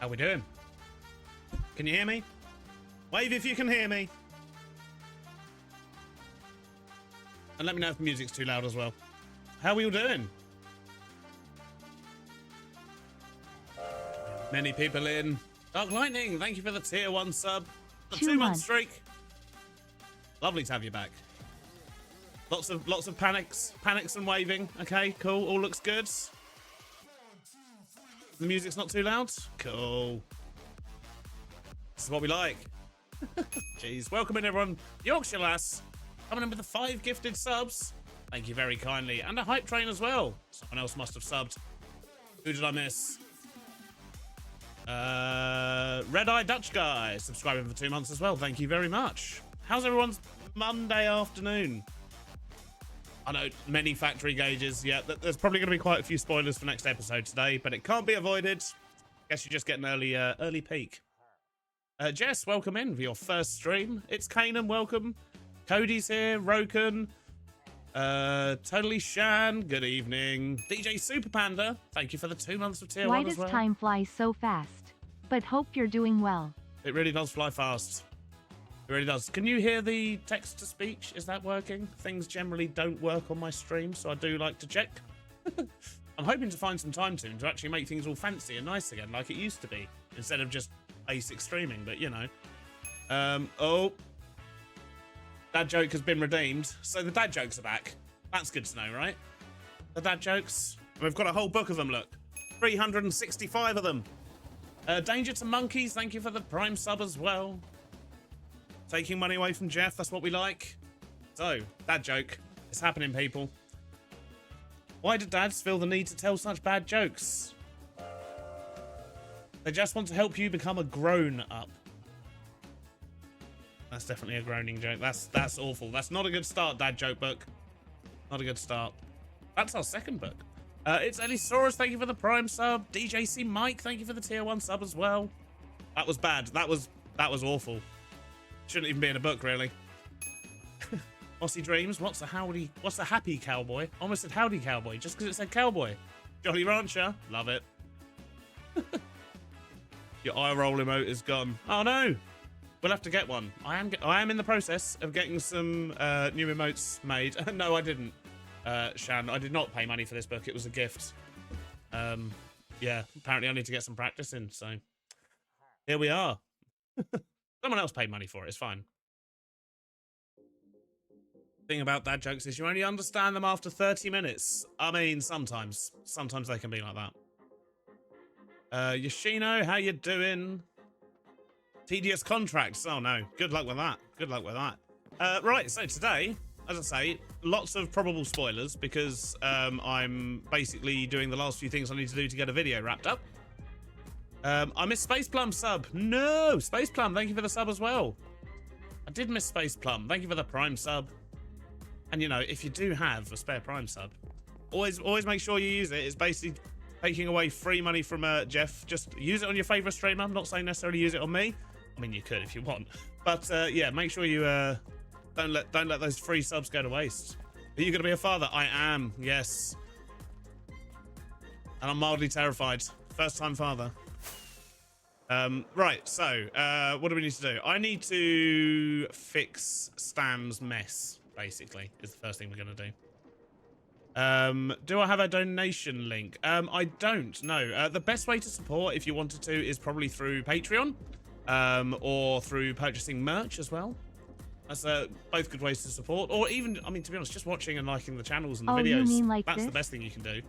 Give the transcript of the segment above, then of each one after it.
How we doing? Can you hear me? Wave if you can hear me. And let me know if the music's too loud as well. How are we all doing? Many people in. Dark Lightning, thank you for the tier 1 sub. The 2-month streak. Lovely to have you back. Lots of panics and waving. Okay, cool. All looks good. The music's not too loud. Cool. This is what we like. Jeez. Welcome in, everyone. Yorkshire Lass coming in with the 5 gifted subs. Thank you very kindly. And a hype train as well. Someone else must have subbed. Who did I miss? Red Eye Dutch Guy subscribing for 2 months as well. Thank you very much. How's everyone's Monday afternoon? I know, many factory gauges. Yeah, there's probably going to be quite a few spoilers for next episode today, but it can't be avoided. Guess you just get an early peek. Jess, welcome in for your first stream. It's Kanan, welcome. Cody's here. Roken. Totally Shan, good evening. DJ Super Panda, thank you for the 2 months of tier 1 as well. Why does time fly so fast? But hope you're doing well. It really does fly fast. It really does. Can you hear the text to speech? Is that working? Things generally don't work on my stream, so I do like to check. I'm hoping to find some time soon to actually make things all fancy and nice again, like it used to be, instead of just basic streaming, but you know. Oh. Dad joke has been redeemed. So the dad jokes are back. That's good to know, right? The dad jokes. And we've got a whole book of them, look. 365 of them. Danger to Monkeys, thank you for the Prime sub as well. Taking money away from Jeff, that's what we like. So, dad joke. It's happening, people. Why do dads feel the need to tell such bad jokes? They just want to help you become a grown-up. That's definitely a groaning joke. That's awful. That's not a good start, dad joke book. Not a good start. That's our second book. It's Elisaurus, thank you for the Prime sub. DJC Mike, thank you for the tier 1 sub as well. That was bad. That was awful. Shouldn't even be in a book, really. Mossy Dreams, what's a happy cowboy? Almost said howdy cowboy, just because it said cowboy. Jolly Rancher, love it. Your eye roll emote is gone. Oh no! We'll have to get one. I am in the process of getting some new emotes made. No, I didn't, Shan. I did not pay money for this book. It was a gift. Yeah, apparently I need to get some practice in, so here we are. Someone else paid money for it. It's fine. Thing about dad jokes is you only understand them after 30 minutes. I mean, sometimes they can be like that. Yoshino, how you doing? Tedious contracts. Oh no. Good luck with that. Good luck with that. Right, so today, as I say, lots of probable spoilers because I'm basically doing the last few things I need to do to get a video wrapped up. I missed Space Plum sub. No! Space Plum, thank you for the sub as well. I did miss Space Plum. Thank you for the Prime sub. And you know, if you do have a spare Prime sub, always make sure you use it. It's basically taking away free money from Jeff. Just use it on your favourite streamer. I'm not saying necessarily use it on me. I mean, you could if you want. But yeah, make sure you don't let those free subs go to waste. Are you going to be a father? I am, yes. And I'm mildly terrified. First time father. Right, so what do we need to do? I need to fix Stam's mess, basically, is the first thing we're going to do. Do I have a donation link? I don't, no. The best way to support, if you wanted to, is probably through Patreon, or through purchasing merch as well. That's both good ways to support, or even, I mean, to be honest, just watching and liking the channels and the videos. You mean like that's this? The best thing you can do.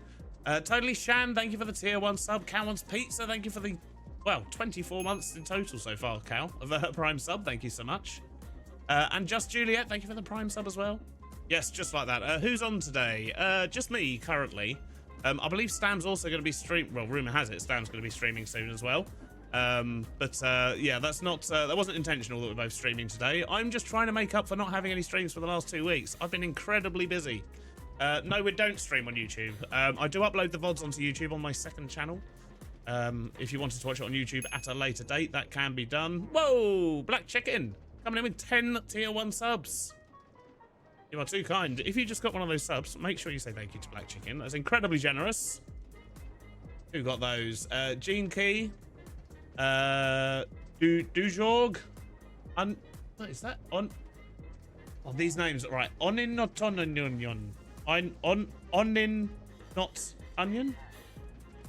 Totally Shan, thank you for the tier 1 sub. Cowan's Pizza, thank you for the, well, 24 months in total so far, Cal, of a Prime sub. Thank you so much. And Just Juliet, thank you for the Prime sub as well. Yes, just like that. Who's on today? Just me, currently. I believe Stam's also going to be streaming. Well, rumor has it Stam's going to be streaming soon as well. Yeah, that's not, that wasn't intentional that we're both streaming today. I'm just trying to make up for not having any streams for the last 2 weeks. I've been incredibly busy. No, we don't stream on YouTube. I do upload the VODs onto YouTube on my second channel. If you wanted to watch it on YouTube at a later date, that can be done. Whoa! Black Chicken! Coming in with 10 tier 1 subs. You are too kind. If you just got one of those subs, make sure you say thank you to Black Chicken. That's incredibly generous. Who got those? Gene Key. Dujorg. What is that? Oh, these names, right? Onin not onion. Onin not onion.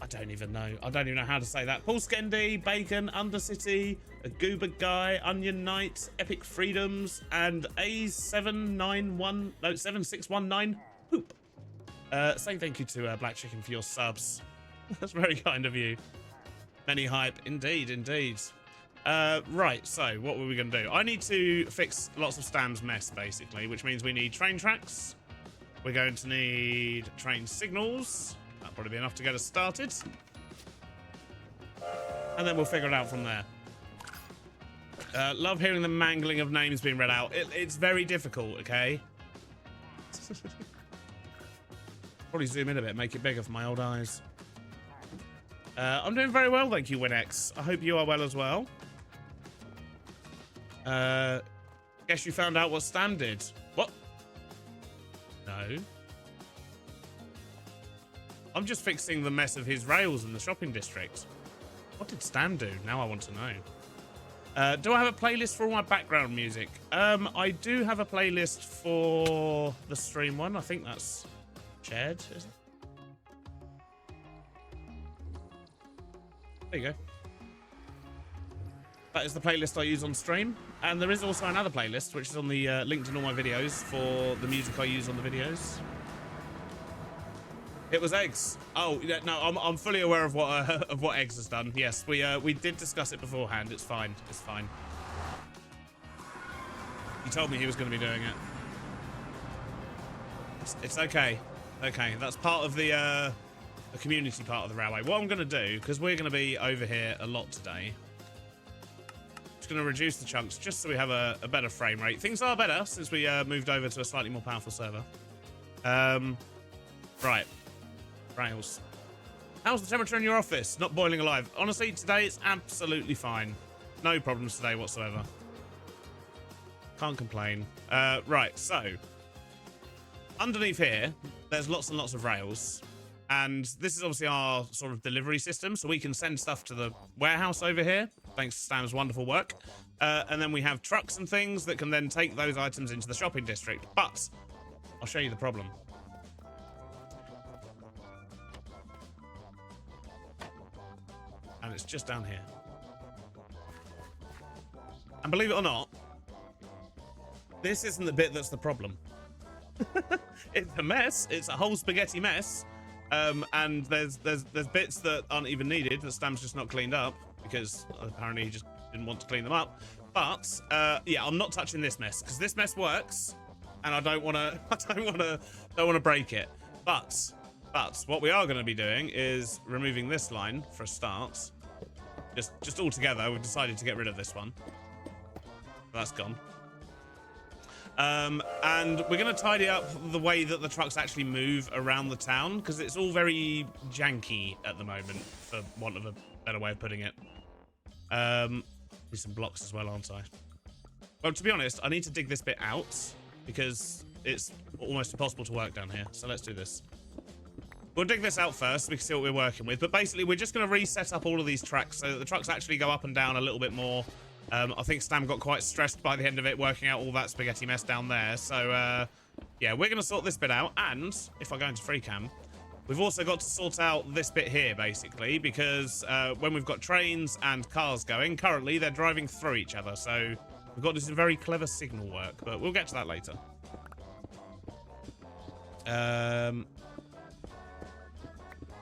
I don't even know. I don't even know how to say that. Paul Skendi, Bacon, Undercity, a Goober Guy, Onion Knight, Epic Freedoms, and A7619 Poop. Saying thank you to Black Chicken for your subs. That's very kind of you. Many hype, indeed, indeed. Right, so what were we going to do? I need to fix lots of Stam's mess, basically, which means we need train tracks. We're going to need train signals. That'll probably be enough to get us started. And then we'll figure it out from there. Love hearing the mangling of names being read out. It's very difficult, okay? Probably zoom in a bit, make it bigger for my old eyes. I'm doing very well, thank you, WinX. I hope you are well as well. Guess you found out what Stam did. What? No. I'm just fixing the mess of his rails in the shopping district. What did Stam do? Now I want to know. Do I have a playlist for all my background music? I do have a playlist for the stream one. I think that's shared, isn't it? There you go. That is the playlist I use on stream. And there is also another playlist, which is on the linked in all my videos for the music I use on the videos. It was Eggs. Oh, yeah, no, I'm fully aware of what Eggs has done. Yes, we did discuss it beforehand. It's fine. It's fine. He told me he was going to be doing it. It's okay. Okay, that's part of the community part of the railway. What I'm going to do, because we're going to be over here a lot today, just going to reduce the chunks just so we have a better frame rate. Things are better since we moved over to a slightly more powerful server. Right. Rails. How's the temperature in your office? Not boiling alive. Honestly, today it's absolutely fine. No problems today whatsoever. Can't complain. Right, so underneath here, there's lots and lots of rails. And this is obviously our sort of delivery system, so we can send stuff to the warehouse over here, thanks to Stam's wonderful work. And then we have trucks and things that can then take those items into the shopping district. But I'll show you the problem. And it's just down here. And believe it or not, this isn't the bit that's the problem. It's a mess. It's a whole spaghetti mess. And there's bits that aren't even needed that Stam's just not cleaned up because apparently he just didn't want to clean them up. But yeah, I'm not touching this mess because this mess works, and I don't want to break it. But what we are going to be doing is removing this line for a start. Just all together, we've decided to get rid of this one. That's gone. And we're going to tidy up the way that the trucks actually move around the town because it's all very janky at the moment, for want of a better way of putting it. Need some blocks as well, aren't I? Well, to be honest, I need to dig this bit out because it's almost impossible to work down here. So let's do this. We'll dig this out first so we can see what we're working with. But basically, we're just going to reset up all of these tracks so that the trucks actually go up and down a little bit more. I think Stam got quite stressed by the end of it, working out all that spaghetti mess down there. So, yeah, we're going to sort this bit out. And if I go into free cam, we've also got to sort out this bit here, basically, because when we've got trains and cars going, currently they're driving through each other. So we've got this very clever signal work, but we'll get to that later.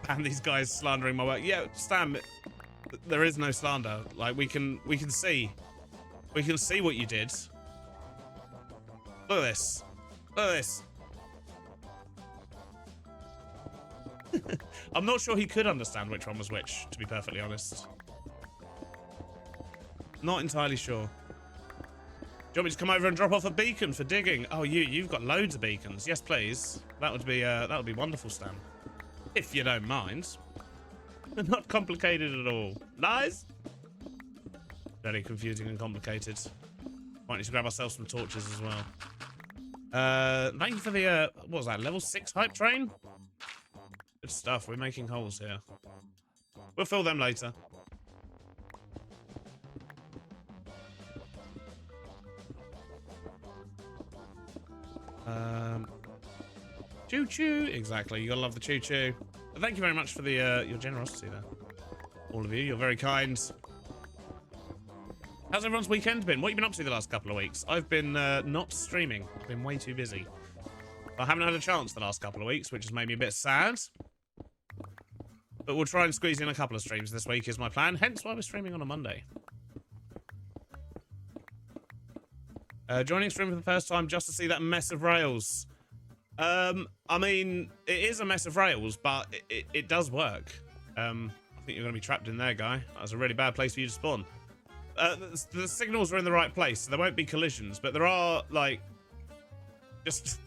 And these guys slandering my work. Yeah, Stam, there is no slander. Like, we can see what you did. Look at this. Look at this. I'm not sure he could understand which one was which, to be perfectly honest. Not entirely sure. Do you want me to come over and drop off a beacon for digging? Oh, you've got loads of beacons. Yes, please. That would be wonderful, Stam. If you don't mind. Not complicated at all. Nice. Very confusing and complicated. Might need to grab ourselves some torches as well. Thank you for the, what was that, level 6 hype train? Good stuff. We're making holes here. We'll fill them later. Choo-choo. Exactly. You gotta love the choo-choo. Thank you very much for the your generosity there. All of you. You're very kind. How's everyone's weekend been? What have you been up to the last couple of weeks? I've been not streaming. I've been way too busy. I haven't had a chance the last couple of weeks, which has made me a bit sad. But we'll try and squeeze in a couple of streams this week is my plan. Hence why we're streaming on a Monday. Joining stream for the first time just to see that mess of rails. I mean, it is a mess of rails, but it does work. I think you're going to be trapped in there, guy. That was a really bad place for you to spawn. The signals are in the right place, so there won't be collisions, but there are, like, just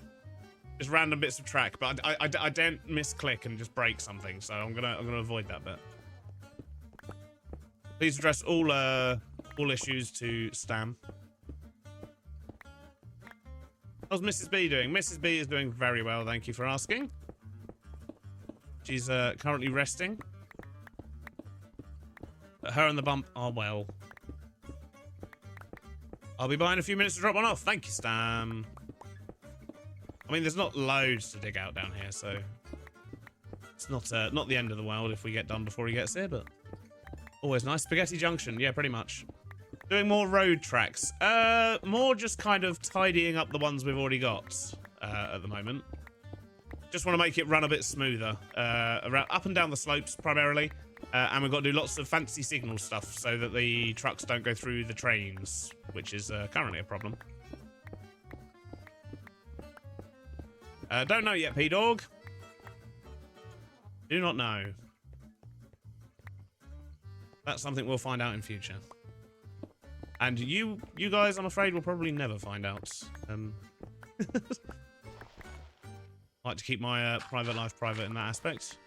random bits of track. But I don't misclick and just break something, so I'm gonna avoid that bit. Please address all issues to Stam. How's Mrs. B doing? Mrs. B is doing very well, thank you for asking. She's currently resting. But her and the bump are well. I'll be by in a few minutes to drop one off. Thank you, Stam. I mean, there's not loads to dig out down here, so it's not the end of the world if we get done before he gets here, but always nice. Spaghetti Junction, yeah, pretty much. Doing more road tracks. More just kind of tidying up the ones we've already got at the moment. Just want to make it run a bit smoother. Around, up and down the slopes, primarily. And we've got to do lots of fancy signal stuff so that the trucks don't go through the trains, which is currently a problem. Don't know yet, P-Dog. Do not know. That's something we'll find out in future. And you guys, I'm afraid, will probably never find out. I like to keep my private life private in that aspect.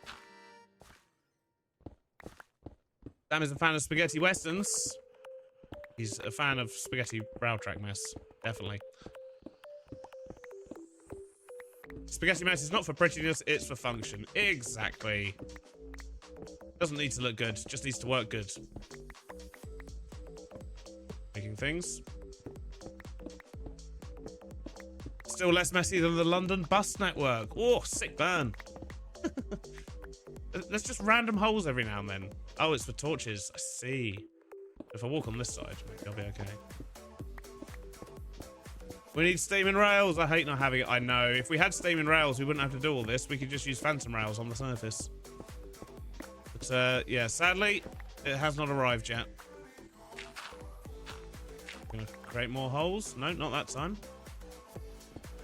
Sam is a fan of spaghetti westerns. He's a fan of spaghetti rail track mess, definitely. Spaghetti mess is not for prettiness, it's for function. Exactly. Doesn't need to look good, just needs to work good. Making things. Still less messy than the London bus network. Oh, sick burn. There's just random holes every now and then. Oh, it's for torches. I see. If I walk on this side, maybe I'll be okay. We need steaming rails. I hate not having it. I know. If we had steaming rails, we wouldn't have to do all this. We could just use phantom rails on the surface. But, yeah, sadly, it has not arrived yet. Gonna create more holes. No, not that time.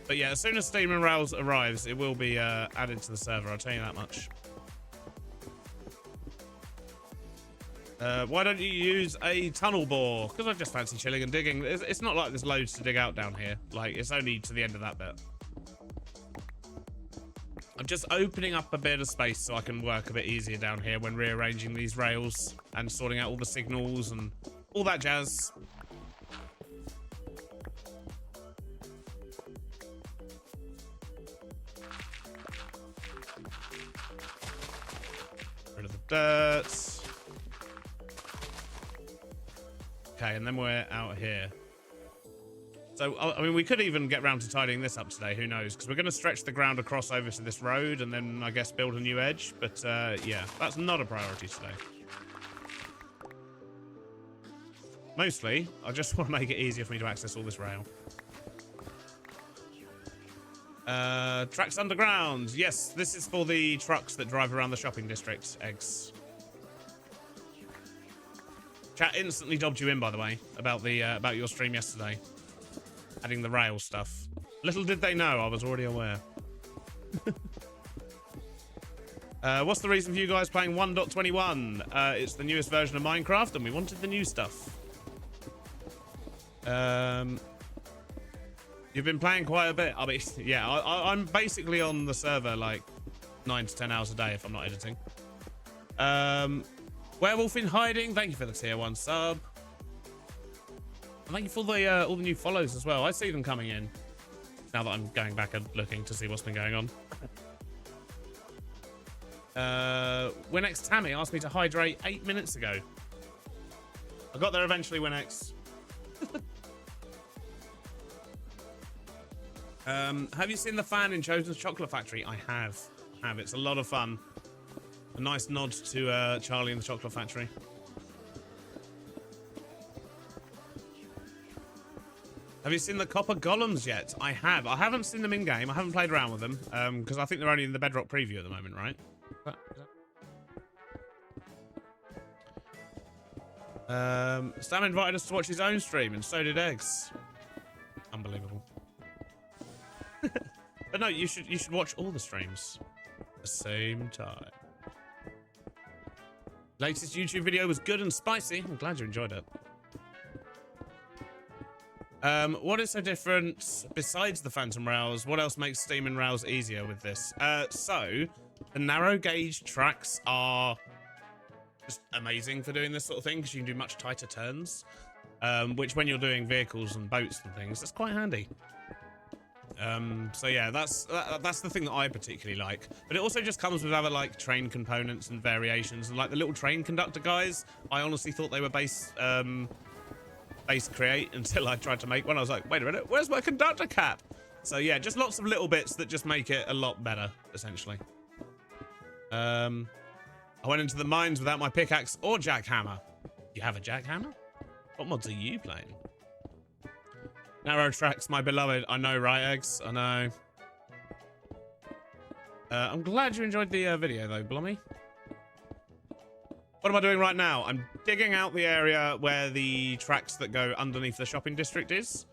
But yeah, as soon as steaming rails arrives, it will be added to the server. I'll tell you that much. Why don't you use a tunnel bore? Because I just fancy chilling and digging. It's not like there's loads to dig out down here. Like, it's only to the end of that bit. I'm just opening up a bit of space so I can work a bit easier down here when rearranging these rails and sorting out all the signals and all that jazz. Rid of the dirt. Okay, and then we're out here. So, I mean, we could even get round to tidying this up today. Who knows? Because we're going to stretch the ground across over to this road and then, I guess, build a new edge. But, yeah, that's not a priority today. Mostly, I just want to make it easier for me to access all this rail. Tracks underground. Yes, this is for the trucks that drive around the shopping district. Eggs. Chat instantly dobbed you in, by the way, about the about your stream yesterday. Adding the rail stuff. Little did they know, I was already aware. What's the reason for you guys playing 1.21? It's the newest version of Minecraft, and we wanted the new stuff. You've been playing quite a bit. I mean, yeah, I'm basically on the server like 9 to 10 hours a day if I'm not editing. Werewolf in hiding. Thank you for the tier 1 sub. And thank you for the all the new follows as well. I see them coming in now that I'm going back and looking to see what's been going on. Winx Tammy asked me to hydrate 8 minutes ago. I got there eventually, Winx. Have you seen the fan in Chosen's Chocolate Factory? I have. It's a lot of fun. A nice nod to Charlie in the Chocolate Factory. Have you seen the copper golems yet? I have. I haven't seen them in game. I haven't played around with them because I think they're only in the Bedrock preview at the moment, right? Stam invited us to watch his own stream, and so did Eggs. Unbelievable. But no, you should watch all the streams at the same time. Latest YouTube video was good and spicy. I'm glad you enjoyed it. What is so different besides the phantom rails? What else makes steaming rails easier with this? So the narrow gauge tracks are just amazing for doing this sort of thing because you can do much tighter turns, which when you're doing vehicles and boats and things, that's quite handy. So yeah, that's the thing that I particularly like. But it also just comes with other like train components and variations, and like the little train conductor guys. I honestly thought they were base create until I tried to make one. I was like, wait a minute, where's my conductor cap? So yeah, just lots of little bits that just make it a lot better, essentially. I went into the mines without my pickaxe or jackhammer. You have a jackhammer? What mods are you playing? Narrow tracks, my beloved. I know, right, Eggs? I know. I'm glad you enjoyed the video, though, Blummy. What am I doing right now? I'm digging out the area where the tracks that go underneath the shopping district is.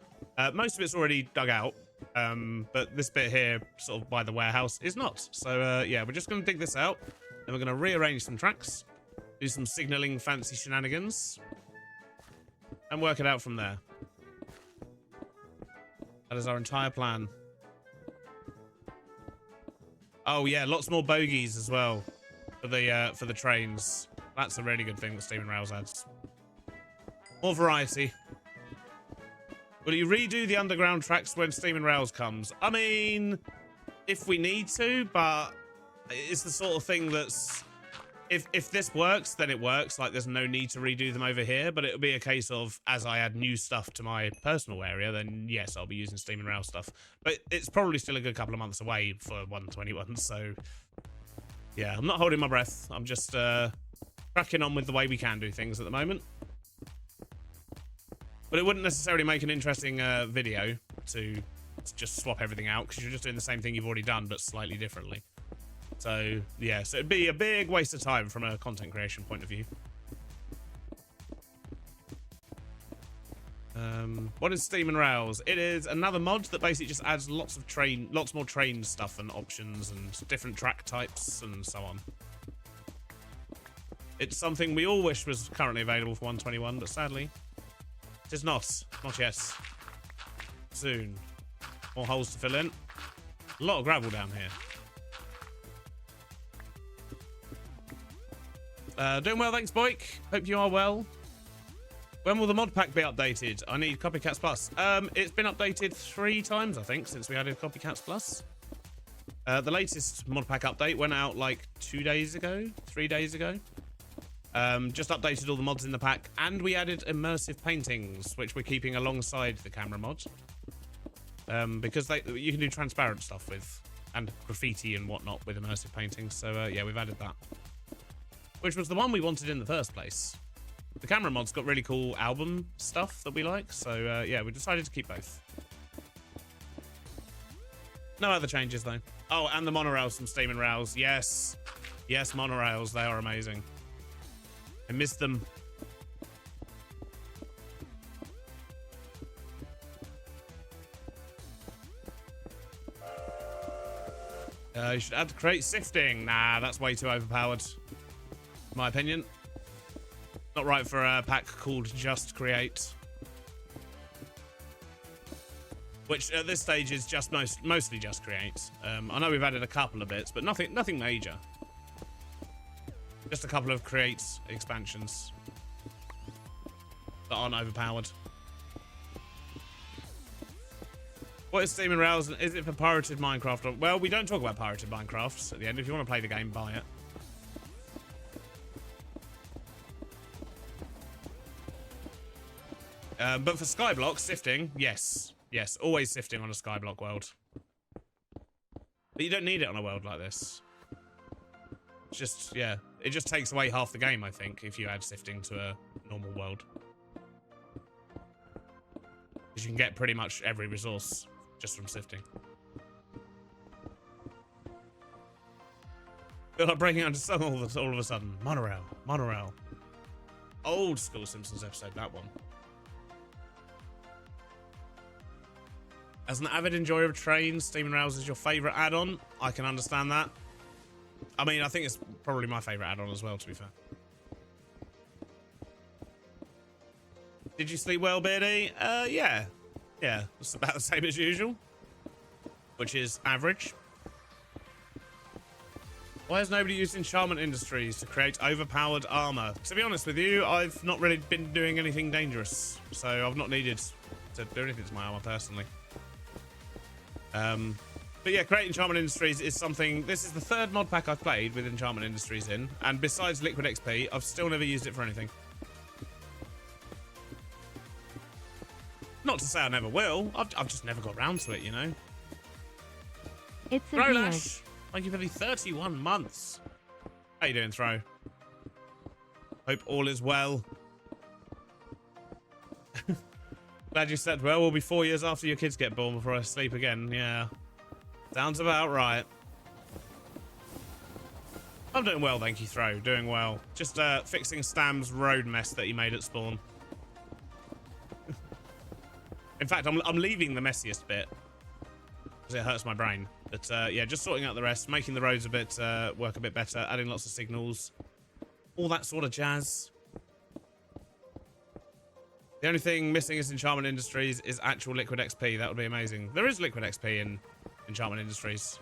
Most of it's already dug out, but this bit here, sort of by the warehouse, is not. So, yeah, we're just going to dig this out. Then we're going to rearrange some tracks, do some signaling fancy shenanigans, and work it out from there. That is our entire plan. Oh yeah, lots more bogies as well for the trains. That's a really good thing that steaming rails adds. More variety. Will you redo the underground tracks when steaming rails comes? I mean, if we need to, but it's the sort of thing that's if this works, then it works. Like, there's no need to redo them over here, but it'll be a case of, as I add new stuff to my personal area, then yes, I'll be using steaming rail stuff. But it's probably still a good couple of months away for 121, so yeah, I'm not holding my breath. I'm just cracking on with the way we can do things at the moment. But it wouldn't necessarily make an interesting video to just swap everything out, because you're just doing the same thing you've already done, but slightly differently. So, yeah, so it'd be a big waste of time from a content creation point of view. What is Steam and Rails? It is another mod that basically just adds lots more train stuff and options and different track types and so on. It's something we all wish was currently available for 121, but sadly, it is not. Not yet. Soon. More holes to fill in. A lot of gravel down here. Doing well, thanks, Boyk. Hope you are well. When will the mod pack be updated? I need Copycats Plus. It's been updated 3 times, I think, since we added Copycats Plus. The latest mod pack update went out like 2 days ago, 3 days ago. Just updated all the mods in the pack, and we added immersive paintings, which we're keeping alongside the camera mod. Because you can do transparent stuff with, and graffiti and whatnot with immersive paintings. So yeah, we've added that. Which was the one we wanted in the first place. The camera mod's got really cool album stuff that we like, so yeah, we decided to keep both. No other changes though. Oh, and the monorails from Steam and Rails. Yes. Yes, monorails, they are amazing. I miss them. You should add to create sifting. Nah, that's way too overpowered. In my opinion. Not right for a pack called Just Create. Which at this stage is just mostly Just Create. I know we've added a couple of bits, but nothing major. Just a couple of Create expansions that aren't overpowered. What is Steam and Rails? Is it for pirated Minecraft? Well, we don't talk about pirated Minecraft at the end. If you want to play the game, buy it. But for skyblock, sifting, yes. Yes, always sifting on a skyblock world. But you don't need it on a world like this. It's just, yeah, it just takes away half the game, I think, if you add sifting to a normal world. Because you can get pretty much every resource just from sifting. Feel like breaking out into song all of a sudden. Monorail, monorail. Old school Simpsons episode, that one. As an avid enjoyer of trains, steaming rails is your favourite add-on. I can understand that. I mean, I think it's probably my favourite add-on as well, to be fair. Did you sleep well, Beardy? Yeah. Yeah, it's about the same as usual. Which is average. Why has nobody used Enchantment Industries to create overpowered armor? To be honest with you, I've not really been doing anything dangerous. So I've not needed to do anything to my armor personally. But yeah, create Enchantment Industries is something... This is the third mod pack I've played with Enchantment Industries in. And besides Liquid XP, I've still never used it for anything. Not to say I never will. I've just never got around to it, you know. It's a beard. Throwlash, thank you for the 31 months. How you doing, Throw? Hope all is well. Glad you slept well. We'll be 4 years after your kids get born before I sleep again. Yeah. Sounds about right. I'm doing well, thank you, Throw. Doing well. Just fixing Stam's road mess that he made at spawn. In fact, I'm leaving the messiest bit because it hurts my brain. But yeah, just sorting out the rest, making the roads a bit work a bit better, adding lots of signals, all that sort of jazz. The only thing missing is Enchantment Industries is actual Liquid XP. That would be amazing. There is Liquid XP in Enchantment Industries.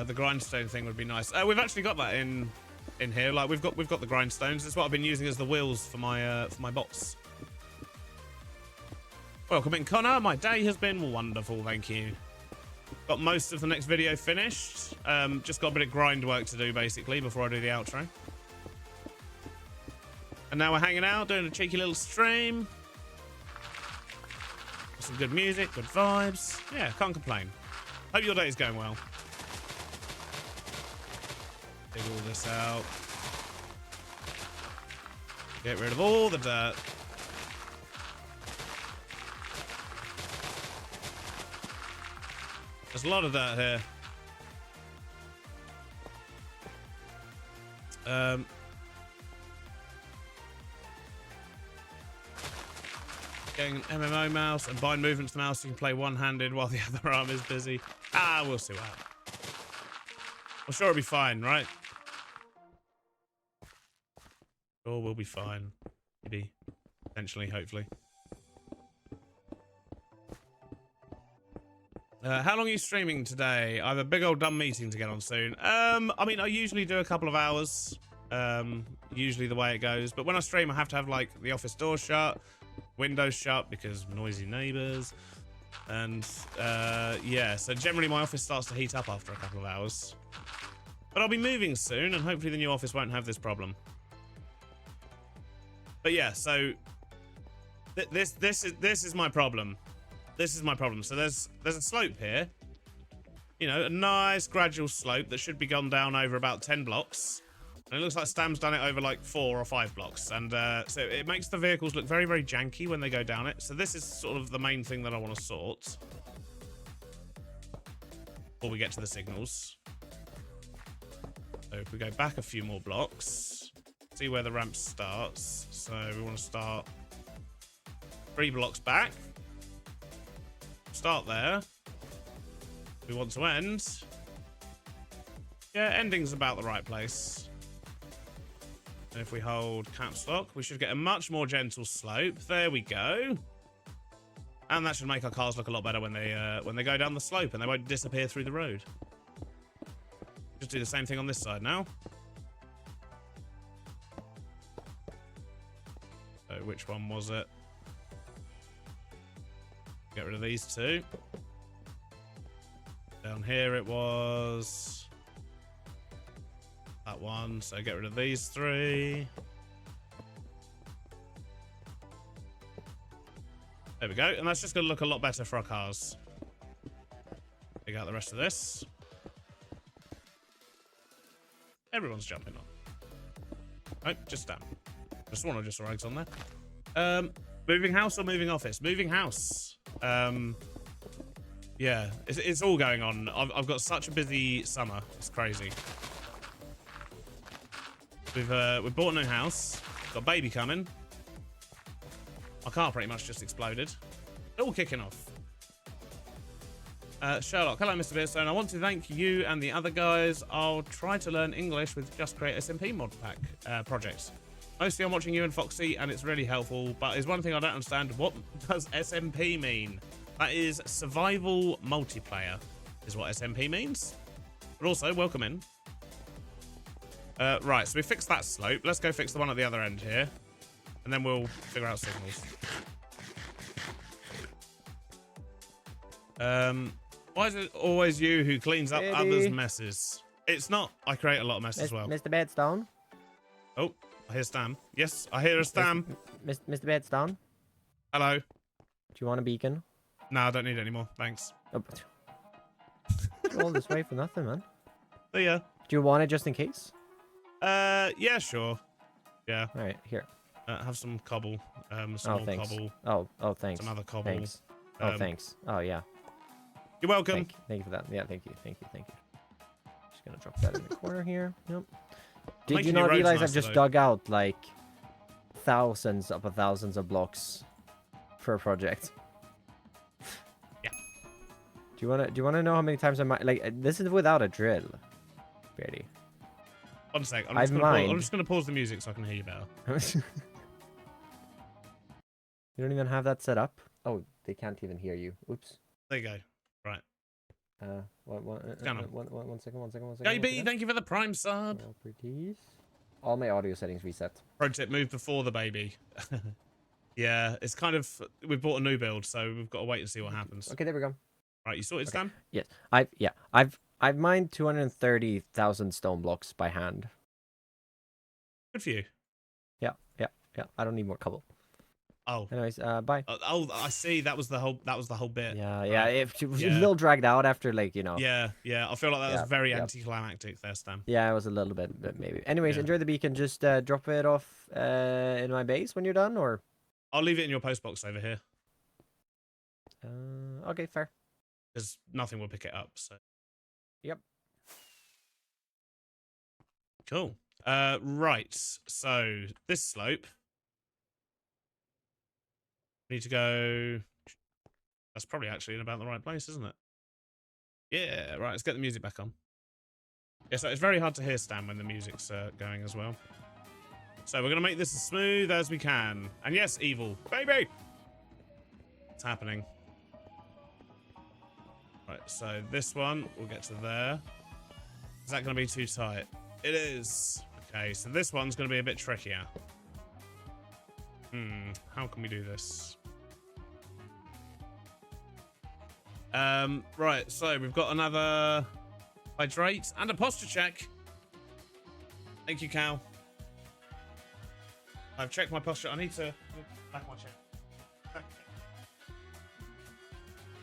The grindstone thing would be nice. We've actually got that in here. Like we've got the grindstones. That's what I've been using as the wheels for my bots. Welcome in, Connor. My day has been wonderful, thank you. Got most of the next video finished. Just got a bit of grind work to do basically before I do the outro. And now we're hanging out, doing a cheeky little stream. Some good music, good vibes. Yeah, can't complain. Hope your day is going well. Dig all this out. Get rid of all the dirt. There's a lot of dirt here. Getting an MMO mouse and bind movement to the mouse so you can play one-handed while the other arm is busy. We'll see what happens. I'm sure it'll be fine, right? Sure, we'll be fine. Maybe. Potentially, hopefully. How long are you streaming today? I have a big old dumb meeting to get on soon. I mean, I usually do a couple of hours. Usually the way it goes. But when I stream, I have to have, like, the office door shut, windows shut because noisy neighbours. And, yeah. So generally my office starts to heat up after a couple of hours. But I'll be moving soon, and hopefully the new office won't have this problem. But yeah, so... This is my problem. This is my problem. So there's a slope here. You know, a nice gradual slope that should be gone down over about 10 blocks. And it looks like Stam's done it over like 4 or 5 blocks. And so it makes the vehicles look very, very janky when they go down it. So this is sort of the main thing that I want to sort. Before we get to the signals. So if we go back a few more blocks, see where the ramp starts. So we want to start 3 blocks back. Start there. We want to end. Yeah, ending's about the right place. And if we hold caps lock, we should get a much more gentle slope. There we go. And that should make our cars look a lot better when they go down the slope and they won't disappear through the road. Just do the same thing on this side now. So which one was it? Get rid of these 2. Down here it was that one, so get rid of these 3. There we go. And that's just going to look a lot better for our cars. Take out the rest of this. Everyone's jumping on. Nope, just Stam. Just one or just rags on there. Moving house or moving office? Moving house. Yeah, it's all going on. I've got such a busy summer. It's crazy. We've bought a new house. Got a baby coming. My car pretty much just exploded. All kicking off. Sherlock, hello Mr. Beerstone. I want to thank you and the other guys. I'll try to learn English with Just Create SMP mod pack projects. Mostly I'm watching you and Foxy and it's really helpful, but there's one thing I don't understand. What does SMP mean? That is survival multiplayer is what SMP means. But also, welcome in. Right, so we fixed that slope. Let's go fix the one at the other end here. And then we'll figure out signals. Why is it always you who cleans up others' messes? It's not. I create a lot of mess as well. Mr. Bedstone? Oh, I hear Stam. Yes, I hear a Stam. Mr. Bedstone? Hello. Do you want a beacon? No, I don't need it anymore. Thanks. Oh, all this way for nothing, man. See ya. Do you want it just in case? Yeah, sure. Yeah. All right, here. Have some cobble. Some more thanks. cobble. Oh, thanks. Some other cobble. Thanks. Thanks. Oh, yeah. You're welcome. Thank you for that. Yeah, thank you. Just gonna drop that in the corner here. Yep. Did you not realize I've just dug out like thousands of blocks for a project? Yeah. Do you wanna know how many times I might like this is without a drill, Betty. 1 sec. I'm just gonna pause the music so I can hear you better. You don't even have that set up? Oh, they can't even hear you. Oops. There you go. Right. One second. JB, thank you for the Prime sub. Properties. All my audio settings reset. Pro tip: move before the baby. Yeah, it's kind of we've bought a new build, so we've got to wait and see what happens. Okay, there we go. Right, you sorted, Stam? Yes, I've mined 230,000 stone blocks by hand. Good for you. Yeah. I don't need more cobble. Oh. Anyways, bye. Oh, I see. That was the whole bit. Yeah. Right. It was a little dragged out after, like, you know. Yeah. I feel like that was very anticlimactic there, Stam. Yeah, it was a little bit maybe. Anyways, enjoy the beacon. Just drop it off in my base when you're done, or. I'll leave it in your post box over here. Okay, fair. Because nothing will pick it up. So. Yep. Cool. Right. So this slope. Need to go. That's probably actually in about the right place, isn't it? Yeah, right. Let's get the music back on. Yeah, so it's very hard to hear Stam when the music's going as well. So we're gonna make this as smooth as we can. And yes, evil baby. It's happening. Right. So this one, we'll get to there. Is that gonna be too tight? It is. Okay. So this one's gonna be a bit trickier. How can we do this? Right, so we've got another hydrate and a posture check. Thank you, Cal. I've checked my posture. I need to back my chair.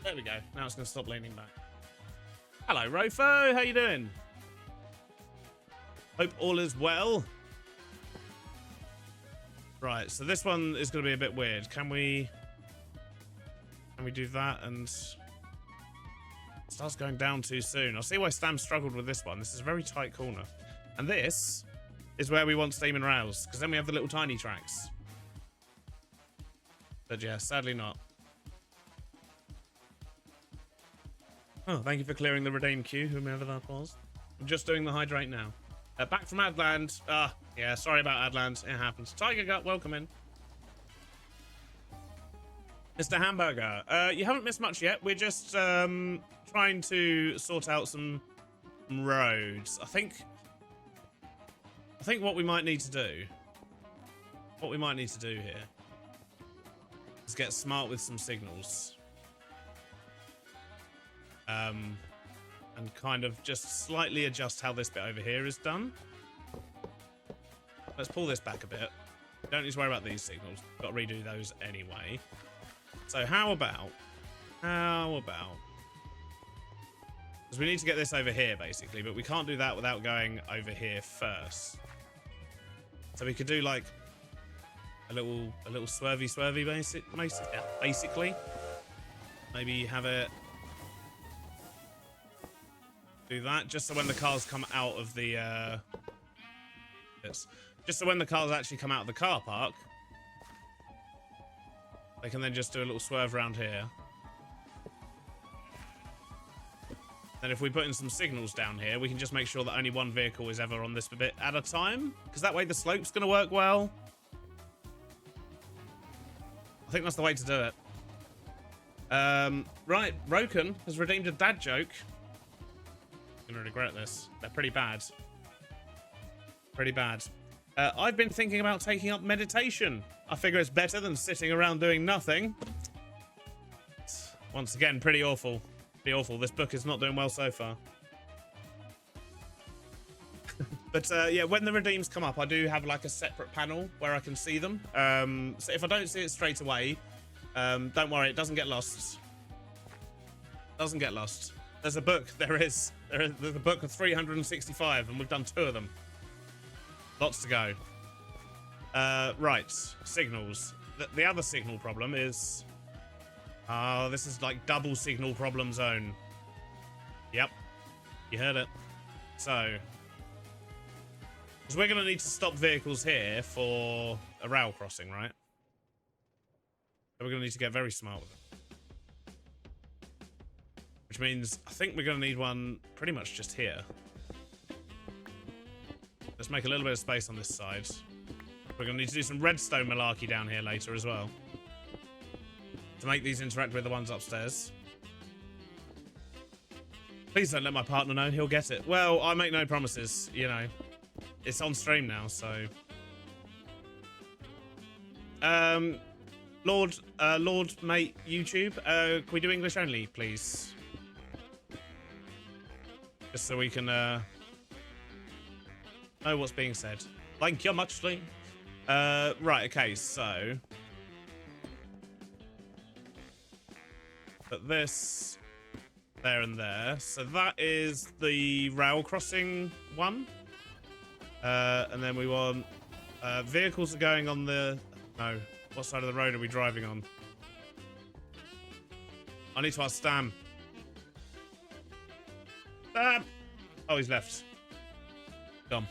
There we go. Now it's going to stop leaning back. Hello, Rofo. How you doing? Hope all is well. Right, so this one is going to be a bit weird. Can we do that? And it starts going down too soon. I'll see why Stam struggled with this one. This is a very tight corner. And this is where we want Steam and Rails, because then we have the little tiny tracks. But yeah, sadly not. Oh, thank you for clearing the redeem queue, whomever that was. I'm just doing the hydrate now. Back from Adland. Yeah, sorry about Adland. It happens. Tiger Gut, welcome in. Mr. Hamburger, you haven't missed much yet. We're just trying to sort out some roads. I think what we might need to do, here, is get smart with some signals. And kind of just slightly adjust how this bit over here is done. Let's pull this back a bit. Don't need to worry about these signals. Got to redo those anyway. So how about, because we need to get this over here basically, but we can't do that without going over here first. So we could do like a little swervy basically. Maybe have it do that just so when the cars come out of the just so when the cars actually come out of the car park, they can then just do a little swerve around here. Then if we put in some signals down here, we can just make sure that only one vehicle is ever on this bit at a time, because that way the slope's going to work well. I think that's the way to do it. Right, Roken has redeemed a dad joke. I'm going to regret this. They're pretty bad. Pretty bad. I've been thinking about taking up meditation. I figure it's better than sitting around doing nothing. Once again, pretty awful. Pretty awful. This book is not doing well so far. But yeah, when the redeems come up, I do have like a separate panel where I can see them. So if I don't see it straight away, don't worry, it doesn't get lost. Doesn't get lost. There's a book. There's a book of 365, and we've done 2 of them. Lots to go. Right, signals. The other signal problem is... Oh, this is like double signal problem zone. Yep, you heard it. So, because we're going to need to stop vehicles here for a rail crossing, right? So we're going to need to get very smart with it. Which means I think we're going to need one pretty much just here. Let's make a little bit of space on this side. We're going to need to do some redstone malarkey down here later as well, to make these interact with the ones upstairs. Please don't let my partner know, he'll get it. Well, I make no promises, you know. It's on stream now, so... Lord mate YouTube, can we do English only, please? Just so we can, know what's being said. Thank you muchly. Right, okay, so... Put this there and there. So that is the rail crossing one. And then we want... vehicles are going on the... No. What side of the road are we driving on? I need to ask Stam. Stam! Oh, he's left. Gone.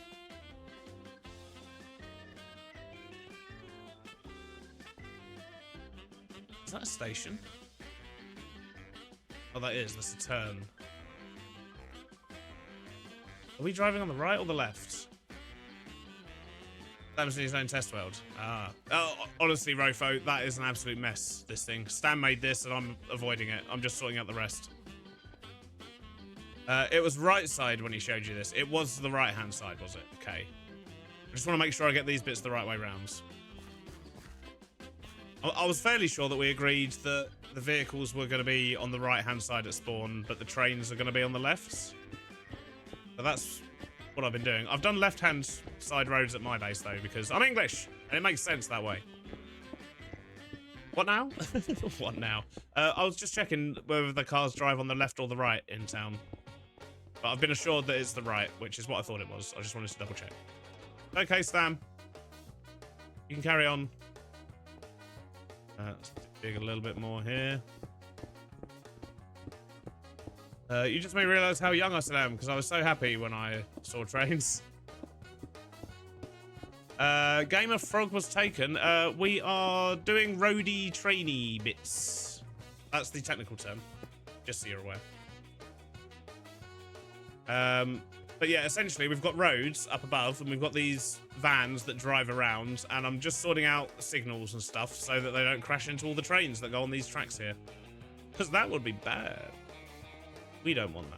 Is that a station? Oh, that is. That's a turn. Are we driving on the right or the left? Stam's in his own test world. Ah. Oh, honestly, Rofo, that is an absolute mess, this thing. Stam made this and I'm avoiding it. I'm just sorting out the rest. It was right side when he showed you this. It was the right-hand side, was it? Okay. I just want to make sure I get these bits the right way round. I was fairly sure that we agreed that the vehicles were going to be on the right-hand side at spawn, but the trains are going to be on the left. So that's what I've been doing. I've done left-hand side roads at my base, though, because I'm English, and it makes sense that way. What now? What now? I was just checking whether the cars drive on the left or the right in town. But I've been assured that it's the right, which is what I thought it was. I just wanted to double-check. Okay, Stam. You can carry on. Let's dig a little bit more here. You just made me realise how young I still am, because I was so happy when I saw trains. Game of Frog was taken. We are doing roady trainy bits. That's the technical term, just so you're aware. But yeah, essentially we've got roads up above and we've got these vans that drive around, and I'm just sorting out signals and stuff so that they don't crash into all the trains that go on these tracks here, because that would be bad. We don't want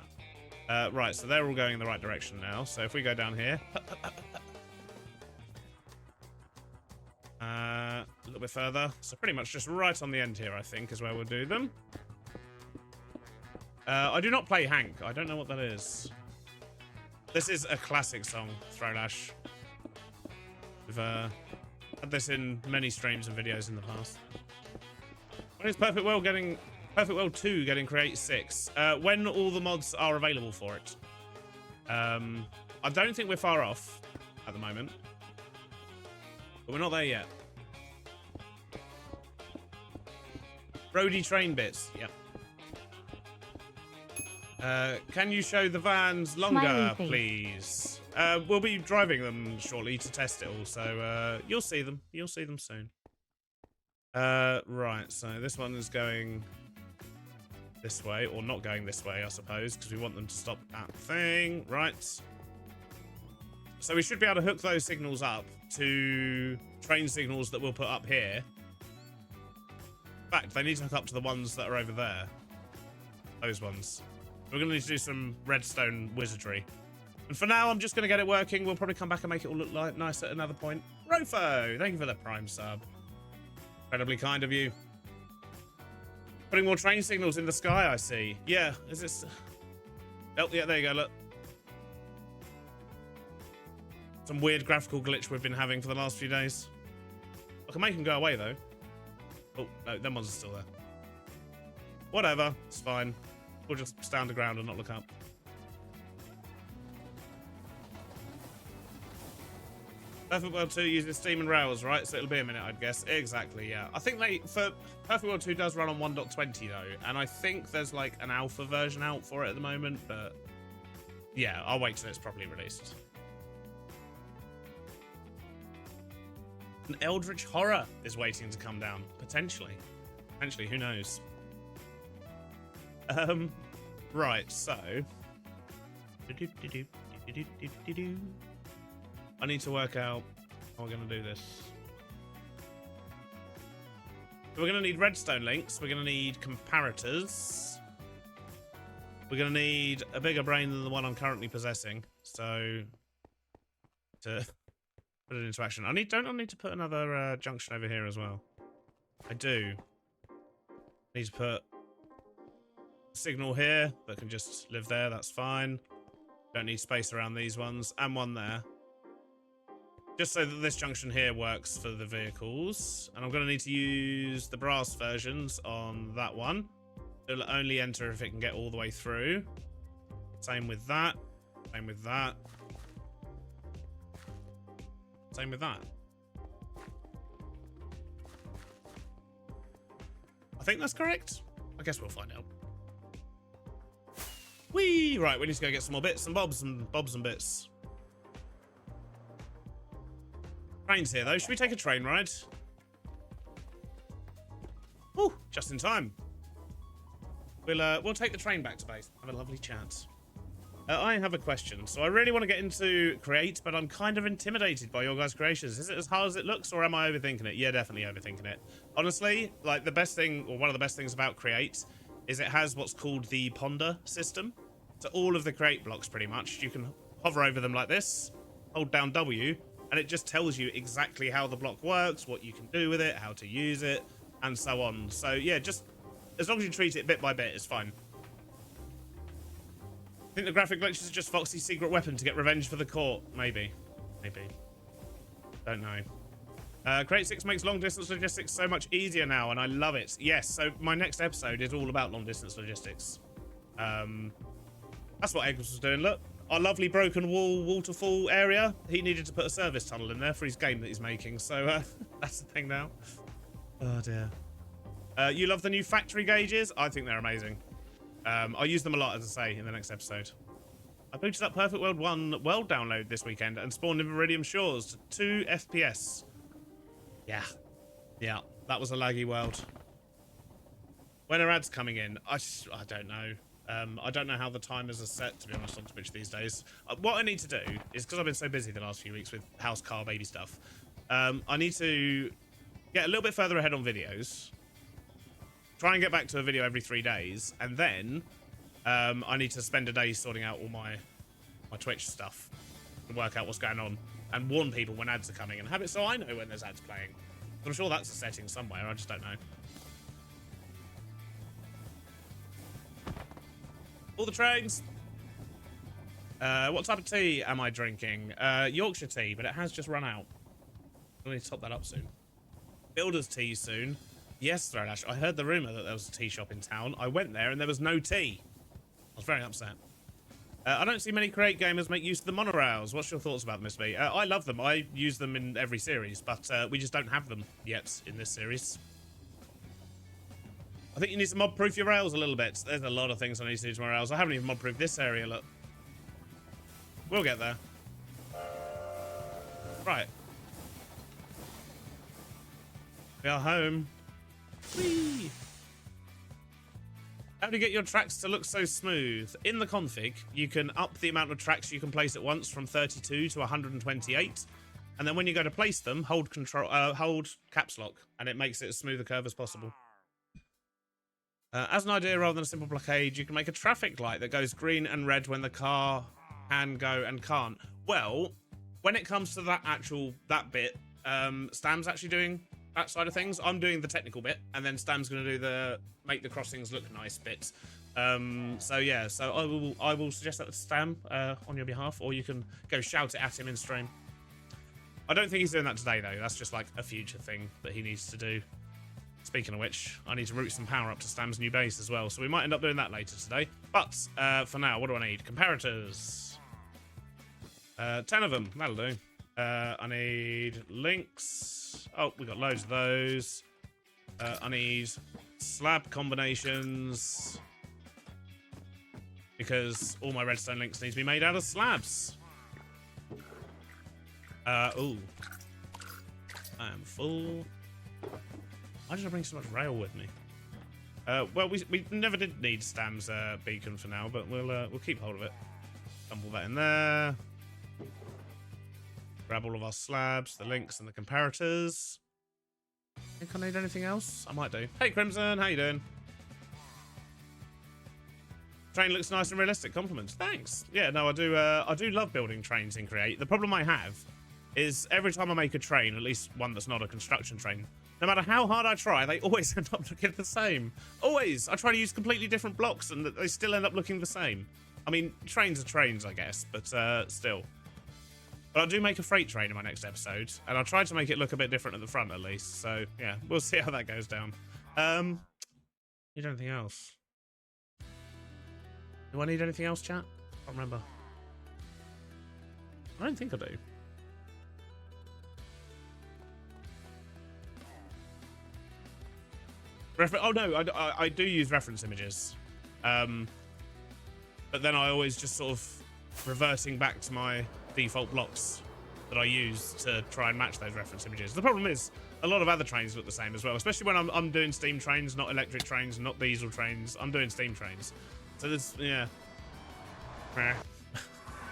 that. Right, so they're all going in the right direction now. So if we go down here, a little bit further, so pretty much just right on the end here, I think, is where we'll do them. I do not play Hank. I don't know what that is. This is a classic song, Throwlash. We've had this in many streams and videos in the past. When is Perfect World 2 getting Create 6? When all the mods are available for it. I don't think we're far off at the moment, but we're not there yet. Roadie train bits, yep. Can you show the vans longer, please? We'll be driving them shortly to test it all, so you'll see them. You'll see them soon. Right, so this one is going this way, or not going this way, I suppose, because we want them to stop at the thing. Right. So we should be able to hook those signals up to train signals that we'll put up here. In fact, they need to hook up to the ones that are over there. Those ones. We're going to need to do some redstone wizardry. And for now, I'm just going to get it working. We'll probably come back and make it all look like nice at another point. Rofo, thank you for the Prime sub. Incredibly kind of you. Putting more train signals in the sky, I see. Yeah, is this... Oh, yeah, there you go, look. Some weird graphical glitch we've been having for the last few days. I can make them go away, though. Oh, no, them ones are still there. Whatever, it's fine. We'll just stand the ground and not look up. Perfect World 2 uses Steam and Rails, right? So it'll be a minute, I'd guess. Exactly, yeah. I think Perfect World 2 does run on 1.20 though, and I think there's like an alpha version out for it at the moment, but yeah, I'll wait till it's properly released. An Eldritch Horror is waiting to come down, potentially. Potentially, who knows? Right, so I need to work out how we're going to do this. We're going to need redstone links. We're going to need comparators. We're going to need a bigger brain than the one I'm currently possessing. So, to put it into action. Don't I need to put another junction over here as well? I do. I need to put a signal here that can just live there. That's fine. Don't need space around these ones. And one there. Just so that this junction here works for the vehicles. And I'm going to need to use the brass versions on that one. It'll only enter if it can get all the way through. Same with that. Same with that. Same with that. I think that's correct. I guess we'll find out. Whee! Right, we need to go get some more bits and bobs and bits. Train's here though. Should we take a train ride? Oh, just in time. We'll take the train back to base. Have a lovely chat. I have a question. So I really want to get into Create, but I'm kind of intimidated by your guys' creations. Is it as hard as it looks, or am I overthinking it? Yeah, definitely overthinking it. Honestly, like the best thing, or one of the best things about Create, is it has what's called the ponder system. So all of the Create blocks, pretty much, you can hover over them like this, hold down W, and it just tells you exactly how the block works, what you can do with it, how to use it, and so on. So yeah, just as long as you treat it bit by bit, it's fine. I think the graphic glitches are just Foxy's secret weapon to get revenge for the court. Maybe. Maybe. Don't know. Create 6 makes long distance logistics so much easier now, and I love it. Yes, so my next episode is all about long distance logistics. That's what Eggers was doing. Look, our lovely broken wall-to-fall area. He needed to put a service tunnel in there for his game that he's making, so that's the thing now. Oh dear. You love the new factory gauges? I think they're amazing. I'll use them a lot, as I say, in the next episode. I booted up Perfect World 1 World download this weekend and spawned in Viridian Shores. 2 FPS. Yeah. Yeah, that was a laggy world. When are ads coming in? I don't know. I don't know how the timers are set, to be honest, on Twitch these days. What I need to do is, because I've been so busy the last few weeks with house, car, baby stuff, I need to get a little bit further ahead on videos. Try and get back to a video every 3 days, and then I need to spend a day sorting out all my Twitch stuff and work out what's going on and warn people when ads are coming and have it so I know when there's ads playing. I'm sure that's a setting somewhere, I just don't know. All the trains! What type of tea am I drinking? Yorkshire tea, but it has just run out. I need to top that up soon. Builder's tea soon. Yes, Throwlash. I heard the rumor that there was a tea shop in town. I went there and there was no tea. I was very upset. I don't see many Create gamers make use of the monorails. What's your thoughts about them, Miss B? I love them. I use them in every series, but we just don't have them yet in this series. I think you need to mod-proof your rails a little bit. There's a lot of things I need to do to my rails. I haven't even mod-proofed this area, look. We'll get there. Right. We are home. Whee! How do you get your tracks to look so smooth? In the config, you can up the amount of tracks you can place at once from 32 to 128. And then when you go to place them, hold caps lock, and it makes it as smooth a curve as possible. As an idea, rather than a simple blockade, you can make a traffic light that goes green and red when the car can go and can't. Well, when it comes to that bit, Stam's actually doing that side of things. I'm doing the technical bit, and then Stam's going to do the make the crossings look nice bit. So yeah, so I will suggest that to Stam on your behalf, or you can go shout it at him in stream. I don't think he's doing that today though. That's just like a future thing that he needs to do. Speaking of which, I need to route some power up to Stam's new base as well, so we might end up doing that later today. But for now, what do I need? Comparators. 10 of them, that'll do. I need links. Oh, we got loads of those. I need slab combinations, because all my redstone links need to be made out of slabs. Ooh. I am full. Why did I bring so much rail with me? Well, we never did need Stam's beacon for now, but we'll keep hold of it. Dump all that in there. Grab all of our slabs, the links, and the comparators. Think I need anything else? I might do. Hey, Crimson, how you doing? Train looks nice and realistic. Compliments. Thanks. Yeah, no, I do love building trains in Create. The problem I have is every time I make a train, at least one that's not a construction train, no matter how hard I try, they always end up looking the same. Always. I try to use completely different blocks, and they still end up looking the same. I mean, trains are trains, I guess, but still. But I'll do make a freight train in my next episode, and I'll try to make it look a bit different at the front, at least. So, yeah, we'll see how that goes down. Need anything else? Do I need anything else, chat? I can't remember. I don't think I do. Oh, no, I do use reference images. But then I always just sort of reverting back to my default blocks that I use to try and match those reference images. The problem is a lot of other trains look the same as well, especially when I'm doing steam trains, not electric trains, not diesel trains. I'm doing steam trains. So this, yeah.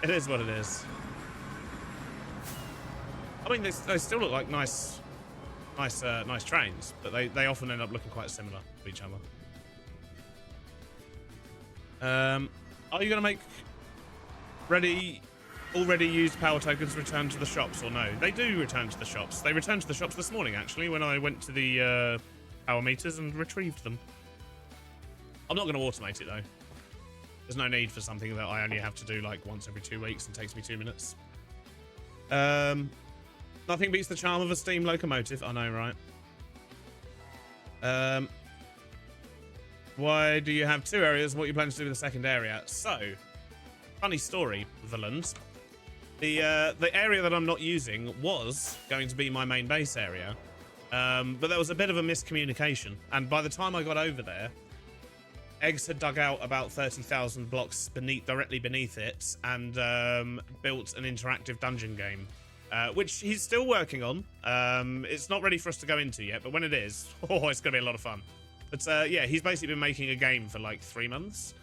It is what it is. I mean, they still look like nice trains, but they often end up looking quite similar to each other. Are you going to make already used power tokens return to the shops, or no? They do return to the shops. They returned to the shops this morning, actually, when I went to the power meters and retrieved them. I'm not going to automate it, though. There's no need for something that I only have to do like once every 2 weeks and takes me 2 minutes. Nothing beats the charm of a steam locomotive. I know, right? Why do you have 2 areas and what you plan to do with the second area? So, funny story, Valand. The area that I'm not using was going to be my main base area. But there was a bit of a miscommunication. And by the time I got over there, Eggs had dug out about 30,000 blocks directly beneath it and built an interactive dungeon game. Which he's still working on. It's not ready for us to go into yet, but when it is, oh, it's going to be a lot of fun. But yeah, he's basically been making a game for like 3 months.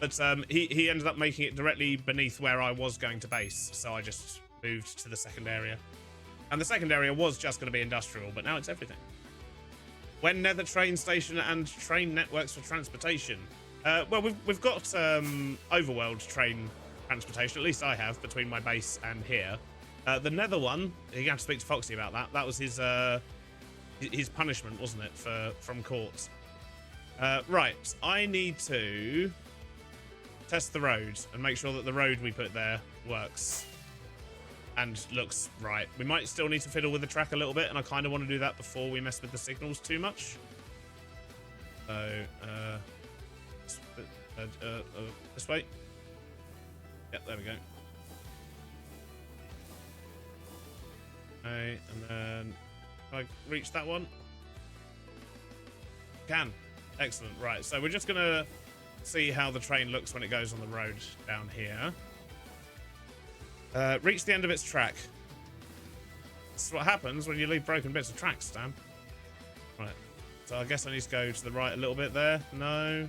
But he ended up making it directly beneath where I was going to base, so I just moved to the second area. And the second area was just going to be industrial, but now it's everything. When nether train station and train networks for transportation? Well, we've got overworld train transportation, at least I have, between my base and here. The nether one, you have to speak to Foxy about that. That was his punishment, wasn't it, from court? Right, I need to test the road and make sure that the road we put there works and looks right. We might still need to fiddle with the track a little bit, and I kind of want to do that before we mess with the signals too much. So, this way. Yep, there we go. Okay, and then can I reach that one? Can. Excellent. Right, so we're just gonna see how the train looks when it goes on the road down here. Reach the end of its track. This is what happens when you leave broken bits of track, Stam. Right. So I guess I need to go to the right a little bit there. No.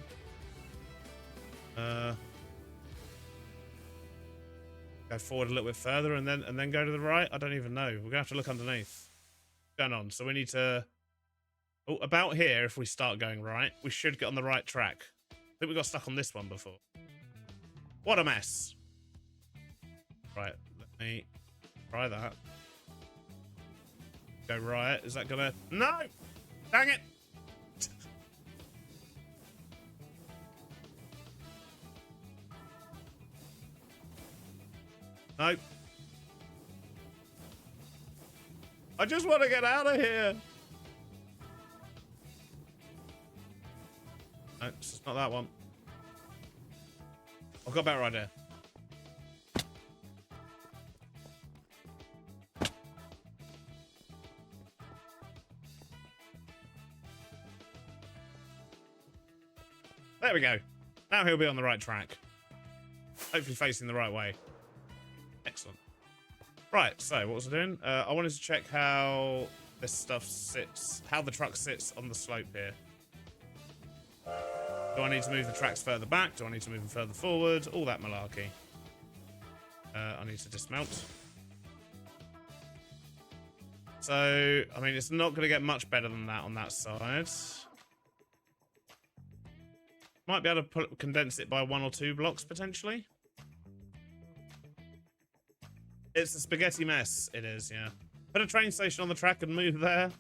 Go forward a little bit further and then go to the right. I don't even know. We're gonna have to look underneath. What's going on? So we need to. Oh, about here. If we start going right, we should get on the right track. I think we got stuck on this one before. What a mess. Right. Let me try that. Go right. Is that gonna? No! Dang it! No. I just want to get out of here. No, it's not that one. I've got a better idea. There we go. Now he'll be on the right track. Hopefully facing the right way. Excellent. Right, so what was I doing? I wanted to check how this stuff sits, how the truck sits on the slope here. Do I need to move the tracks further back? Do I need to move them further forward? All that malarkey. I need to dismount. So, I mean, it's not going to get much better than that on that side. Might be able to condense it by 1 or 2 blocks, potentially. It's a spaghetti mess. It is, yeah. Put a train station on the track and move there.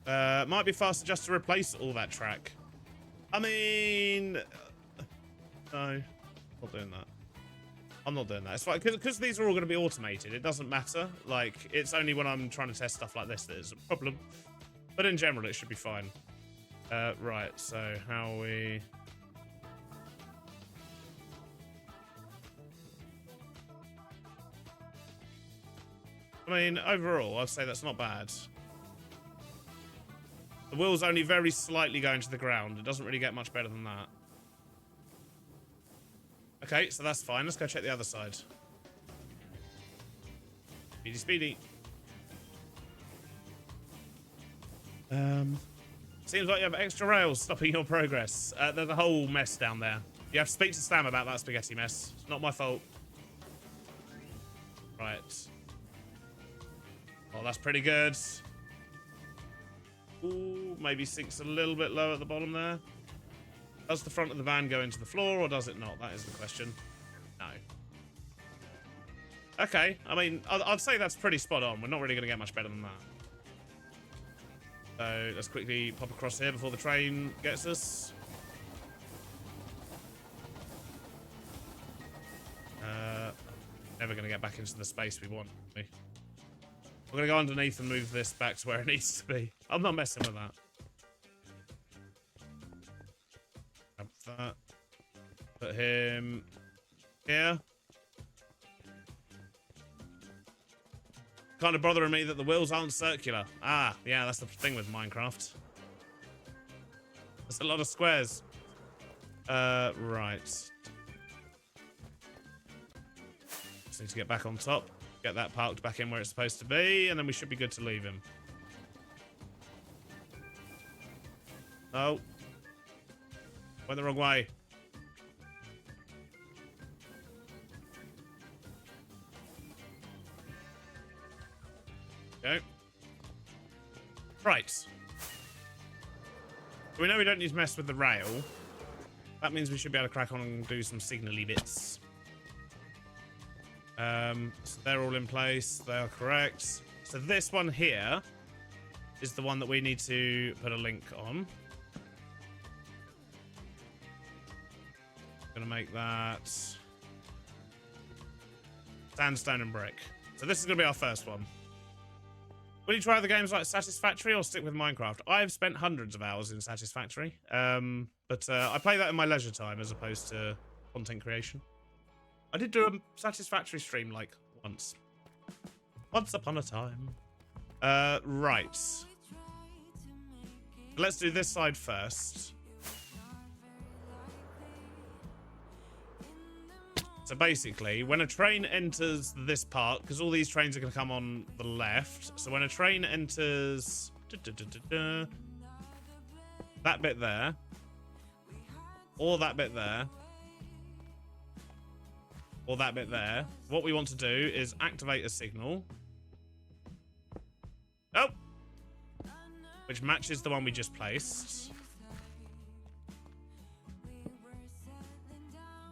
Might be faster just to replace all that track. I mean... no. Not doing that. I'm not doing that. It's fine, because these are all going to be automated. It doesn't matter. Like, it's only when I'm trying to test stuff like this that is a problem. But in general, it should be fine. Right, so how we... I mean, overall, I'd say that's not bad. The wheel's only very slightly going to the ground. It doesn't really get much better than that. Okay, so that's fine. Let's go check the other side. Speedy, speedy. Seems like you have extra rails stopping your progress. There's a whole mess down there. You have to speak to Stam about that spaghetti mess. It's not my fault. Right. Oh, that's pretty good. Ooh, maybe sinks a little bit low at the bottom there. Does the front of the van go into the floor, or does it not? That is the question. No. Okay, I mean, I'd say that's pretty spot on. We're not really going to get much better than that. So let's quickly pop across here before the train gets us. Never going to get back into the space we want. We're going to go underneath and move this back to where it needs to be. I'm not messing with that. Grab that. Put him here. Kind of bothering me that the wheels aren't circular. Ah, yeah, that's the thing with Minecraft. There's a lot of squares. Right. Just need to get back on top. Get that parked back in where it's supposed to be, and then we should be good to leave him. No. Went the wrong way. Go. Right. We know we don't need to mess with the rail. That means we should be able to crack on and do some signally bits. So they're all in place. They are correct. So this one here is the one that we need to put a link on. Gonna make that sandstone and brick. So this is gonna be our first one. Will you try other games like Satisfactory or stick with Minecraft? I've spent hundreds of hours in Satisfactory, but I play that in my leisure time as opposed to content creation. I did do a Satisfactory stream like once upon a time. Right. Let's do this side first. So basically, when a train enters this part, because all these trains are going to come on the left. So when a train enters that bit there, or that bit there, or that bit there, what we want to do is activate a signal. Oh! Which matches the one we just placed.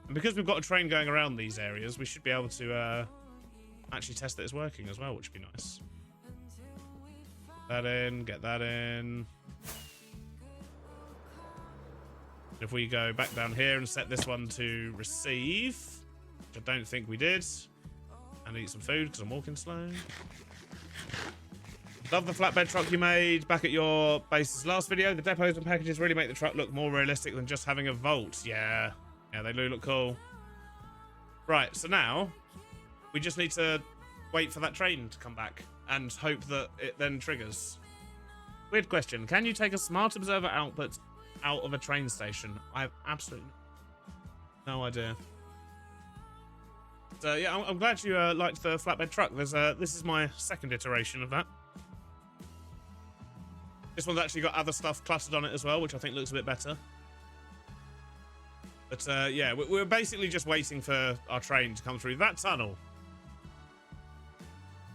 And because we've got a train going around these areas, we should be able to actually test that it's working as well, which would be nice. That in, get that in. If we go back down here and set this one to receive, which I don't think we did, and eat some food because I'm walking slow. Love the flatbed truck you made back at your base's last video. The depots and packages really make the truck look more realistic than just having a vault. Yeah. Yeah, they do look cool. Right, so now we just need to wait for that train to come back and hope that it then triggers. Weird question. Can you take a smart observer output out of a train station? I have absolutely no idea. So yeah, I'm glad you liked the flatbed truck. This is my second iteration of that. This one's actually got other stuff clustered on it as well, which I think looks a bit better. But yeah, we're basically just waiting for our train to come through that tunnel.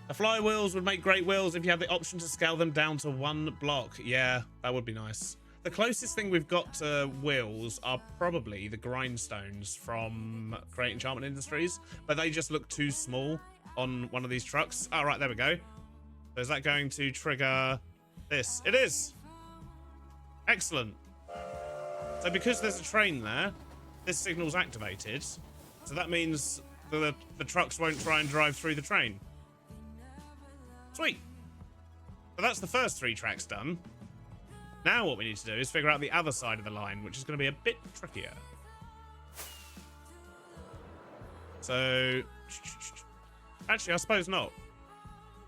The flywheels would make great wheels if you had the option to scale them down to 1 block. Yeah, that would be nice. The closest thing we've got to wheels are probably the grindstones from Create Enchantment Industries, but they just look too small on one of these trucks. Oh, right, there we go. So is that going to trigger this? It is. Excellent. So because there's a train there, this signal's activated. So that means the trucks won't try and drive through the train. Sweet. So that's the first 3 tracks done. Now what we need to do is figure out the other side of the line, which is going to be a bit trickier. So, actually, I suppose not.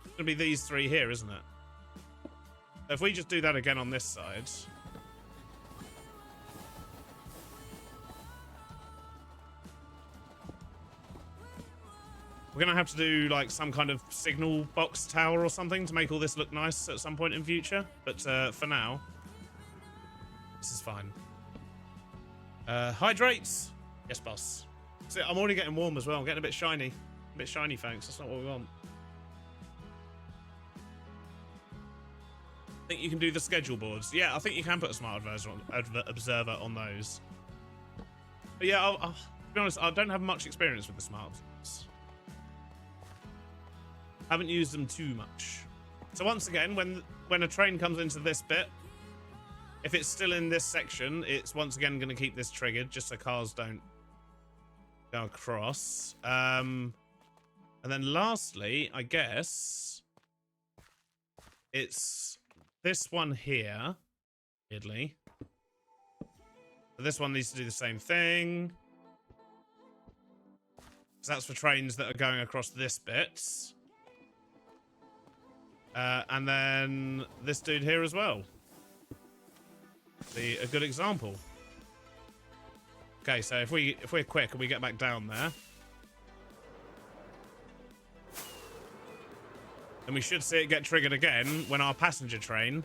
It's going to be these 3 here, isn't it? So if we just do that again on this side. We're going to have to do like some kind of signal box tower or something to make all this look nice at some point in future. But for now, this is fine. Hydrates. Yes, boss. See, I'm already getting warm as well. I'm getting a bit shiny. A bit shiny, thanks. That's not what we want. I think you can do the schedule boards. Yeah, I think you can put a smart observer on those. But yeah, I'll to be honest, I don't have much experience with the smart observers. Haven't used them too much. So once again, when a train comes into this bit, if it's still in this section, it's once again going to keep this triggered just so cars don't go across. And then lastly, I guess it's this one here, weirdly. So this one needs to do the same thing. So that's for trains that are going across this bit. And then this dude here as well. A good example. Okay, so if we're quick and we get back down there, then we should see it get triggered again when our passenger train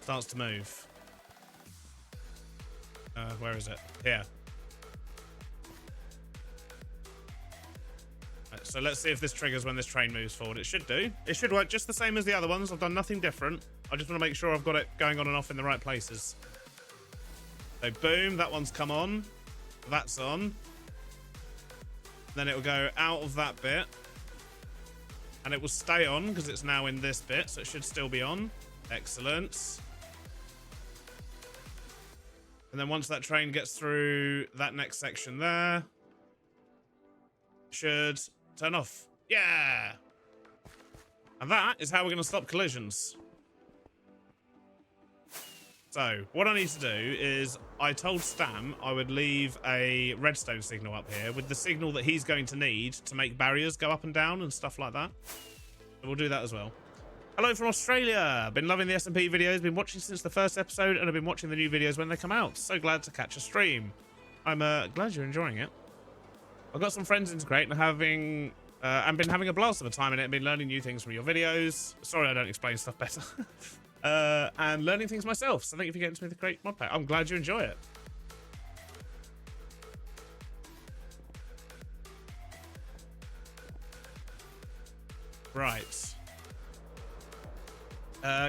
starts to move. Where is it? Here. So let's see if this triggers when this train moves forward. It should do. It should work just the same as the other ones. I've done nothing different. I just want to make sure I've got it going on and off in the right places. So boom, that one's come on. That's on. Then it will go out of that bit. And it will stay on because it's now in this bit. So it should still be on. Excellent. And then once that train gets through that next section there, should turn off. Yeah. And that is how we're going to stop collisions. So, what I need to do is, I told Stam I would leave a redstone signal up here with the signal that he's going to need to make barriers go up and down and stuff like that. So we'll do that as well. Hello from Australia. Been loving the SMP videos, been watching since the first episode, and I've been watching the new videos when they come out. So glad to catch a stream. I'm glad you're enjoying it. I've got some friends into Create and been having a blast of a time in it and been learning new things from your videos. Sorry I don't explain stuff better. And learning things myself. So thank you for getting to me the Create mod pack. I'm glad you enjoy it. Right.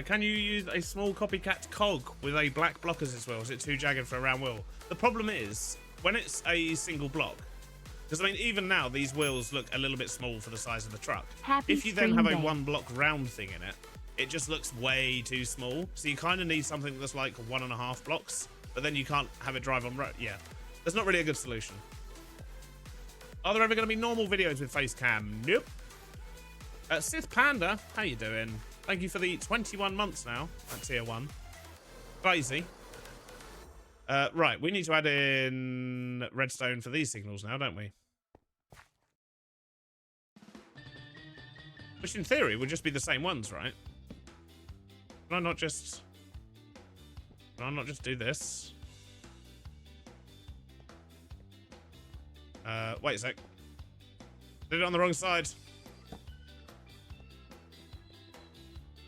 Can you use a small copycat cog with a black block as its wheel? Is it too jagged for a round wheel? The problem is, when it's a single block, because I mean, even now, these wheels look a little bit small for the size of the truck. If you then have a one block round thing in it, it just looks way too small. So you kind of need something that's like 1.5 blocks, but then you can't have it drive on road. Yeah, that's not really a good solution. Are there ever going to be normal videos with face cam? Nope. Sith Panda, how you doing? Thank you for the 21 months now at tier 1. Crazy. Right, we need to add in redstone for these signals now, don't we? Which in theory would just be the same ones, right? Can I not just do this? Wait a sec. Did it on the wrong side.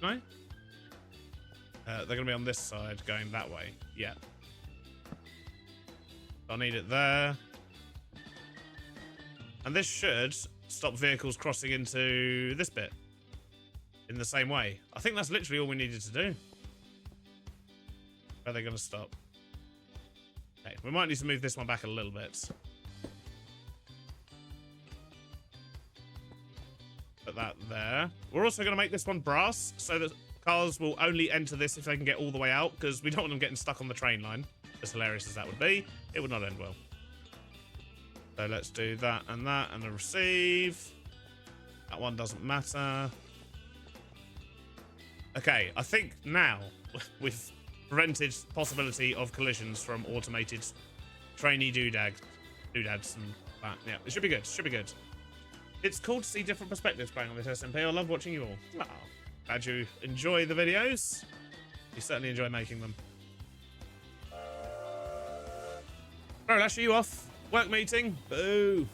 No? They're going to be on this side, going that way. Yeah. I'll need it there. And this should stop vehicles crossing into this bit in the same way. I think that's literally all we needed to do. Where are they going to stop? Okay, we might need to move this one back a little bit. Put that there. We're also going to make this one brass so that cars will only enter this if they can get all the way out, because we don't want them getting stuck on the train line. As hilarious as that would be, it would not end well. So let's do that and the receive. That one doesn't matter. Okay, I think now we've prevented possibility of collisions from automated trainee doodads and that. Yeah, it should be good. Should be good. It's cool to see different perspectives playing on this SMP. I love watching you all. Oh, glad you enjoy the videos. You certainly enjoy making them. Throwlash, are you off? Work meeting? Boo.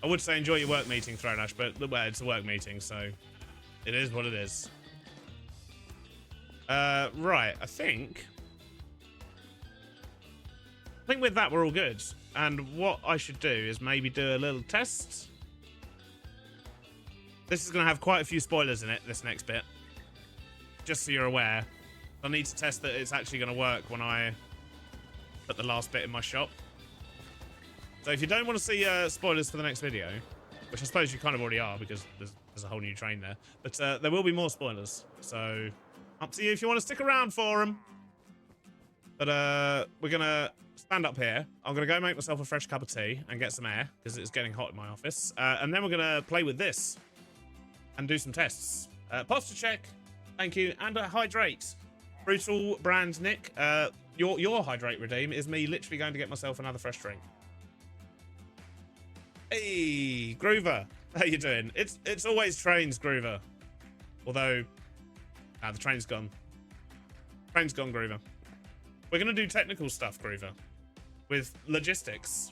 I would say enjoy your work meeting, Throwlash, but well, it's a work meeting, so it is what it is. Right, I think with that we're all good. And what I should do is maybe do a little test. This is going to have quite a few spoilers in it, this next bit. Just so you're aware. I need to test that it's actually going to work when I put the last bit in my shop. So if you don't want to see spoilers for the next video, which I suppose you kind of already are because there's a whole new train there, but there will be more spoilers. So up to you if you want to stick around for them. But we're going to stand up here. I'm going to go make myself a fresh cup of tea and get some air because it's getting hot in my office. And then we're going to play with this and do some tests. Posture check. Thank you. And hydrate. Brutal brand Nick. Your hydrate redeem is me literally going to get myself another fresh drink. Hey, Groover. How you doing? It's always trains, Groover. Although, the train's gone. Train's gone, Groover. We're going to do technical stuff, Groover. With logistics.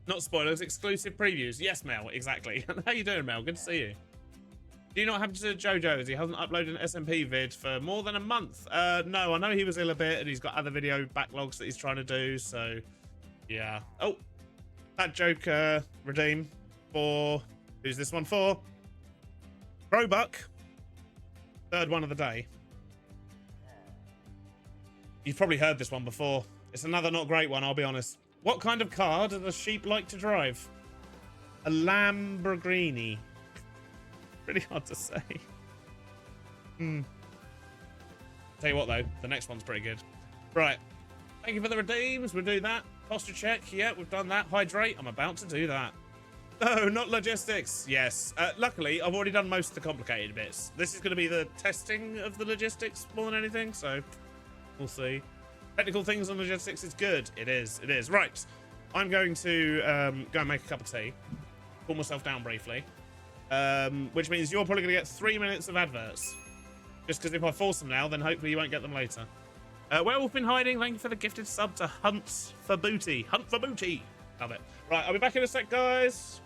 Not spoilers, exclusive previews. Yes, Mel, exactly. How you doing, Mel? Good to see you. Do you not happen to Jojo as he hasn't uploaded an SMP vid for more than a month? No, I know he was ill a bit and he's got other video backlogs that he's trying to do, so yeah. Oh, that joke redeem for, who's this one for? Roebuck. Third one of the day. You've probably heard this one before. It's another not great one, I'll be honest. What kind of car do the sheep like to drive? A Lamborghini. Really hard to say. Tell you what though, the next one's pretty good. Right. Thank you for the redeems. We'll do that. Posture check. Yeah, we've done that. Hydrate. I'm about to do that. Oh, not logistics. Yes. Luckily, I've already done most of the complicated bits. This is going to be the testing of the logistics more than anything, so we'll see. Technical things on logistics is good. It is. It is. Right. I'm going to go and make a cup of tea. Cool myself down briefly. Which means you're probably going to get 3 minutes of adverts. Just because if I force them now, then hopefully you won't get them later. Werewolf been hiding. Thank you for the gifted sub to Hunt for Booty. Hunt for Booty. Love it. Right, I'll be back in a sec, guys.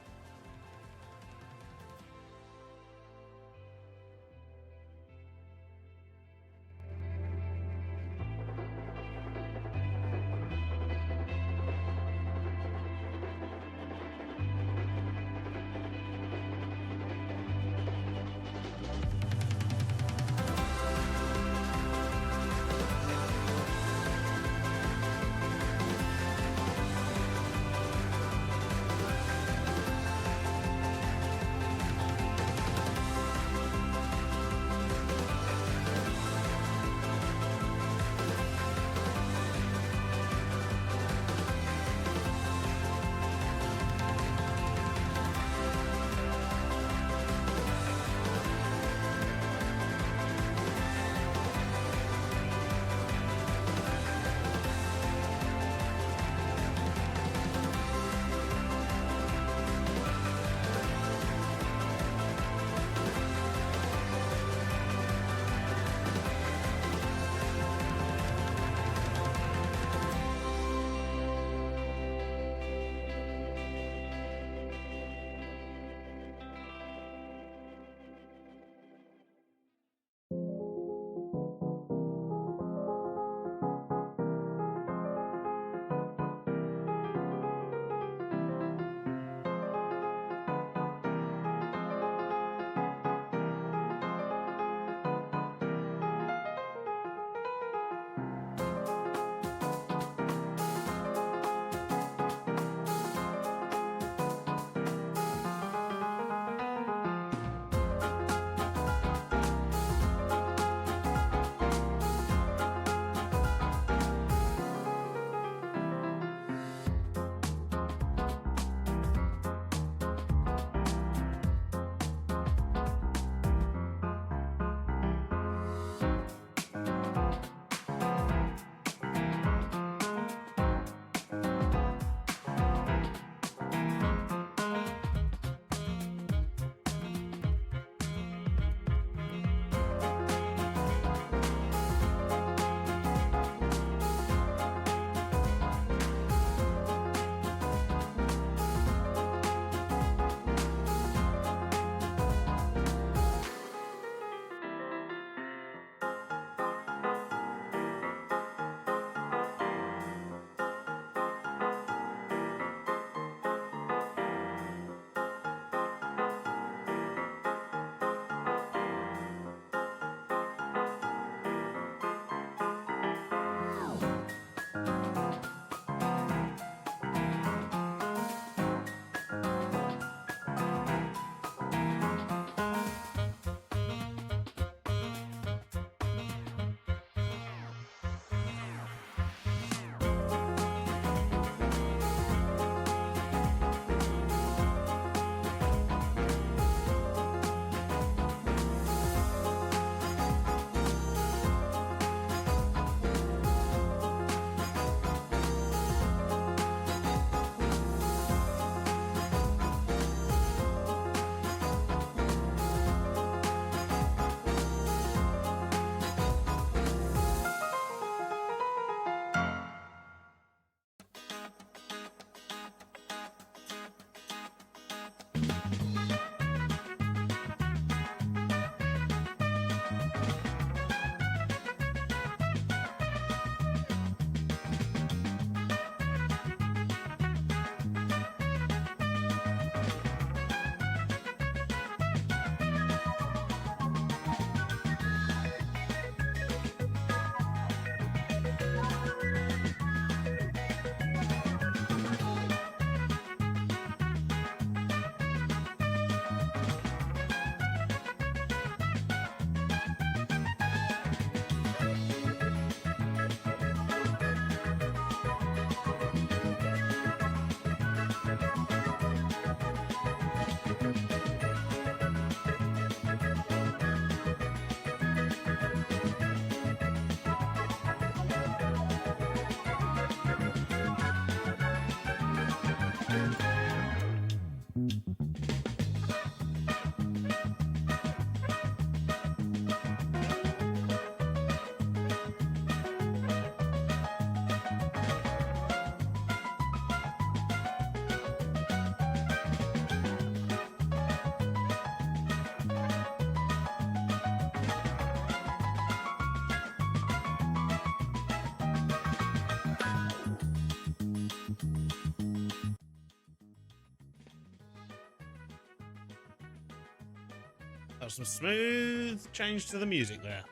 Got some smooth change to the music there.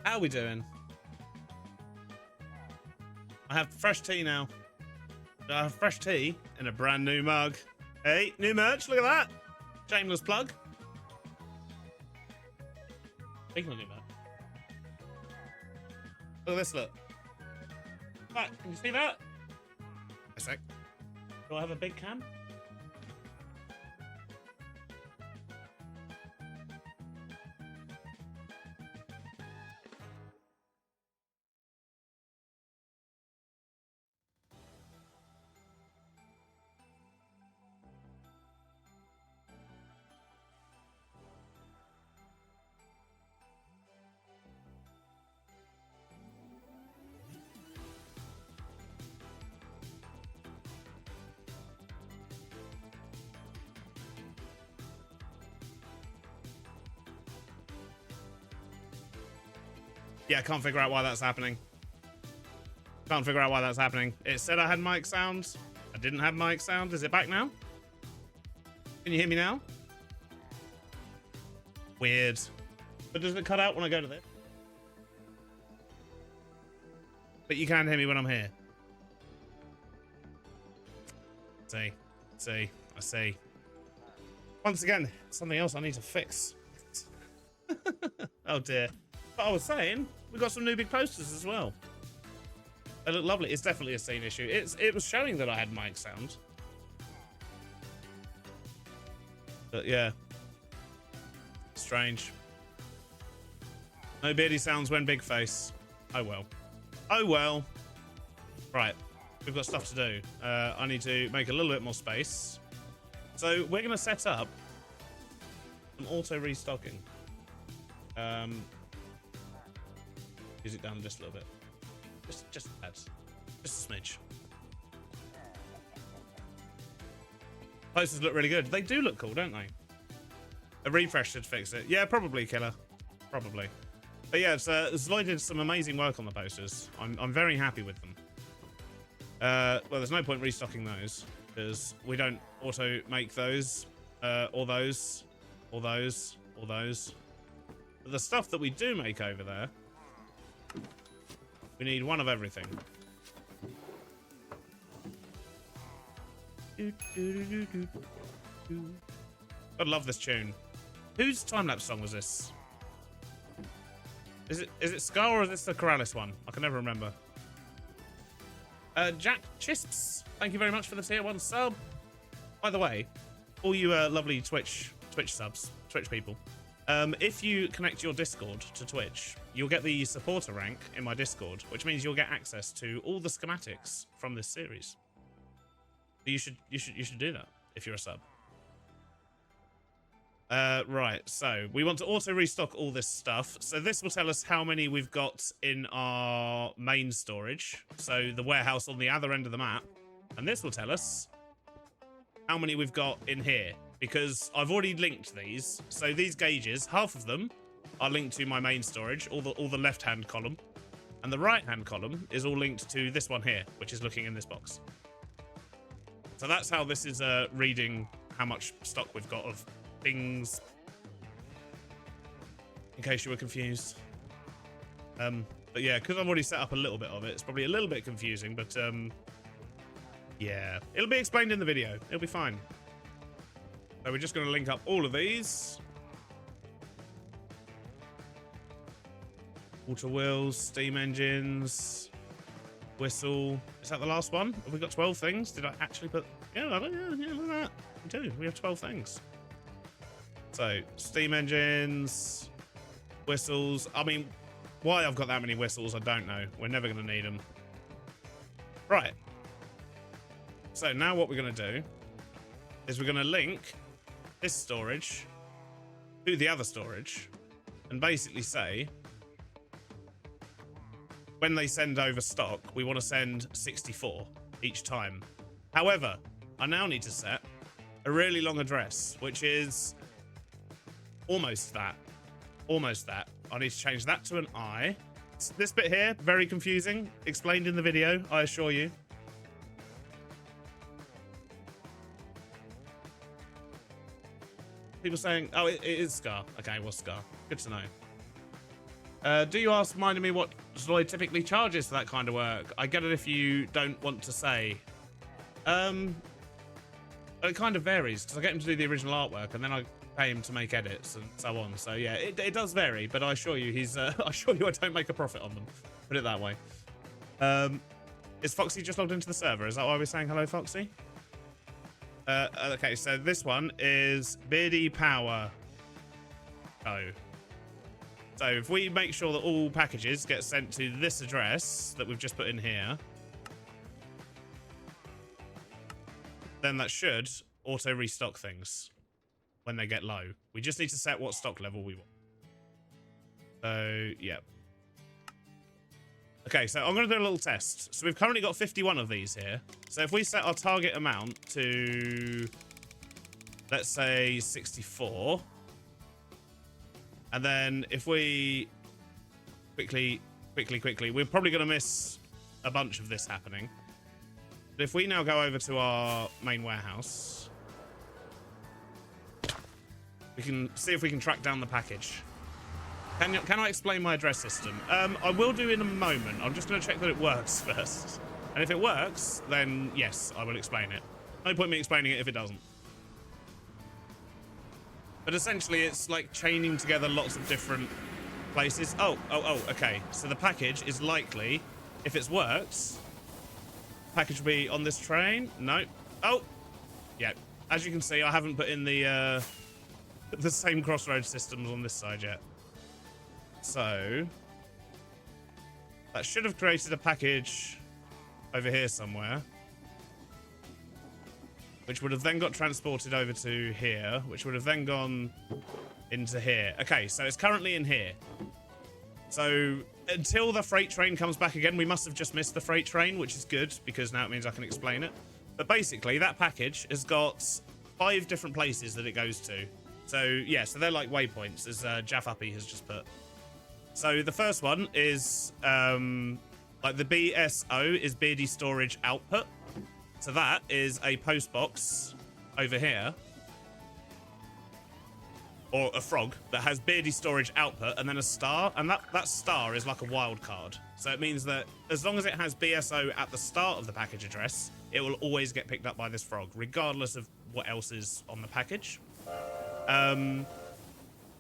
How are we doing? I have fresh tea now. I have fresh tea in a brand new mug. Hey, new merch, look at that. Shameless plug. Speaking of new merch. Look at this, look. Right, can you see that? A sec. Do I have a big can? Yeah, I can't figure out why that's happening. Can't figure out why that's happening. It said I had mic sound. I didn't have mic sound. Is it back now? Can you hear me now? Weird. But does it cut out when I go to this? But you can hear me when I'm here. I see. Once again, something else I need to fix. Oh dear. But I was saying, we got some new big posters as well. They look lovely. It's definitely a scene issue. It was showing that I had mic sound. But yeah. Strange. No beardy sounds when big face. Oh well. Oh well. Right. We've got stuff to do. I need to make a little bit more space. So we're going to set up some auto-restocking. Use it down just a little bit. Just a tad. Just a smidge. Posters look really good. They do look cool, don't they? A refresh should fix it. Yeah, probably, Killer. Probably. But yeah, Zloy did some amazing work on the posters. I'm very happy with them. Well, there's no point restocking those because we don't auto make those, or those, or those, or those. But the stuff that we do make over there, we need one of everything. I love this tune. Whose time-lapse song was this? Is it Scar or is this the Corrales one? I can never remember. Jack Chisps, thank you very much for the tier 1 sub. By the way, all you lovely Twitch subs, Twitch people, if you connect your Discord to Twitch, you'll get the supporter rank in my Discord, which means you'll get access to all the schematics from this series. You should do that if you're a sub. Right, so we want to auto restock all this stuff. So this will tell us how many we've got in our main storage. So the warehouse on the other end of the map. And this will tell us how many we've got in here. Because I've already linked these. So these gauges, half of them are linked to my main storage, all the left-hand column. And the right-hand column is all linked to this one here, which is looking in this box. So that's how this is reading how much stock we've got of things, in case you were confused. But yeah, because I've already set up a little bit of it, it's probably a little bit confusing, but yeah, it'll be explained in the video. It'll be fine. So we're just going to link up all of these. Water wheels, steam engines, whistle. Is that the last one? Have we got 12 things? Did I actually put... Yeah, look at that. We do. We have 12 things. So, steam engines, whistles. I mean, why I've got that many whistles, I don't know. We're never going to need them. Right. So, now what we're going to do is we're going to link this storage to the other storage and basically say, when they send over stock, we want to send 64 each time. However, I now need to set a really long address, which is almost that. Almost that. I need to change that to an I. This bit here, very confusing. Explained in the video, I assure you. People saying, oh, it is Scar. Okay, it was Scar. Good to know. Do you ask minding me what Zloy typically charges for that kind of work? I get it if you don't want to say. It kind of varies because I get him to do the original artwork and then I pay him to make edits and so on. So yeah, it does vary, but I assure you I assure you I don't make a profit on them. Put it that way. Is Foxy just logged into the server? Is that why we're saying hello, Foxy? Okay, so this one is Beardy Power. Oh. So if we make sure that all packages get sent to this address that we've just put in here, then that should auto restock things when they get low. We just need to set what stock level we want. So, yeah. Okay, so I'm going to do a little test. So we've currently got 51 of these here. So if we set our target amount to, let's say, 64. And then if we quickly, we're probably going to miss a bunch of this happening. But if we now go over to our main warehouse, we can see if we can track down the package. Can I explain my address system? I will do in a moment. I'm just going to check that it works first. And if it works, then yes, I will explain it. No point me explaining it if it doesn't. But essentially, it's like chaining together lots of different places. Oh, okay. So the package is likely, if it works, package will be on this train. No. Oh, yeah. As you can see, I haven't put in the same crossroads systems on this side yet. So that should have created a package over here somewhere, which would have then got transported over to here, which would have then gone into here. Okay, so it's currently in here. So until the freight train comes back again, we must have just missed the freight train, which is good because now it means I can explain it. But basically, that package has got 5 different places that it goes to. So yeah, so they're like waypoints, as Jaff Uppy has just put. So the first one is like the BSO is Beardy Storage Output. So that is a post box over here, or a frog that has Beardy Storage Output and then a star, and that star is like a wild card. So it means that as long as it has BSO at the start of the package address, it will always get picked up by this frog, regardless of what else is on the package. And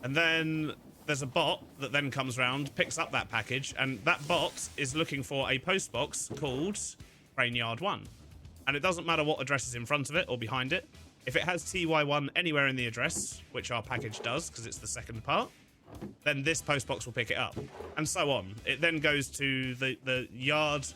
then there's a bot that then comes around, picks up that package, and that bot is looking for a post box called Train Yard 1. And it doesn't matter what address is in front of it or behind it. If it has TY1 anywhere in the address, which our package does because it's the second part, then this post box will pick it up, and so on. It then goes to the yard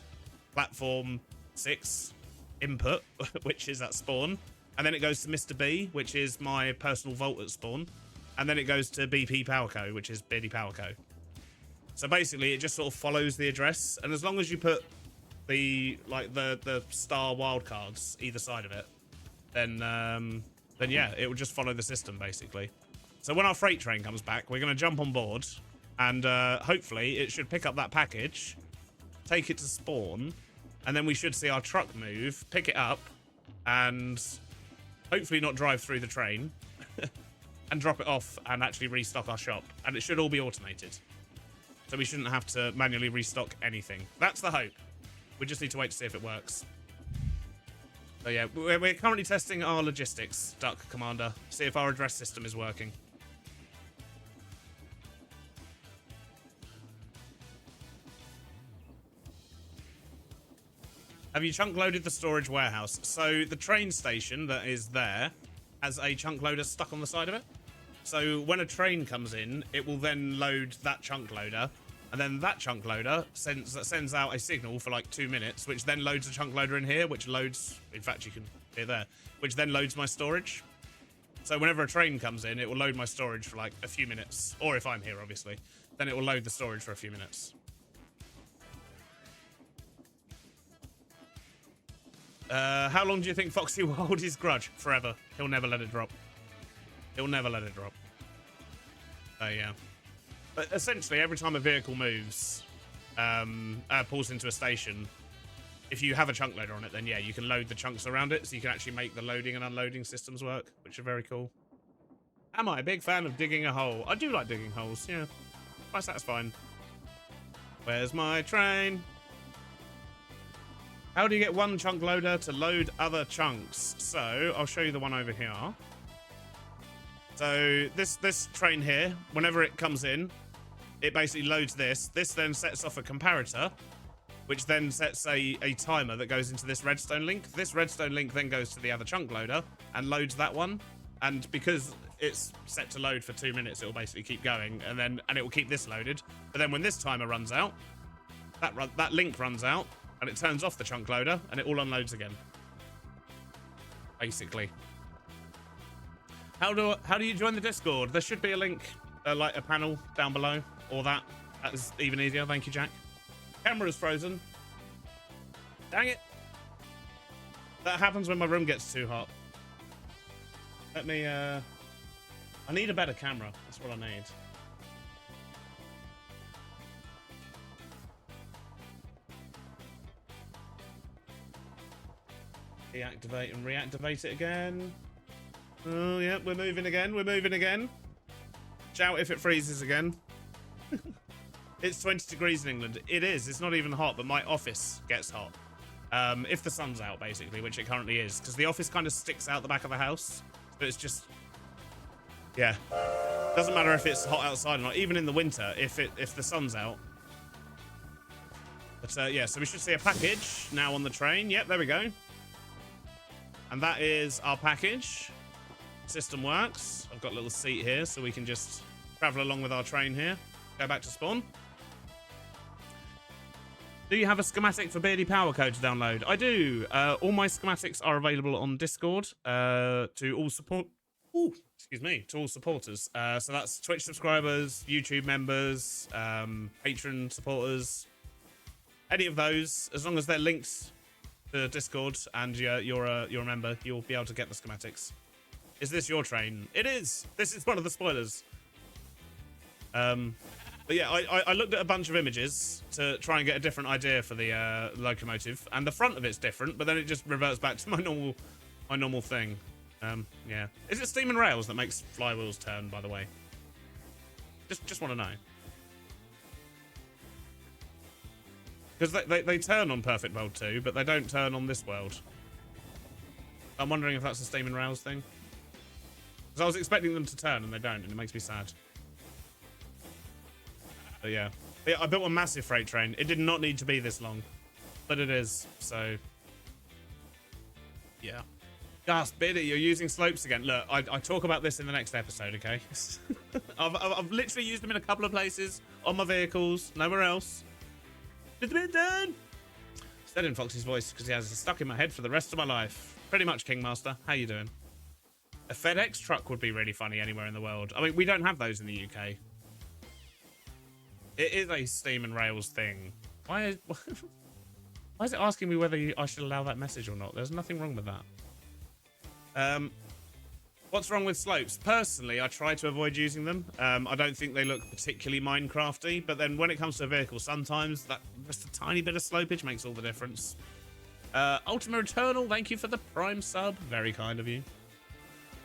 platform 6 input, which is at spawn, and then it goes to Mr. B, which is my personal vault at spawn. And then it goes to BP Power Co, which is Beardy Power Co. So basically, it just sort of follows the address, and as long as you put the star wildcards either side of it, then yeah, it will just follow the system basically. So when our freight train comes back, we're going to jump on board, and hopefully it should pick up that package, take it to spawn, and then we should see our truck move, pick it up, and hopefully not drive through the train. And drop it off and actually restock our shop. And it should all be automated. So we shouldn't have to manually restock anything. That's the hope. We just need to wait to see if it works. So yeah, we're currently testing our logistics, Duck Commander. See if our address system is working. Have you chunk loaded the storage warehouse? So the train station that is there has a chunk loader stuck on the side of it. So when a train comes in, it will then load that chunk loader, and then that chunk loader sends out a signal for like 2 minutes, which then loads a chunk loader in here, which loads, in fact you can hear there, which then loads my storage. So whenever a train comes in, it will load my storage for like a few minutes, or if I'm here obviously, then it will load the storage for a few minutes. How long do you think Foxy will hold his grudge? Forever. He'll never let it drop. He'll never let it drop. Oh, yeah. But essentially, every time a vehicle moves, pulls into a station, if you have a chunk loader on it, then yeah, you can load the chunks around it, so you can actually make the loading and unloading systems work, which are very cool. Am I a big fan of digging a hole? I do like digging holes, yeah. Quite satisfying. Where's my train? How do you get one chunk loader to load other chunks? So, I'll show you the one over here. So, this train here, whenever it comes in, it basically loads this. This then sets off a comparator, which then sets a timer that goes into this redstone link. This redstone link then goes to the other chunk loader and loads that one. And because it's set to load for 2 minutes, it will basically keep going, and it will keep this loaded. But then when this timer runs out, that link runs out, and it turns off the chunk loader, and it all unloads again. Basically. How do you join the Discord? There should be a link, like a panel down below, or that. That is even easier. Thank you, Jack. Camera's frozen. Dang it. That happens when my room gets too hot. Let me, I need a better camera. That's what I need. Deactivate and reactivate it again. Oh, yeah, we're moving again. We're moving again. Shout if it freezes again. It's 20 degrees in England. It is. It's not even hot, but my office gets hot. If the sun's out, basically, which it currently is. Because the office kind of sticks out the back of the house. So it's just... Yeah. Doesn't matter if it's hot outside or not. Even in the winter, if the sun's out. But, yeah, so we should see a package now on the train. Yep, there we go. And that is our package. System works. I've got a little seat here, so we can just travel along with our train here. Go back to spawn. Do you have a schematic for Beardy Power Code to download? I do. All my schematics are available on Discord to all support. Ooh, excuse me, to all supporters. So that's Twitch subscribers, YouTube members, Patreon supporters. Any of those, as long as they're linked to Discord and you're a member, you'll be able to get the schematics. Is this your train? It is. This is one of the spoilers. But yeah, I looked at a bunch of images to try and get a different idea for the locomotive, and the front of it's different, but then it just reverts back to my normal thing. Yeah. Is it steam and rails that makes flywheels turn, by the way? Just want to know. Because they turn on Perfect World 2, but they don't turn on this world. I'm wondering if that's a steam and rails thing. Because I was expecting them to turn, and they don't, and it makes me sad. But yeah. I built a massive freight train. It did not need to be this long. But it is, so... Yeah. Gus, Biddy, you're using slopes again. Look, I talk about this in the next episode, okay? I've literally used them in a couple of places. On my vehicles. Nowhere else. It's been done! Said in Foxy's voice, because he has it stuck in my head for the rest of my life. Pretty much, Kingmaster. How you doing? A FedEx truck would be really funny anywhere in the world. I mean, we don't have those in the UK. It is a steam and rails thing. Why is it asking me whether I should allow that message or not? There's nothing wrong with that. What's wrong with slopes? Personally, I try to avoid using them. I don't think they look particularly Minecrafty, but then when it comes to a vehicle, sometimes that just a tiny bit of slopage makes all the difference. Ultima Eternal, thank you for the Prime sub. Very kind of you.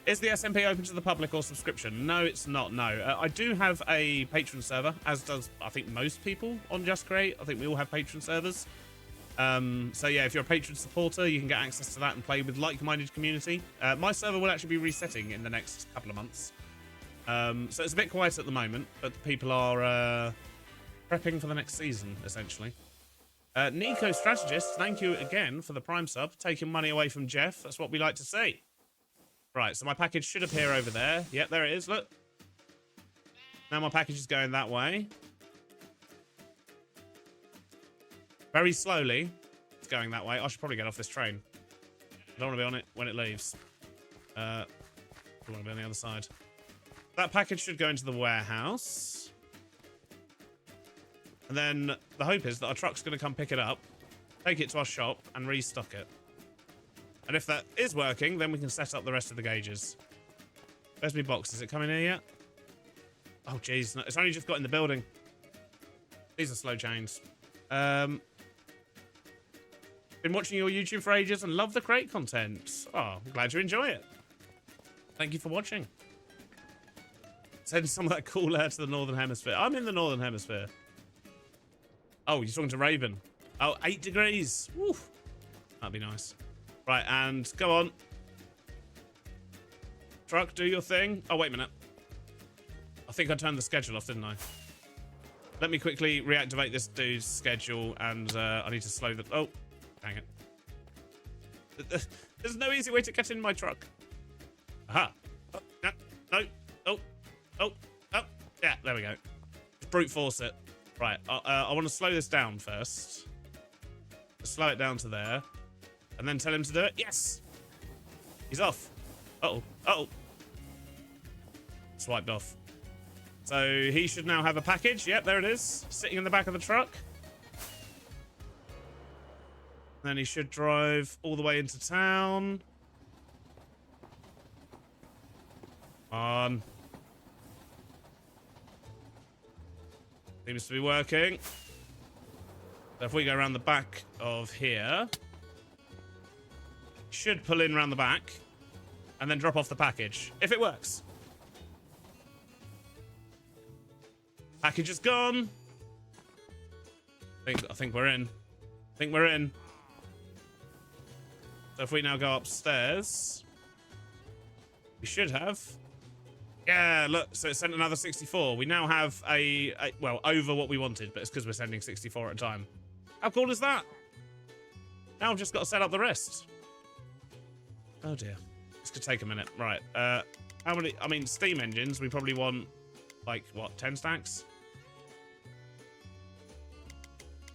Is the SMP open to the public or subscription? No, it's not, no. I do have a Patreon server, as does, I think, most people on Just Create. I think we all have Patreon servers. So yeah, if you're a Patreon supporter, you can get access to that and play with like-minded community. My server will actually be resetting in the next couple of months. So it's a bit quiet at the moment, but people are prepping for the next season, essentially. Nico Strategist, thank you again for the Prime sub. Taking money away from Jeff, that's what we like to see. Right, so my package should appear over there. Yep, there it is, look. Now my package is going that way. Very slowly, it's going that way. I should probably get off this train. I don't want to be on it when it leaves. I want to be on the other side. That package should go into the warehouse. And then the hope is that our truck's going to come pick it up, take it to our shop, and restock it. And if that is working, then we can set up the rest of the gauges. Where's my box? Is it coming here yet? Oh, jeez. No, it's only just got in the building. These are slow chains. Been watching your YouTube for ages and love the crate content. Oh, I'm glad you enjoy it. Thank you for watching. Send some of that cool air to the Northern Hemisphere. I'm in the Northern Hemisphere. Oh, you're talking to Raven. Oh, 8 degrees. Woo. That'd be nice. Right, and go on. Truck, do your thing. Oh, wait a minute. I think I turned the schedule off, didn't I? Let me quickly reactivate this dude's schedule, and I need to slow the... Oh, dang it. There's no easy way to get in my truck. Aha. Oh, no, no. Oh, oh, oh. Yeah, there we go. Just brute force it. Right, I want to slow this down first. Slow it down to there. And then tell him to do it. Yes! He's off. Uh-oh. Uh-oh. Swiped off. So he should now have a package. Yep, there it is. Sitting in the back of the truck. Then he should drive all the way into town. Come on. Seems to be working. So if we go around the back of here, should pull in around the back and then drop off the package if it works. Package is gone. I think we're in. I think we're in. So if we now go upstairs, we should have. Yeah, look, so it sent another 64. We now have well, over what we wanted, but it's because we're sending 64 at a time. How cool is that? Now I've just got to set up the rest. Oh dear. This could take a minute. Right. How many? I mean, steam engines, we probably want, like, what, 10 stacks?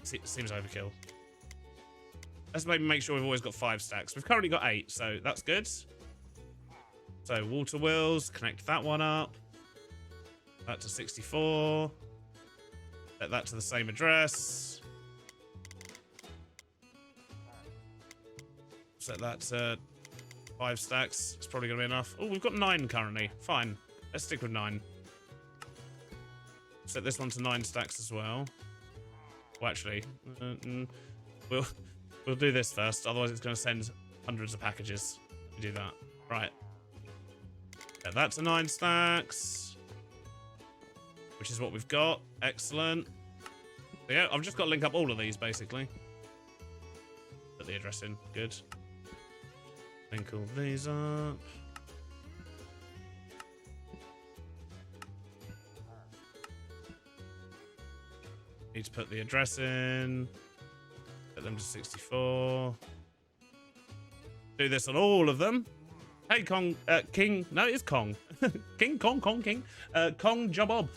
Seems overkill. Let's maybe make sure we've always got 5 stacks. We've currently got 8, so that's good. So, water wheels, connect that one up. That to 64. Set that to the same address. Set that to 5 stacks. It's probably going to be enough. Oh, we've got 9 currently. Fine. Let's stick with 9. Set this one to 9 stacks as well. Well, actually, we'll do this first. Otherwise, it's going to send hundreds of packages. We do that. Right. Set that to 9 stacks. Which is what we've got. Excellent. So yeah, I've just got to link up all of these, basically. Put the address in. Good. Link all these up. Need to put the address in. Put them to 64. Do this on all of them. Hey, Kong, King. No, it is Kong. King, Kong, King. Kong Jobob.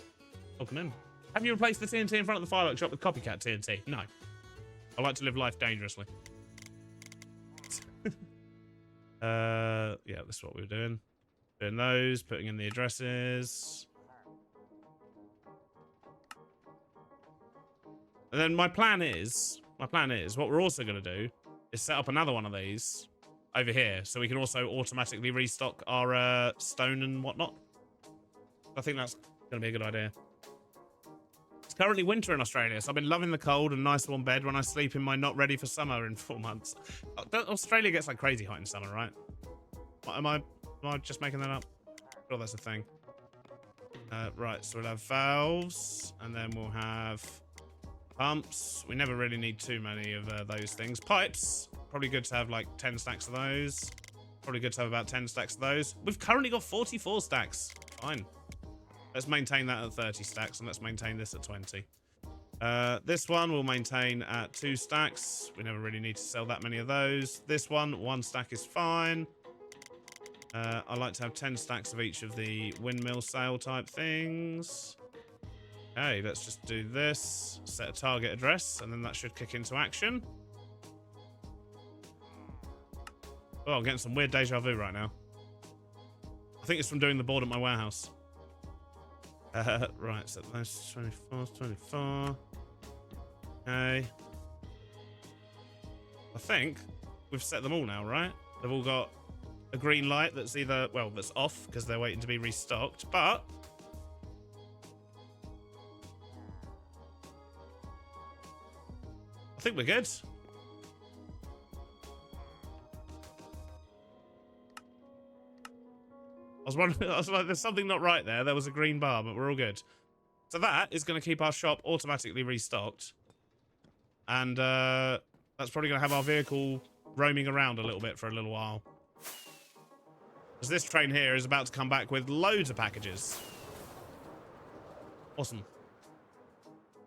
Welcome in. Have you replaced the TNT in front of the fireworks shop with copycat TNT? No. I like to live life dangerously. Yeah, this is what we were doing. Doing those, putting in the addresses. And then my plan is, what we're also going to do is set up another one of these over here, so we can also automatically restock our stone and whatnot. I think that's going to be a good idea. It's currently winter in Australia, so I've been loving the cold and nice warm bed when I sleep in my not ready for summer in 4 months. Australia gets like crazy hot in summer, right? Am I just making that up? Oh, that's a thing. Right, so we'll have valves, and then we'll have pumps. We never really need too many of those things. Pipes. Probably good to have like 10 stacks of those. Probably good to have about 10 stacks of those. We've currently got 44 stacks. Fine. Let's maintain that at 30 stacks, and let's maintain this at 20. This one we'll maintain at 2 stacks. We never really need to sell that many of those. This one, 1 stack is fine. I like to have 10 stacks of each of the windmill sale type things. Okay, let's just do this. Set a target address, and then that should kick into action. Oh, I'm getting some weird deja vu right now. I think it's from doing the board at my warehouse. Right, set those 24. Okay. I think we've set them all now, right? They've all got a green light that's either, well, that's off because they're waiting to be restocked, but I think we're good. I was like, there's something not right there. There was a green bar, but we're all good. So that is going to keep our shop automatically restocked. And that's probably going to have our vehicle roaming around a little bit for a little while. Because this train here is about to come back with loads of packages. Awesome.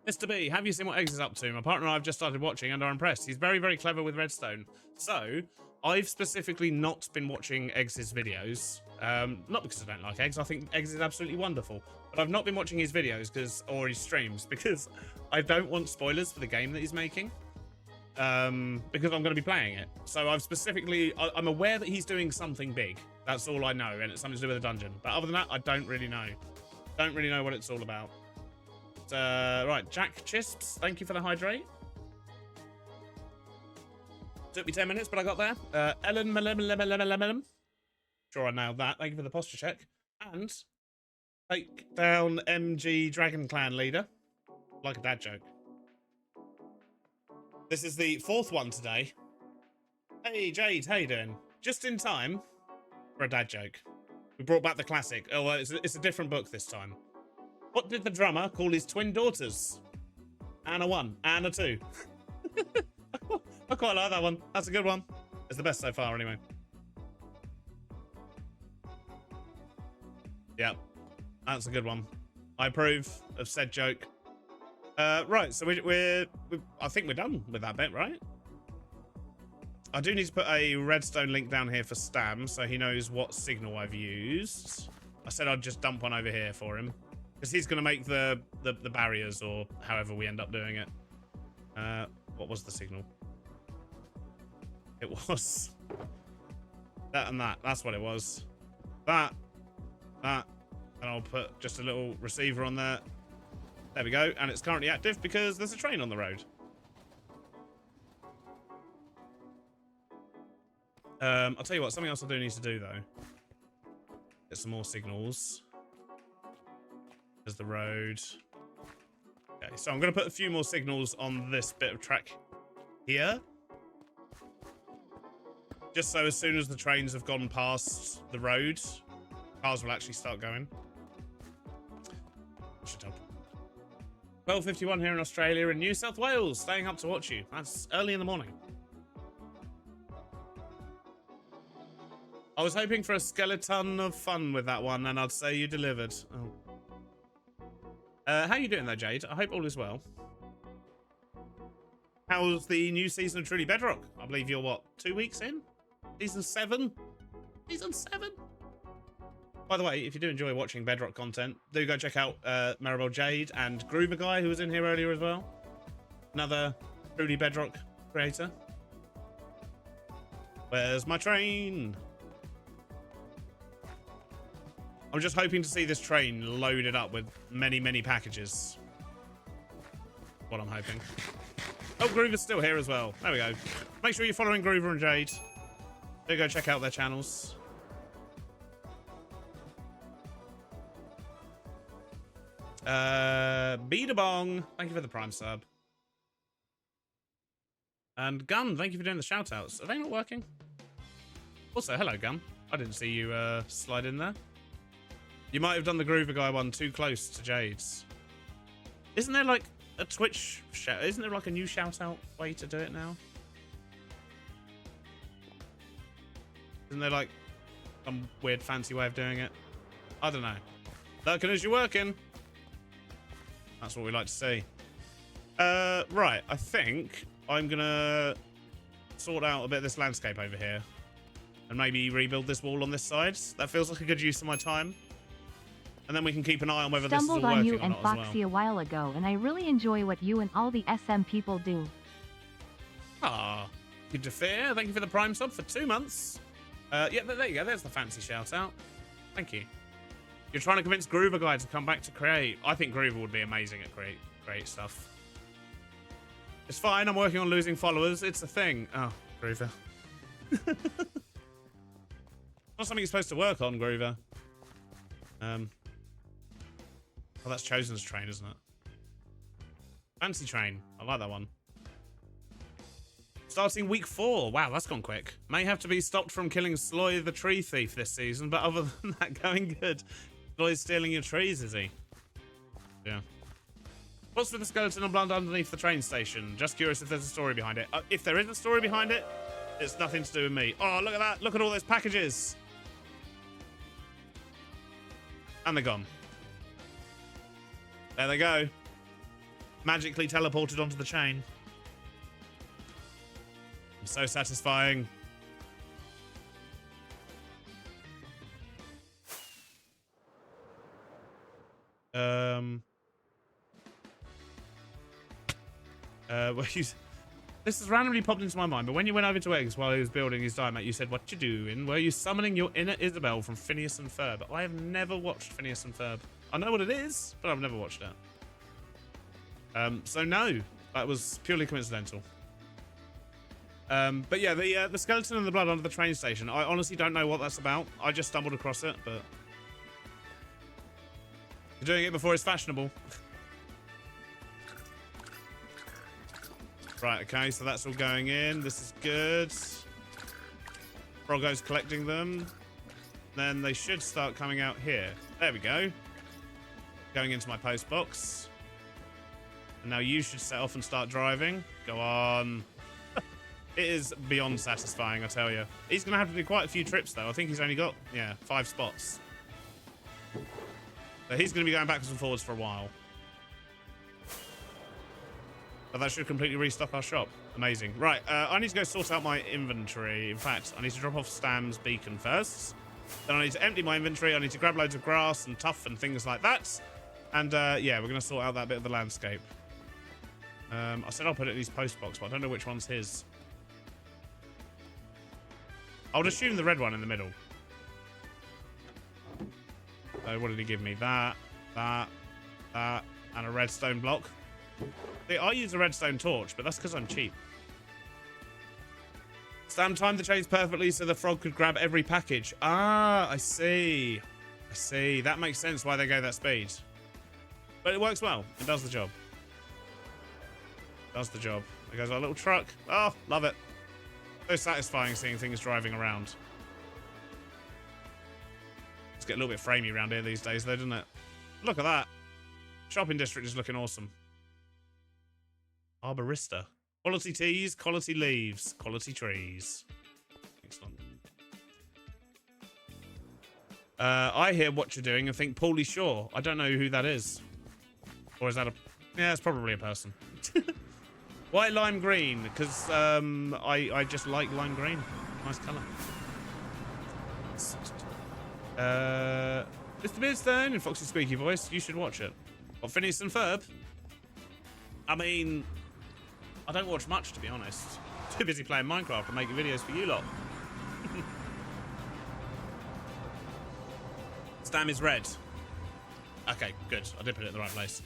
Mr. B, have you seen what Eggs is up to? My partner and I have just started watching and are impressed. He's very, very clever with redstone. So, I've specifically not been watching Eggs' videos. Not because I don't like Eggs. I think Eggs is absolutely wonderful. But I've not been watching his videos or his streams because I don't want spoilers for the game that he's making. Because I'm going to be playing it. So I'm aware that he's doing something big. That's all I know, and it's something to do with a dungeon. But other than that, I don't really know. Don't really know what it's all about. Right, Jack Chisps, thank you for the hydrate. Took me 10 minutes, but I got there. Ellen, sure I nailed that. Thank you for the posture check. And take down MG Dragon Clan leader. Like a dad joke. This is the 4th one today. Hey, Jade, how you doing? Just in time for a dad joke. We brought back the classic. Oh, well, it's a different book this time. What did the drummer call his twin daughters? Anna 1, Anna 2. I quite like that one. That's a good one. It's the best so far, anyway. Yeah, that's a good one. I approve of said joke. Right, so I think we're done with that bit, right? I do need to put a redstone link down here for Stam, so he knows what signal I've used. I said I'd just dump one over here for him. Because he's going to make the barriers, or however we end up doing it. What was the signal? It was that and that. That's what it was. That. And I'll put just a little receiver on there. There we go. And it's currently active because there's a train on the road. I'll tell you what, something else I do need to do, though. Get some more signals. There's the road. Okay, so I'm going to put a few more signals on this bit of track here. Just so as soon as the trains have gone past the road, cars will actually start going. Should help. 12:51 here in Australia and New South Wales, staying up to watch you. That's early in the morning. I was hoping for a skeleton of fun with that one, and I'd say you delivered. Oh. How you doing though, Jade? I hope all is well. How's the new season of Truly Bedrock? I believe you're, what, 2 weeks in? Season 7? Season 7? By the way, if you do enjoy watching Bedrock content, do go check out Maribel Jade and Groover Guy, who was in here earlier as well. Another Truly Bedrock creator. Where's my train? I'm just hoping to see this train loaded up with many, many packages. What I'm hoping. Oh, Groover's still here as well. There we go. Make sure you're following Groover and Jade. Do go check out their channels. Beadabong, thank you for the Prime sub. And Gun, thank you for doing the shout-outs. Are they not working? Also, hello, Gun. I didn't see you slide in there. You might have done the Groover Guy one too close to Jade's. Isn't there like a Twitch shout? Isn't there like a new shout-out way to do it now? Isn't there like some weird fancy way of doing it? I don't know. Lurking as you're working. That's what we like to see. Right, I think I'm gonna sort out a bit of this landscape over here. And maybe rebuild this wall on this side. That feels like a good use of my time. And then we can keep an eye on whether this is all working or not as well. Stumbled on you and Foxy a while ago, and I really enjoy what you and all the SM people do. Ah, good to fear. Thank you for the Prime sub for 2 months. Yeah, there you go. There's the fancy shout out. Thank you. You're trying to convince Groover Guy to come back to create. I think Groover would be amazing at create stuff. It's fine. I'm working on losing followers. It's a thing. Oh, Groover. Not something you're supposed to work on, Groover. Oh, that's Chosen's train, isn't it? Fancy train. I like that one. Starting week 4. Wow, that's gone quick. May have to be stopped from killing Sloy the tree thief this season, but other than that, going good. Sloy's stealing your trees, is he? Yeah. What's with the skeleton and blood underneath the train station? Just curious if there's a story behind it. If there is a story behind it, it's nothing to do with me. Oh, look at that. Look at all those packages. And they're gone. There they go. Magically teleported onto the chain. So satisfying. This has randomly popped into my mind, but when you went over to Eggs while he was building his diamond, you said, "What you doing? Were you summoning your inner Isabel from Phineas and Ferb?" I have never watched Phineas and Ferb. I know what it is, but I've never watched it. So no, that was purely coincidental. But yeah, the skeleton and the blood under the train station. I honestly don't know what that's about. I just stumbled across it, but you're doing it before it's fashionable. Right, okay, so that's all going in. This is good. Froggo's collecting them. Then they should start coming out here. There we go. Going into my post box. And now you should set off and start driving. Go on. It is beyond satisfying, I tell you. He's going to have to do quite a few trips, though. I think he's only got, 5 spots. So he's going to be going backwards and forwards for a while. But that should completely restock our shop. Amazing. Right, I need to go sort out my inventory. In fact, I need to drop off Stam's beacon first. Then I need to empty my inventory. I need to grab loads of grass and tuff and things like that. And, yeah, we're going to sort out that bit of the landscape. I said I'll put it in his post box, but I don't know which one's his. I would assume the red one in the middle. So what did he give me? That, and a redstone block. See, I use a redstone torch, but that's because I'm cheap. Stam timed the chains perfectly so the frog could grab every package. Ah, I see. I see. That makes sense why they go that speed. But it works well. It does the job. Does the job. There goes our little truck. Oh, love it. So satisfying seeing things driving around. It's getting a little bit framey around here these days, though, doesn't it? Look at that. Shopping district is looking awesome. Arborista. Quality teas, quality leaves, quality trees. Excellent. I hear what you're doing and think Paulie Shaw. I don't know who that is. Or is that a... Yeah, it's probably a person. Why lime green? Because I just like lime green. Nice colour. Mr. Beardstone in Foxy's squeaky voice. You should watch it. What, Phineas and Ferb? I mean, I don't watch much, to be honest. Too busy playing Minecraft and making videos for you lot. Stam is red. Okay, good. I did put it in the right place.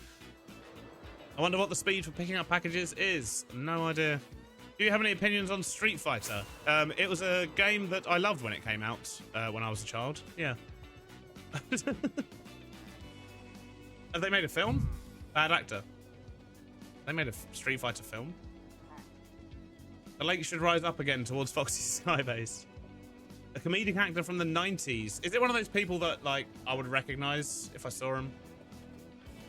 I wonder what the speed for picking up packages is. No idea. Do you have any opinions on Street Fighter? It was a game that I loved when it came out, when I was a child. Yeah. Have they made a film? Bad actor. They made a Street Fighter film. The lake should rise up again towards Foxy's skybase. A comedic actor from the 90s. Is it one of those people that, like, I would recognize if I saw him?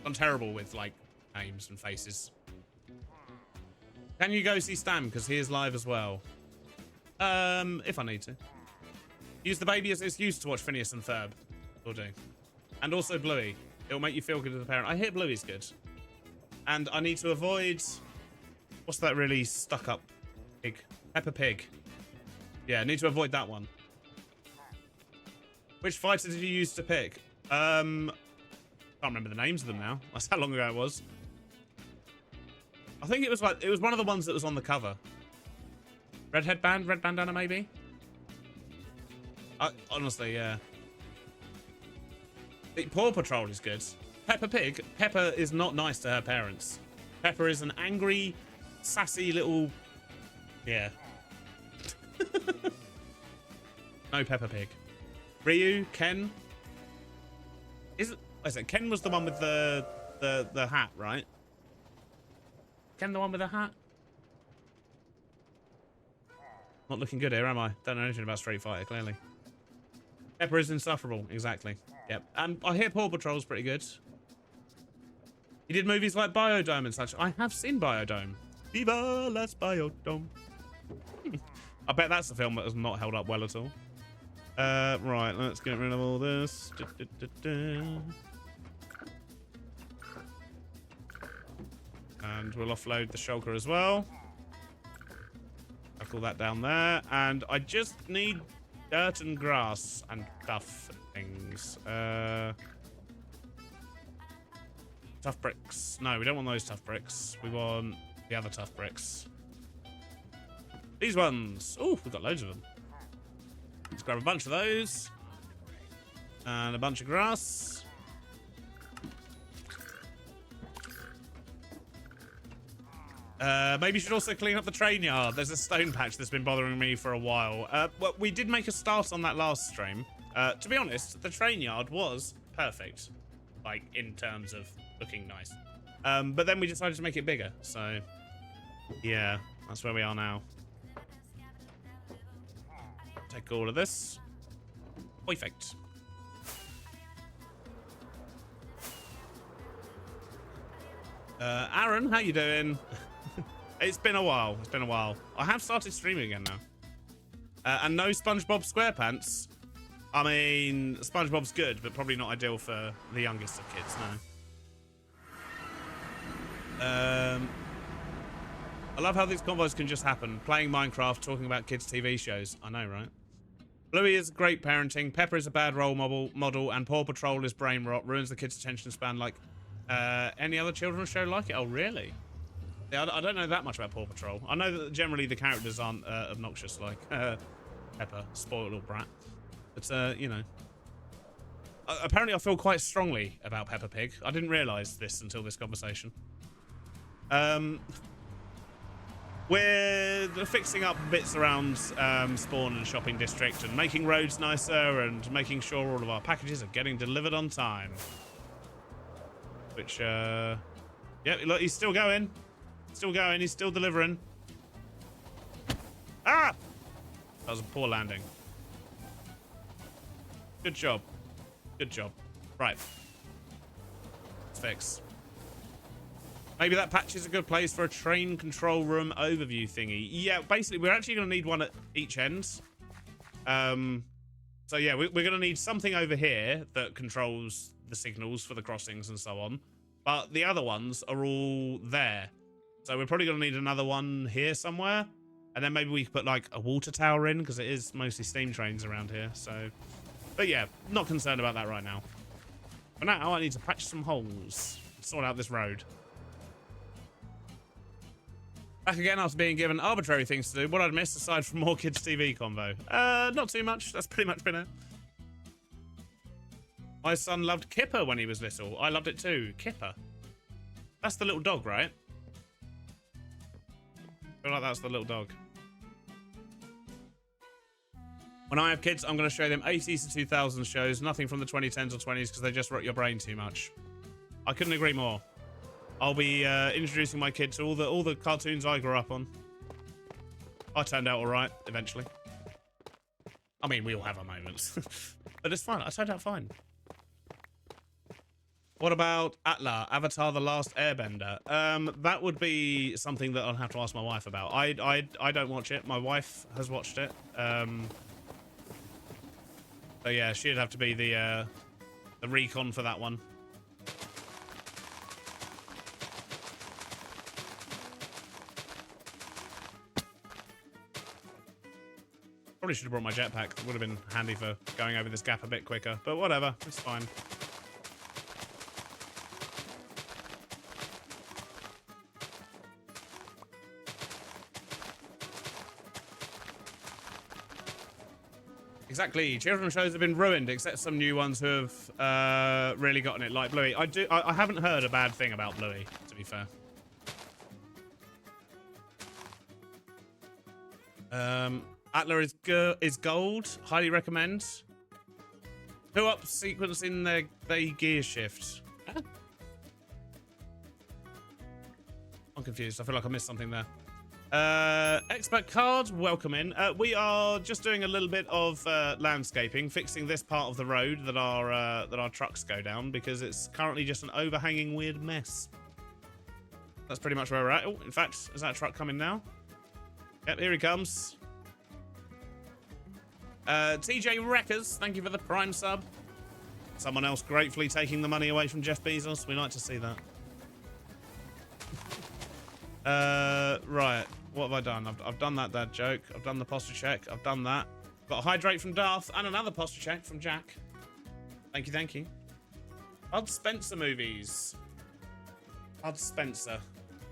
I'm terrible with, like, names and faces. Can you go see Stam? Because he is live as well. If I need to. Use the baby as an excuse to watch Phineas and Ferb. Will do. And also Bluey. It'll make you feel good as a parent. I hear Bluey's good. And I need to avoid... What's that really stuck up pig? Peppa Pig. Yeah, I need to avoid that one. Which fighter did you use to pick? Can't remember the names of them now. That's how long ago it was. I think it was one of the ones that was on the cover. Red headband, red bandana maybe? Honestly, yeah. The Paw Patrol is good. Peppa Pig. Peppa is not nice to her parents. Peppa is an angry, sassy little... Yeah. No Peppa Pig. Ryu, Ken. Is it Ken was the one with the hat, right? Ken the one with the hat? Not looking good here, am I? Don't know anything about Street Fighter, clearly. Pepper is insufferable, exactly. Yep. And I hear Paw Patrol's pretty good. He did movies like Biodome and such. I have seen Biodome. Viva las Biodome. I bet that's a film that has not held up well at all. Right, let's get rid of all this. And we'll offload the shulker as well. I'll call that down there. And I just need dirt and grass and stuff and things. Tough bricks. No, we don't want those tough bricks. We want the other tough bricks. These ones. Oh, we've got loads of them. Let's grab a bunch of those. And a bunch of grass. Maybe you should also clean up the train yard. There's a stone patch that's been bothering me for a while. Well, we did make a start on that last stream. To be honest, the train yard was perfect. Like, in terms of looking nice. But then we decided to make it bigger. So, yeah, that's where we are now. Take all of this. Perfect. Aaron, how you doing? It's been a while. It's been a while. I have started streaming again now. And no SpongeBob SquarePants. I mean, SpongeBob's good, but probably not ideal for the youngest of kids, no. I love how these convos can just happen. Playing Minecraft, talking about kids' TV shows. I know, right? Bluey is great parenting. Pepper is a bad role model. And Paw Patrol is brain rot. Ruins the kids' attention span like any other children's show like it. Oh, really? Yeah, I don't know that much about Paw Patrol. I know that generally the characters aren't obnoxious like Pepper. Spoiled little brat. But, you know. Apparently I feel quite strongly about Peppa Pig. I didn't realise this until this conversation. We're fixing up bits around Spawn and Shopping District and making roads nicer and making sure all of our packages are getting delivered on time. Which, yeah, look, he's still going. Still going, he's still delivering. Ah! That was a poor landing. Good job. Good job. Right. Let's fix. Maybe that patch is a good place for a train control room overview thingy. Yeah, basically, we're actually going to need one at each end. So, yeah, we're going to need something over here that controls the signals for the crossings and so on. But the other ones are all there. So we're probably going to need another one here somewhere. And then maybe we could put, like, a water tower in, because it is mostly steam trains around here. So, but yeah, not concerned about that right now. For now, I need to patch some holes. Sort out this road. Back again after being given arbitrary things to do. What I'd missed aside from more kids' TV convo. Not too much. That's pretty much been it. My son loved Kipper when he was little. I loved it too. Kipper. That's the little dog, right? I feel like that's the little dog. When I have kids, I'm going to show them 80s to 2000s shows. Nothing from the 2010s or 20s because they just rot your brain too much. I couldn't agree more. I'll be introducing my kid to all the cartoons I grew up on. I turned out all right eventually. I mean, we all have our moments, but it's fine. I turned out fine. What about Atla, Avatar: The Last Airbender? That would be something that I'll have to ask my wife about. I don't watch it. My wife has watched it. So yeah, she'd have to be the recon for that one. Probably should have brought my jetpack. It would have been handy for going over this gap a bit quicker, but whatever, it's fine. Exactly. Children's shows have been ruined, except some new ones who have really gotten it, like Bluey. I haven't heard a bad thing about Bluey, to be fair. Atla is gold. Highly recommend. Who up sequencing their gear shift? I'm confused. I feel like I missed something there. Expert card, welcome in. We are just doing a little bit of landscaping, fixing this part of the road that our trucks go down because it's currently just an overhanging weird mess. That's pretty much where we're at. Oh, in fact, is that truck coming now? Yep, here he comes. TJ Wreckers, thank you for the Prime sub. Someone else gratefully taking the money away from Jeff Bezos. We like to see that. Right. What have I done? I've done that dad joke. I've done the posture check. I've done that. Got a hydrate from Darth and another posture check from Jack. Thank you, thank you. Bud Spencer movies. Bud Spencer.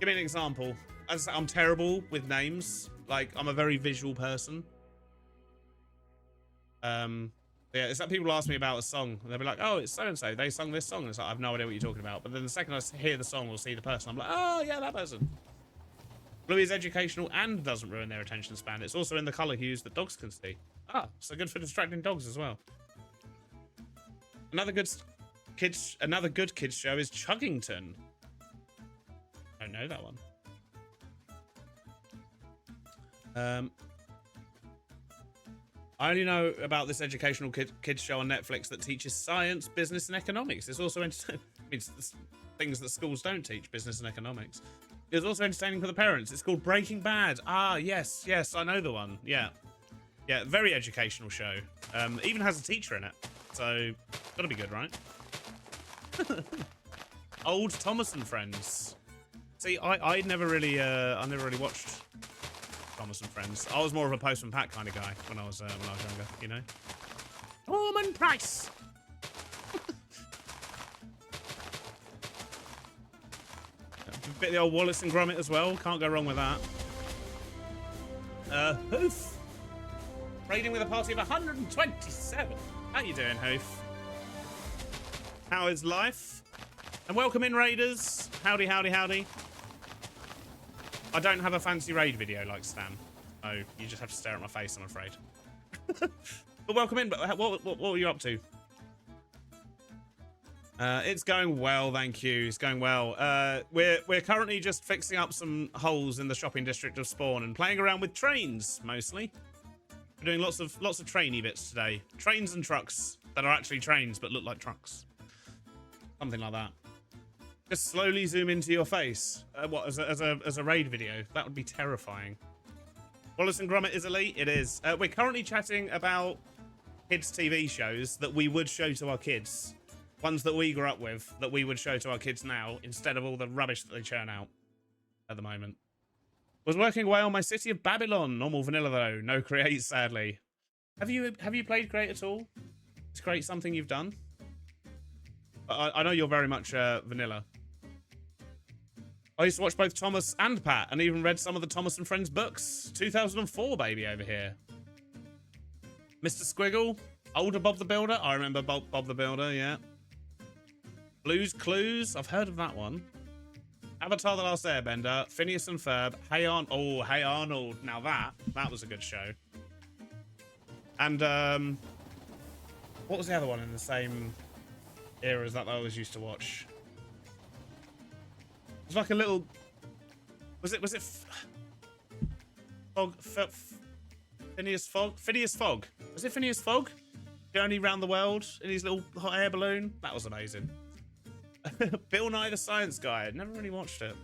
Give me an example. As I'm terrible with names. Like, I'm a very visual person. Yeah, it's like people ask me about a song, and they'll be like, oh, it's so-and-so, they sung this song. It's like, I have no idea what you're talking about. But then the second I hear the song or see the person, I'm like, oh, yeah, that person. Bluey is educational and doesn't ruin their attention span. It's also in the colour hues that dogs can see. Ah, so good for distracting dogs as well. Another good kids show is Chuggington. I don't know that one. I only know about this educational kids show on Netflix that teaches science, business, and economics. It's also things that schools don't teach, business and economics. It's also entertaining for the parents. It's called Breaking Bad. Ah, yes, I know the one. Yeah, very educational show. Even has a teacher in it, so gotta be good, right? Old Thomas and Friends. See, I never really watched Thomas and Friends. I was more of a Postman Pat kind of guy when I was younger, you know. Norman Price. A bit of the old Wallace and Gromit as well. Can't go wrong with that. Hoof. Raiding with a party of 127. How you doing, Hoof? How is life? And welcome in, Raiders. Howdy, howdy, howdy. I don't have a fancy raid video like Stam. Oh, you just have to stare at my face, I'm afraid. But welcome in. But what were you up to? It's going well, thank you. It's going well. We're currently just fixing up some holes in the shopping district of Spawn and playing around with trains mostly. We're doing lots of trainy bits today. Trains and trucks that are actually trains but look like trucks. Something like that. Just slowly zoom into your face. What, as a raid video? That would be terrifying. Wallace and Gromit is elite? It is. We're currently chatting about kids' TV shows that we would show to our kids. Ones that we grew up with, that we would show to our kids now, instead of all the rubbish that they churn out at the moment. Was working away on my City of Babylon. Normal vanilla, though. No create, sadly. Have you played Create at all? Is Create something you've done? I know you're very much vanilla. I used to watch both Thomas and Pat, and even read some of the Thomas and Friends books. 2004, baby, over here. Mr. Squiggle. Older Bob the Builder. I remember Bob the Builder, yeah. Blue's Clues. I've heard of that one. Avatar The Last Airbender. Phineas and Ferb. Hey Arnold. Now that was a good show. And, what was the other one in the same era as that I always used to watch? It was like a little... Was it Phineas Fogg? Phineas Fogg. Was it Phineas Fogg? Journey round the world in his little hot air balloon? That was amazing. Bill Nye the Science Guy. Never really watched it.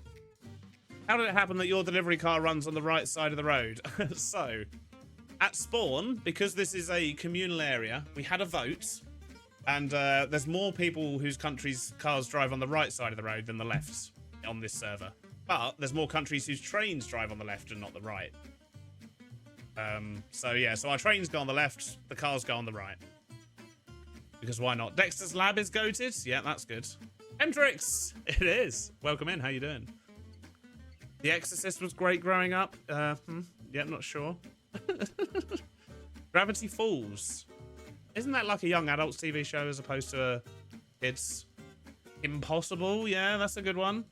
How did it happen that your delivery car runs on the right side of the road? So, at Spawn, because this is a communal area, we had a vote. And there's more people whose countries' cars drive on the right side of the road than the left on this server. But there's more countries whose trains drive on the left and not the right. So yeah, so our trains go on the left, the cars go on the right. Because why not? Dexter's Lab is goated. Yeah, that's good. Hendrix! It is. Welcome in. How you doing? The Exorcist was great growing up. Yeah, I'm not sure. Gravity Falls. Isn't that like a young adults TV show as opposed to a kids? Impossible. Yeah, that's a good one.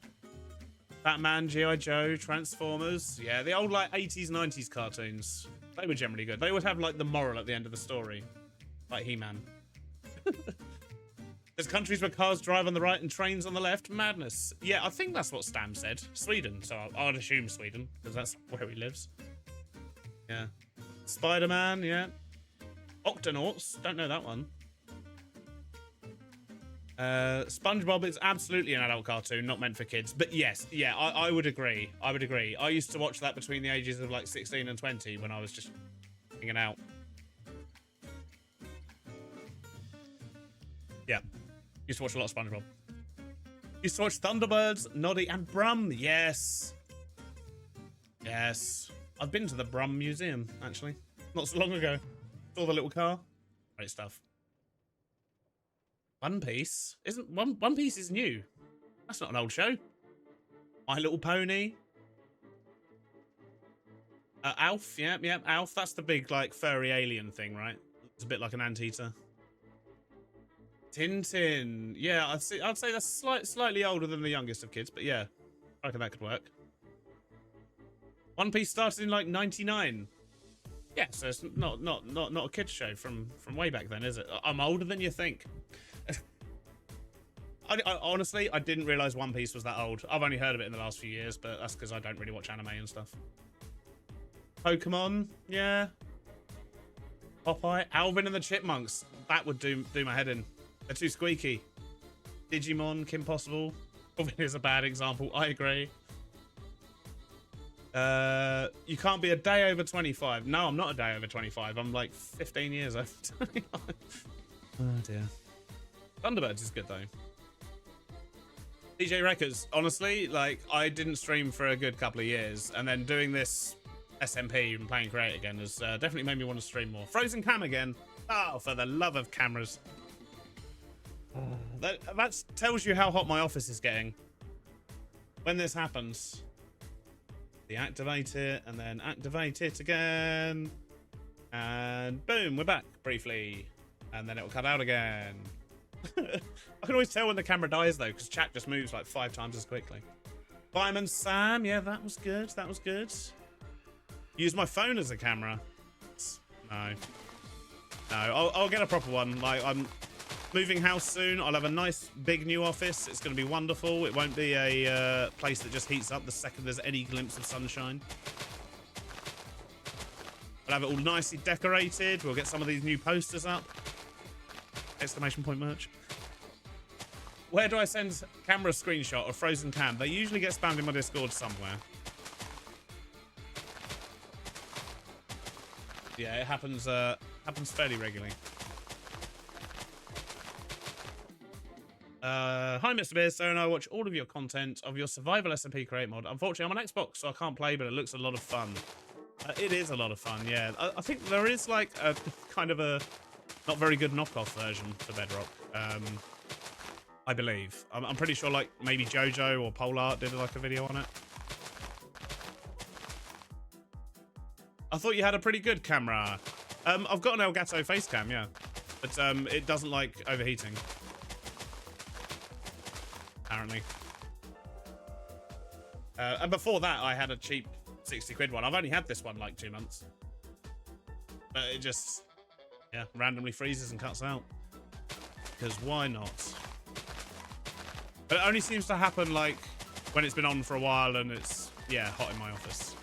Batman, G.I. Joe, Transformers. Yeah, the old like 80s, 90s cartoons. They were generally good. They would have like the moral at the end of the story. Like He-Man. There's countries where cars drive on the right and trains on the left. Madness. Yeah, I think that's what Stam said. Sweden. So I'd assume Sweden, because that's where he lives. Yeah. Spider-Man, yeah. Octonauts. Don't know that one. SpongeBob is absolutely an adult cartoon, not meant for kids. But yes, yeah, I would agree. I would agree. I used to watch that between the ages of like 16 and 20 when I was just hanging out. Yeah. Used to watch a lot of SpongeBob. Used to watch Thunderbirds, Noddy, and Brum. Yes. Yes. I've been to the Brum Museum, actually. Not so long ago. Saw the little car. Great stuff. One Piece? Isn't One Piece is new. That's not an old show. My Little Pony. Alf, yeah, Alf. That's the big, like, furry alien thing, right? It's a bit like an anteater. Tintin. Yeah, I'd say that's slightly older than the youngest of kids, but yeah, I reckon that could work. One Piece started in like '99. Yeah, so it's not a kids show from way back then, is it? I'm older than you think. I honestly, I didn't realize One Piece was that old. I've only heard of it in the last few years, but that's because I don't really watch anime and stuff. Pokemon, yeah. Popeye, Alvin and the Chipmunks. That would do my head in. They're too squeaky. Digimon, Kim Possible. Alvin is a bad example. I agree. You can't be a day over 25. No, I'm not a day over 25. I'm like 15 years over 25. Oh dear. Thunderbirds is good though. DJ Records, honestly, like, I didn't stream for a good couple of years, and then doing this SMP and playing Create again has definitely made me want to stream more. Frozen Cam again. Oh, for the love of cameras. That tells you how hot my office is getting. When this happens, deactivate it, and then activate it again. And boom, we're back briefly. And then it will cut out again. I can always tell when the camera dies though, because chat just moves like 5 times as quickly. Fireman Sam, yeah, that was good. That was good. Use my phone as a camera. No. No, I'll get a proper one. Like, I'm moving house soon. I'll have a nice big new office. It's going to be wonderful. It won't be a place that just heats up the second there's any glimpse of sunshine. We'll have it all nicely decorated. We'll get some of these new posters up. Exclamation point merch. Where do I send camera screenshot of Frozen Cam? They usually get spammed in my Discord somewhere. Yeah, it happens fairly regularly. Hi, Mr. Beerster, and I watch all of your content of your survival SMP Create mod. Unfortunately, I'm on Xbox, so I can't play, but it looks a lot of fun. It is a lot of fun, yeah. I think there is like a kind of a not very good knockoff version for Bedrock. I believe. I'm pretty sure like maybe Jojo or Polart did like a video on it. I thought you had a pretty good camera. I've got an Elgato face cam, yeah. But it doesn't like overheating. Apparently. And before that, I had a cheap 60 quid one. I've only had this one like 2 months. But it just, yeah, randomly freezes and cuts out. Because why not? But it only seems to happen like when it's been on for a while and it's, yeah, hot in my office.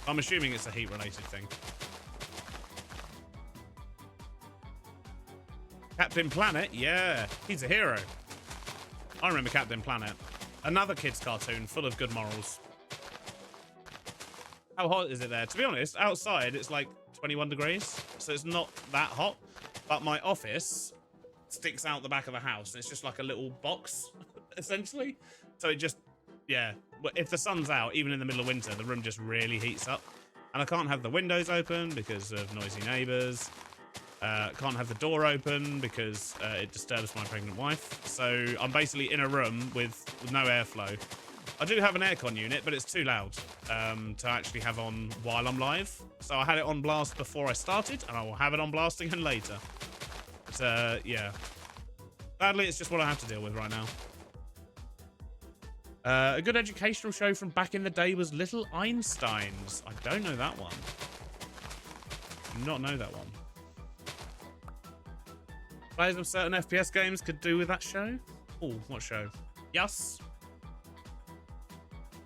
I'm assuming it's a heat related thing. Captain Planet, yeah, he's a hero. I remember Captain Planet. Another kid's cartoon full of good morals. How hot is it there? To be honest, outside it's like 21 degrees, so it's not that hot. But my office sticks out the back of the house, and it's just like a little box, essentially. So it just, yeah, if the sun's out, even in the middle of winter, the room just really heats up. And I can't have the windows open because of noisy neighbours. Can't have the door open because it disturbs my pregnant wife. So I'm basically in a room with no airflow. I do have an aircon unit, but it's too loud to actually have on while I'm live. So I had it on blast before I started, and I will have it on blast again later. But yeah. Sadly, it's just what I have to deal with right now. A good educational show from back in the day was Little Einsteins. I don't know that one. Do not know that one. Players of certain FPS games could do with that show. Oh, what show? Yes.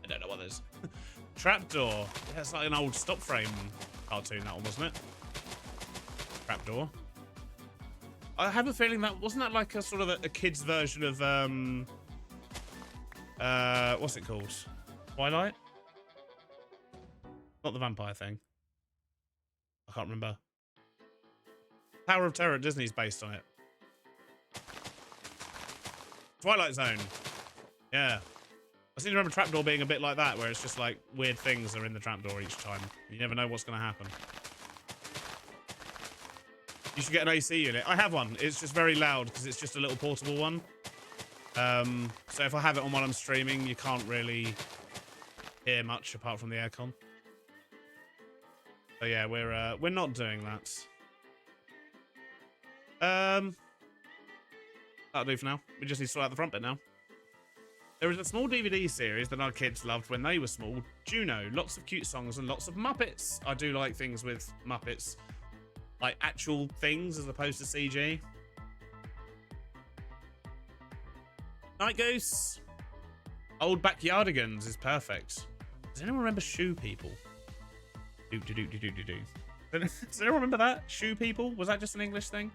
I don't know what it is. Trapdoor. Yeah, it's like an old stop frame cartoon, that one, wasn't it? Trapdoor. I have a feeling that wasn't that like a sort of a kid's version of what's it called? Twilight? Not the vampire thing. I can't remember. Tower of Terror at Disney's based on it. Twilight Zone. Yeah. I seem to remember Trapdoor being a bit like that, where it's just like weird things are in the trapdoor each time. You never know what's going to happen. You should get an AC unit. I have one. It's just very loud because it's just a little portable one. So if I have it on while I'm streaming, you can't really hear much apart from the aircon. So yeah, we're not doing that. That'll do for now. We just need to sort out the front bit now. There is a small DVD series that our kids loved when they were small. Juno. Lots of cute songs and lots of Muppets. I do like things with Muppets. Like actual things as opposed to CG. Night Goose. Old Backyardigans is perfect. Does anyone remember Shoe People? Does anyone remember that? Shoe People? Was that just an English thing?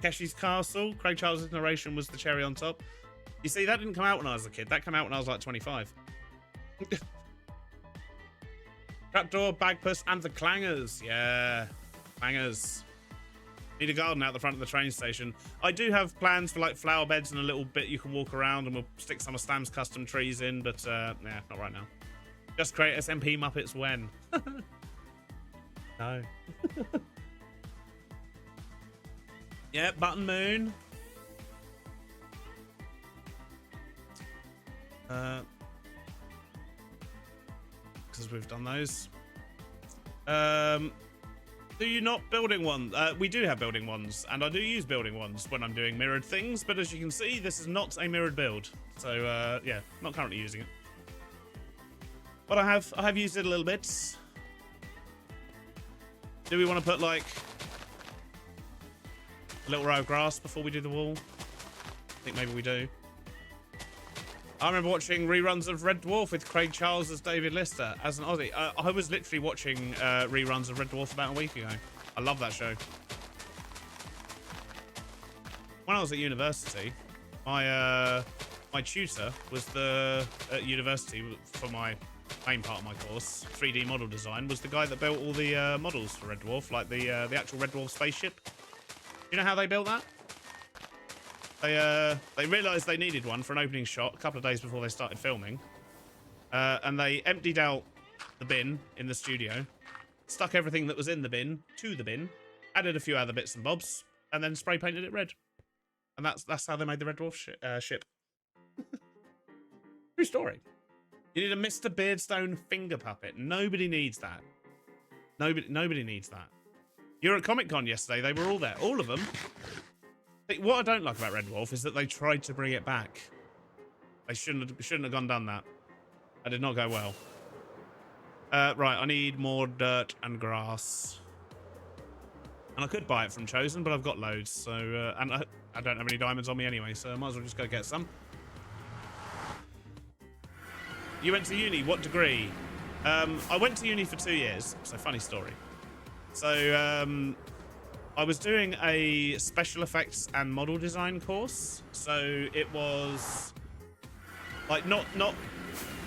Keshi's Castle. Craig Charles' narration was the cherry on top. You see, that didn't come out when I was a kid. That came out when I was like 25. Trapdoor, Bagpuss, and the Clangers. Yeah, Clangers. Need a garden out the front of the train station. I do have plans for like flower beds and a little bit you can walk around, and we'll stick some of Stam's custom trees in, but yeah, not right now. Just create SMP Muppets when. No. Yeah, Button Moon. Because we've done those. Do you not building one? We do have building ones, and I do use building ones when I'm doing mirrored things, but as you can see, this is not a mirrored build. So yeah, not currently using it. But I have used it a little bit. Do we want to put like a little row of grass before we do the wall? I think maybe we do. I remember watching reruns of Red Dwarf with Craig Charles as David Lister as an Aussie. I was literally watching reruns of Red Dwarf about a week ago. I love that show. When I was at university, my tutor was at university for my main part of my course, 3D model design, was the guy that built all the models for Red Dwarf, like the actual Red Dwarf spaceship. You know how they built that? They realised they needed one for an opening shot a couple of days before they started filming. And they emptied out the bin in the studio, stuck everything that was in the bin to the bin, added a few other bits and bobs, and then spray painted it red. And that's how they made the Red Dwarf ship. True story. You need a Mr. Beardstone finger puppet. Nobody needs that. Nobody needs that. You were at Comic-Con yesterday. They were all there. All of them. What I don't like about Red Dwarf is that they tried to bring it back. They shouldn't have gone done that. That did not go well. Right, I need more dirt and grass. And I could buy it from Chosen, but I've got loads. So, and I don't have any diamonds on me anyway, so I might as well just go get some. You went to uni, what degree? I went to uni for 2 years, so funny story. So, I was doing a special effects and model design course. So it was like not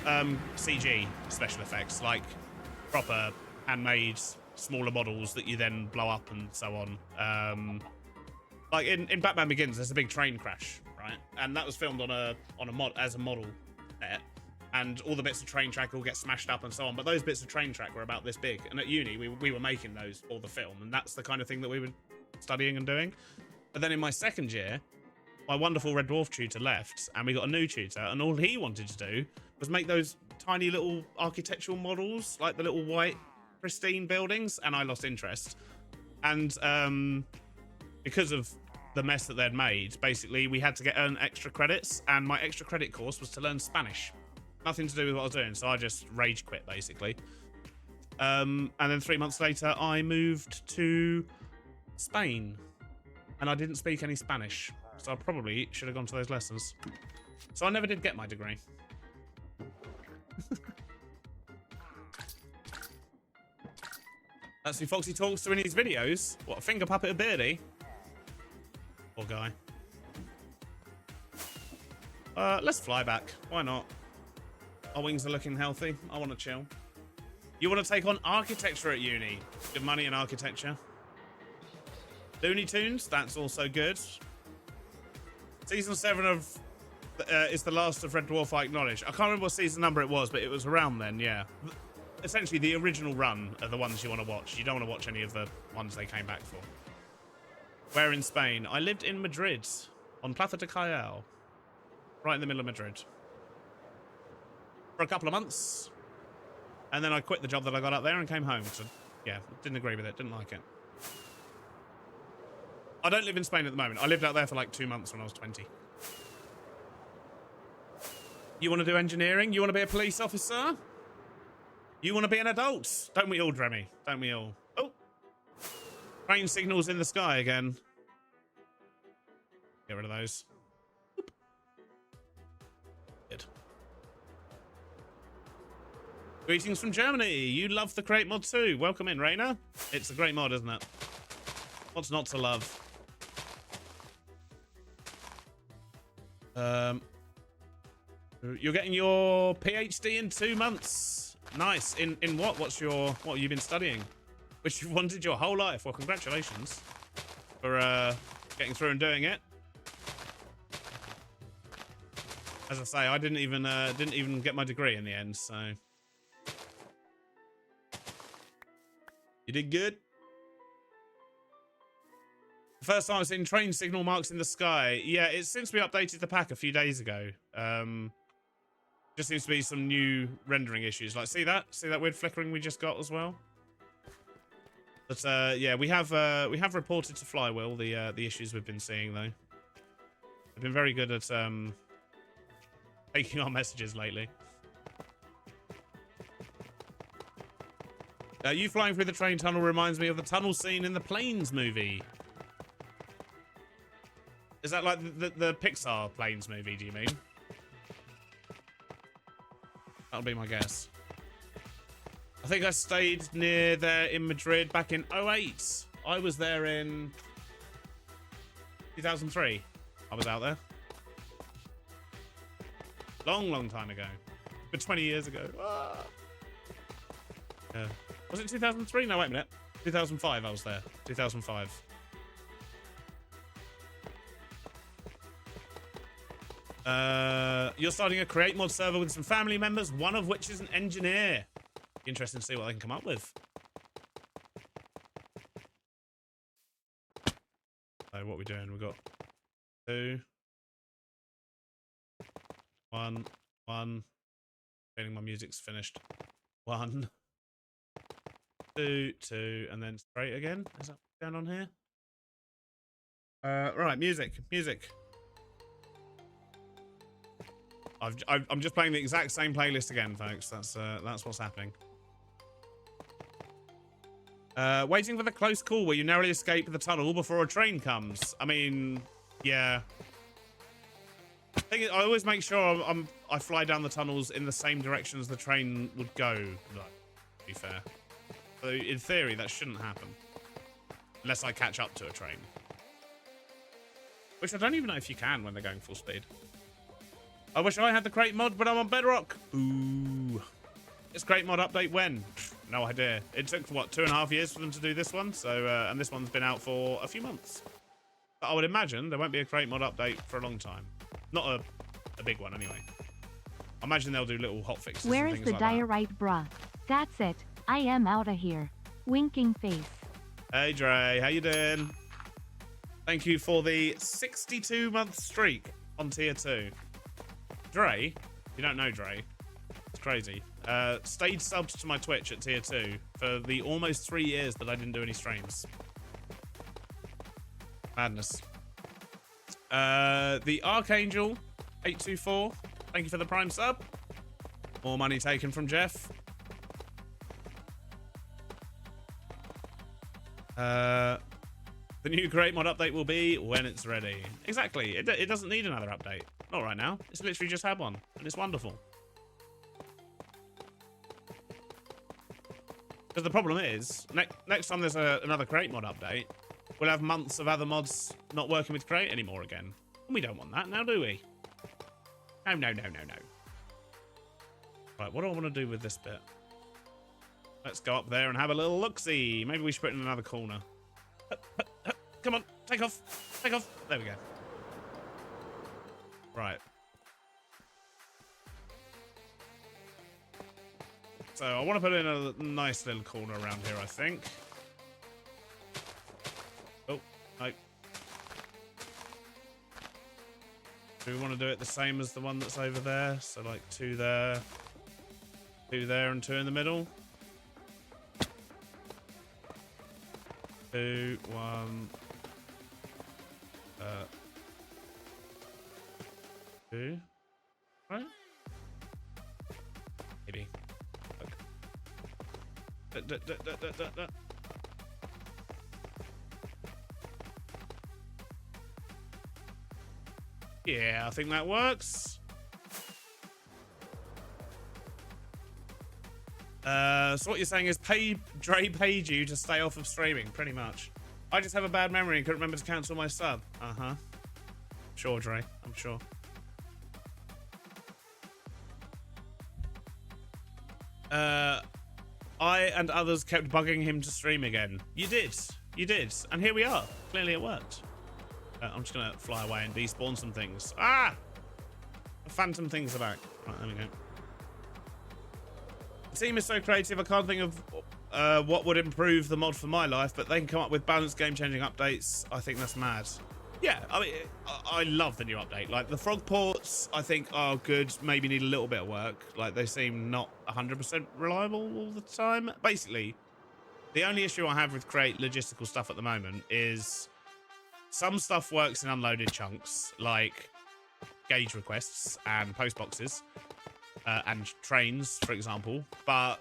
CG special effects, like proper handmade smaller models that you then blow up and so on. Like in Batman Begins, there's a big train crash, right? And that was filmed on a model set. And all the bits of train track all get smashed up and so on. But those bits of train track were about this big. And at uni, we were making those for the film. And that's the kind of thing that we were studying and doing. But then in my second year, my wonderful Red Dwarf tutor left. And we got a new tutor. And all he wanted to do was make those tiny little architectural models. Like the little white, pristine buildings. And I lost interest. And because of the mess that they'd made, basically, we had to earn extra credits. And my extra credit course was to learn Spanish. Nothing to do with what I was doing, so I just rage quit, basically. And then 3 months later, I moved to Spain. and I didn't speak any Spanish, so I probably should have gone to those lessons. So I never did get my degree. That's who Foxy talks to in his videos. What, finger puppet of Beardy? Poor guy. Let's fly back. Why not? Our wings are looking healthy. I want to chill. You want to take on architecture at uni? Good money in architecture. Looney Tunes, that's also good. Season 7 of is the last of Red Dwarf I acknowledge. I can't remember what season number it was, but it was around then, yeah. Essentially, the original run are the ones you want to watch. You don't want to watch any of the ones they came back for. Where in Spain? I lived in Madrid, on Plaza de Callao. Right in the middle of Madrid. For a couple of months. And then I quit the job that I got up there and came home. So, yeah, didn't agree with it. Didn't like it. I don't live in Spain at the moment. I lived out there for like 2 months when I was 20. You want to do engineering? You want to be a police officer? You want to be an adult? Don't we all, Dremmy? Don't we all? Oh! Train signals in the sky again. Get rid of those. Oop. Good. Greetings from Germany. You love the Crate mod too. Welcome in, Rainer. It's a great mod, isn't it? What's not to love? You're getting your PhD in 2 months. Nice. In what? What have you been studying? Which you've wanted your whole life. Well, congratulations for getting through and doing it. As I say, I didn't even get my degree in the end, so you did good. The first time I've seen train signal marks in the sky. Yeah, it's since we updated the pack a few days ago. Just seems to be some new rendering issues. Like, see that weird flickering we just got as well. But yeah, we have reported to Flywheel the issues we've been seeing though. They've been very good at taking our messages lately. You flying through the train tunnel reminds me of the tunnel scene in the Planes movie. Is that like the Pixar Planes movie, do you mean? That'll be my guess. I think I stayed near there in Madrid back in 08. I was there in 2003. I was out there. Long time ago. But 20 years ago. Ah. Yeah. Was it 2003? No, wait a minute. 2005 I was there. 2005. You're starting a create mod server with some family members, one of which is an engineer. Interesting to see what they can come up with. So what are we doing? We've got 2, 1, 1. Feeling my music's finished. 1, 2, 2, and then straight again. Is that what's going on here? Right, music. I'm just playing the exact same playlist again, folks. That's what's happening. Waiting for the close call where you narrowly escape the tunnel before a train comes. I mean, yeah. I always make sure I fly down the tunnels in the same direction as the train would go. Like, to be fair, so in theory that shouldn't happen unless I catch up to a train, which I don't even know if you can when they're going full speed. I wish I had the crate mod, but I'm on Bedrock. Ooh. It's crate mod update when? No idea. It took, what, 2.5 years for them to do this one? So, and this one's been out for a few months. But I would imagine there won't be a crate mod update for a long time. Not a big one, anyway. I imagine they'll do little hotfixes. Where and is things the like diorite, bruh? That's it. I am outta here. Winking face. Hey, Dre. How you doing? Thank you for the 62-month streak on tier 2. Dre, you don't know Dre, it's crazy, stayed subbed to my Twitch at tier 2 for the almost 3 years that I didn't do any streams. Madness. The Archangel 824, thank you for the prime sub. More money taken from Jeff. The new Create mod update will be when it's ready. Exactly. It doesn't need another update. Not right now. It's literally just had one, and it's wonderful. Because the problem is, next time there's another Create mod update, we'll have months of other mods not working with Create anymore again. And we don't want that now, do we? No, no, no, no, no. Right, what do I want to do with this bit? Let's go up there and have a little look-see. Maybe we should put it in another corner. Come on, take off. Take off. There we go. Right. So I want to put in a nice little corner around here, I think. Oh, no. Do we want to do it the same as the one that's over there? So like 2 there, 2 there, and 2 in the middle. 2, 1, 2, right? Maybe. Okay. Yeah, I think that works. So what you're saying is Dre paid you to stay off of streaming, pretty much. I just have a bad memory and couldn't remember to cancel my sub. Uh-huh. Sure, Dre. I'm sure. I and others kept bugging him to stream again. You did. You did. And here we are. Clearly it worked. I'm just going to fly away and despawn some things. Ah! The phantom things are back. Right, there we go. The team is so creative, I can't think of what would improve the mod for my life, but they can come up with balanced game-changing updates. I think that's mad. Yeah, I mean, I love the new update. Like, the frog ports, I think, are good. Maybe need a little bit of work. Like, they seem not 100% reliable all the time. Basically, the only issue I have with Create logistical stuff at the moment is some stuff works in unloaded chunks, like gauge requests and post boxes. And trains, for example, but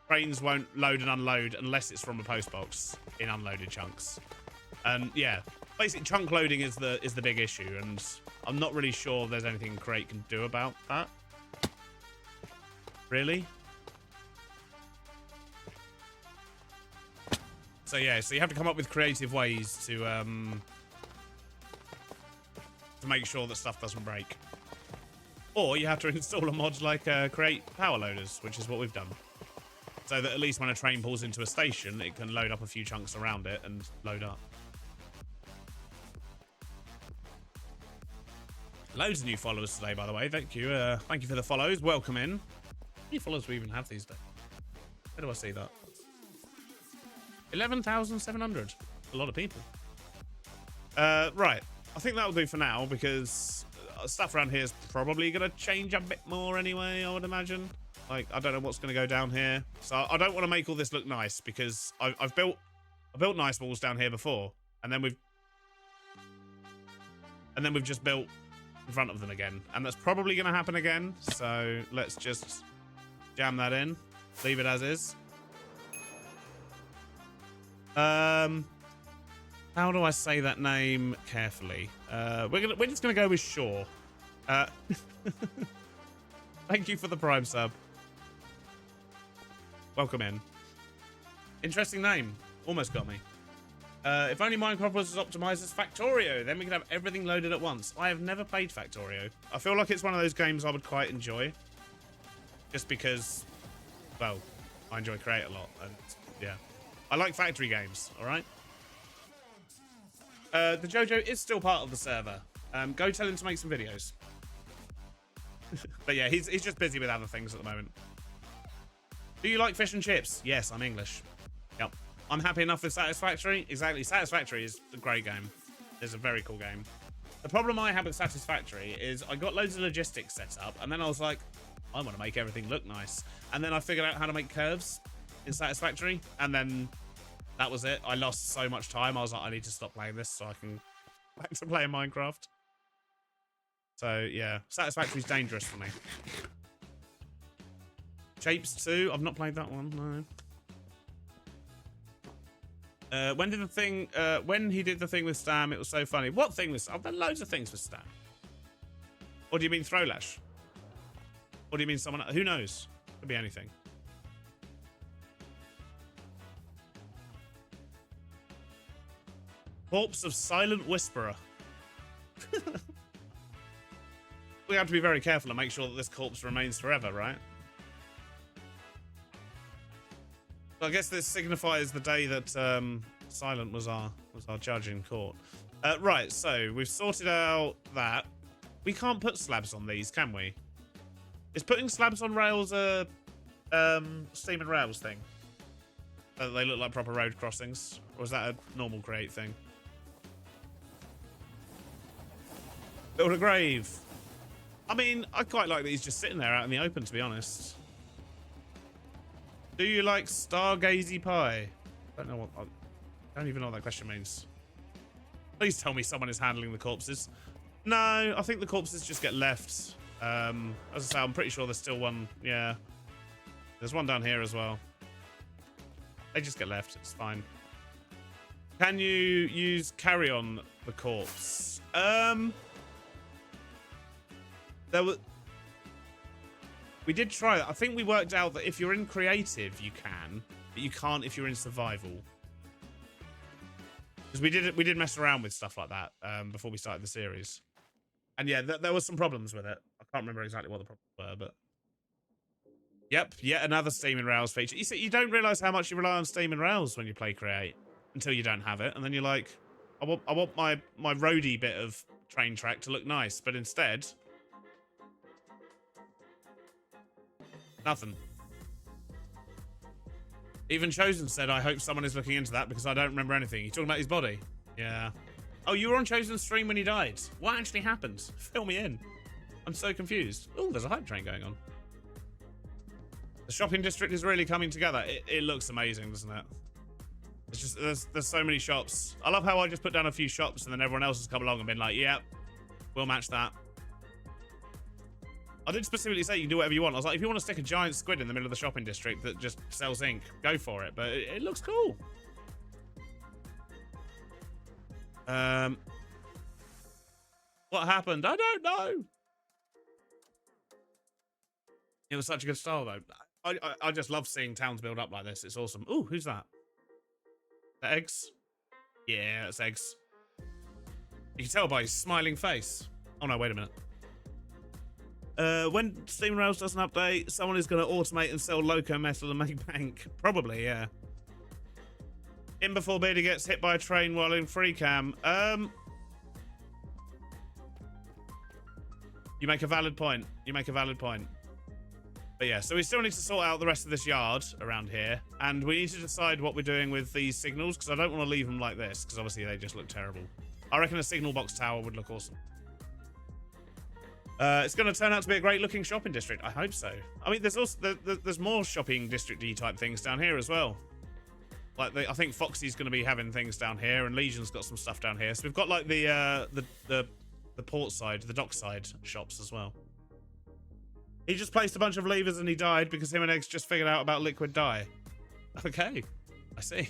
trains won't load and unload unless it's from a post box in unloaded chunks. And yeah, basic chunk loading is the big issue, and I'm not really sure there's anything Create can do about that. Really? So yeah, so you have to come up with creative ways to make sure that stuff doesn't break. Or you have to install a mod like Create Power Loaders, which is what we've done. So that at least when a train pulls into a station, it can load up a few chunks around it and load up. Loads of new followers today, by the way. Thank you. Thank you for the follows. Welcome in. How many followers do we even have these days? Where do I see that? 11,700. A lot of people. Right. I think that'll do for now, because stuff around here is probably going to change a bit more anyway, I would imagine. Like, I don't know what's going to go down here. So I don't want to make all this look nice, because I built nice walls down here before, and then we've just built in front of them again, and that's probably going to happen again. So let's just jam that in, leave it as is. How do I say that name carefully? We're just gonna go with Shaw. Thank you for the Prime sub. Welcome in. Interesting name. Almost got me. If only Minecraft was as optimized as Factorio, then we could have everything loaded at once. I have never played Factorio. I feel like it's one of those games I would quite enjoy. Just because, well, I enjoy Create a lot, and yeah. I like factory games, alright? The Jojo is still part of the server. Go tell him to make some videos. But yeah, he's just busy with other things at the moment. Do you like fish and chips? Yes, I'm English. Yep. I'm happy enough with Satisfactory. Exactly. Satisfactory is a great game. It's a very cool game. The problem I have with Satisfactory is I got loads of logistics set up, and then I was like, I want to make everything look nice. And then I figured out how to make curves in Satisfactory, and then that was it. I lost so much time. I was like, I need to stop playing this so I can back to playing Minecraft. So yeah, Satisfactory's dangerous for me. Shapes 2, I've not played that one, no. When he did the thing with Stam, it was so funny. What thing was? I've done loads of things with Stam. Or do you mean Throwlash? Or do you mean someone? Who knows? Could be anything. Corpse of Silent Whisperer. We have to be very careful and make sure that this corpse remains forever, right? So I guess this signifies the day that Silent was our judge in court. Right, so we've sorted out that. We can't put slabs on these, can we? Is putting slabs on rails a steam and rails thing? They look like proper road crossings? Or is that a normal create thing? Build a grave. I mean, I quite like that he's just sitting there out in the open, to be honest. Do you like stargazy pie? I don't even know what that question means. Please tell me someone is handling the corpses. No, I think the corpses just get left. As I say, I'm pretty sure there's still one. Yeah. There's one down here as well. They just get left. It's fine. Can you use carry on the corpse? We did try that. I think we worked out that if you're in creative, you can, but you can't if you're in survival. Because we did mess around with stuff like that before we started the series. And yeah, there was some problems with it. I can't remember exactly what the problems were, but yep, yet another Steam and Rails feature. You see, you don't realize how much you rely on Steam and Rails when you play Create until you don't have it, and then you're like, I want my roadie bit of train track to look nice, but instead, nothing. Even Chosen said, I hope someone is looking into that because I don't remember anything. You talking about his body? Yeah. Oh, you were on Chosen's stream when he died. What actually happened? Fill me in. I'm so confused. Oh, there's a hype train going on. The shopping district is really coming together. It looks amazing, doesn't it? It's just, there's so many shops. I love how I just put down a few shops and then everyone else has come along and been like, yep, we'll match that. I did specifically say you can do whatever you want. I was like, if you want to stick a giant squid in the middle of the shopping district that just sells ink, go for it. But it looks cool. What happened? I don't know. It was such a good style, though. I just love seeing towns build up like this. It's awesome. Ooh, who's that? The eggs? Yeah, that's eggs. You can tell by his smiling face. Oh, no, wait a minute. When Steam Rails doesn't update, someone is going to automate and sell loco metal and make bank. Probably, yeah. In before Beardy gets hit by a train while in free cam. You make a valid point. You make a valid point. But yeah, so we still need to sort out the rest of this yard around here. And we need to decide what we're doing with these signals, because I don't want to leave them like this, because obviously they just look terrible. I reckon a signal box tower would look awesome. It's going to turn out to be a great looking shopping district. I hope so. I mean, there's also there's more shopping district-y type things down here as well. Like I think Foxy's going to be having things down here, and Legion's got some stuff down here. So we've got like the port side, the dock side shops as well. He just placed a bunch of levers and he died because him and Eggs just figured out about liquid dye. Okay, I see.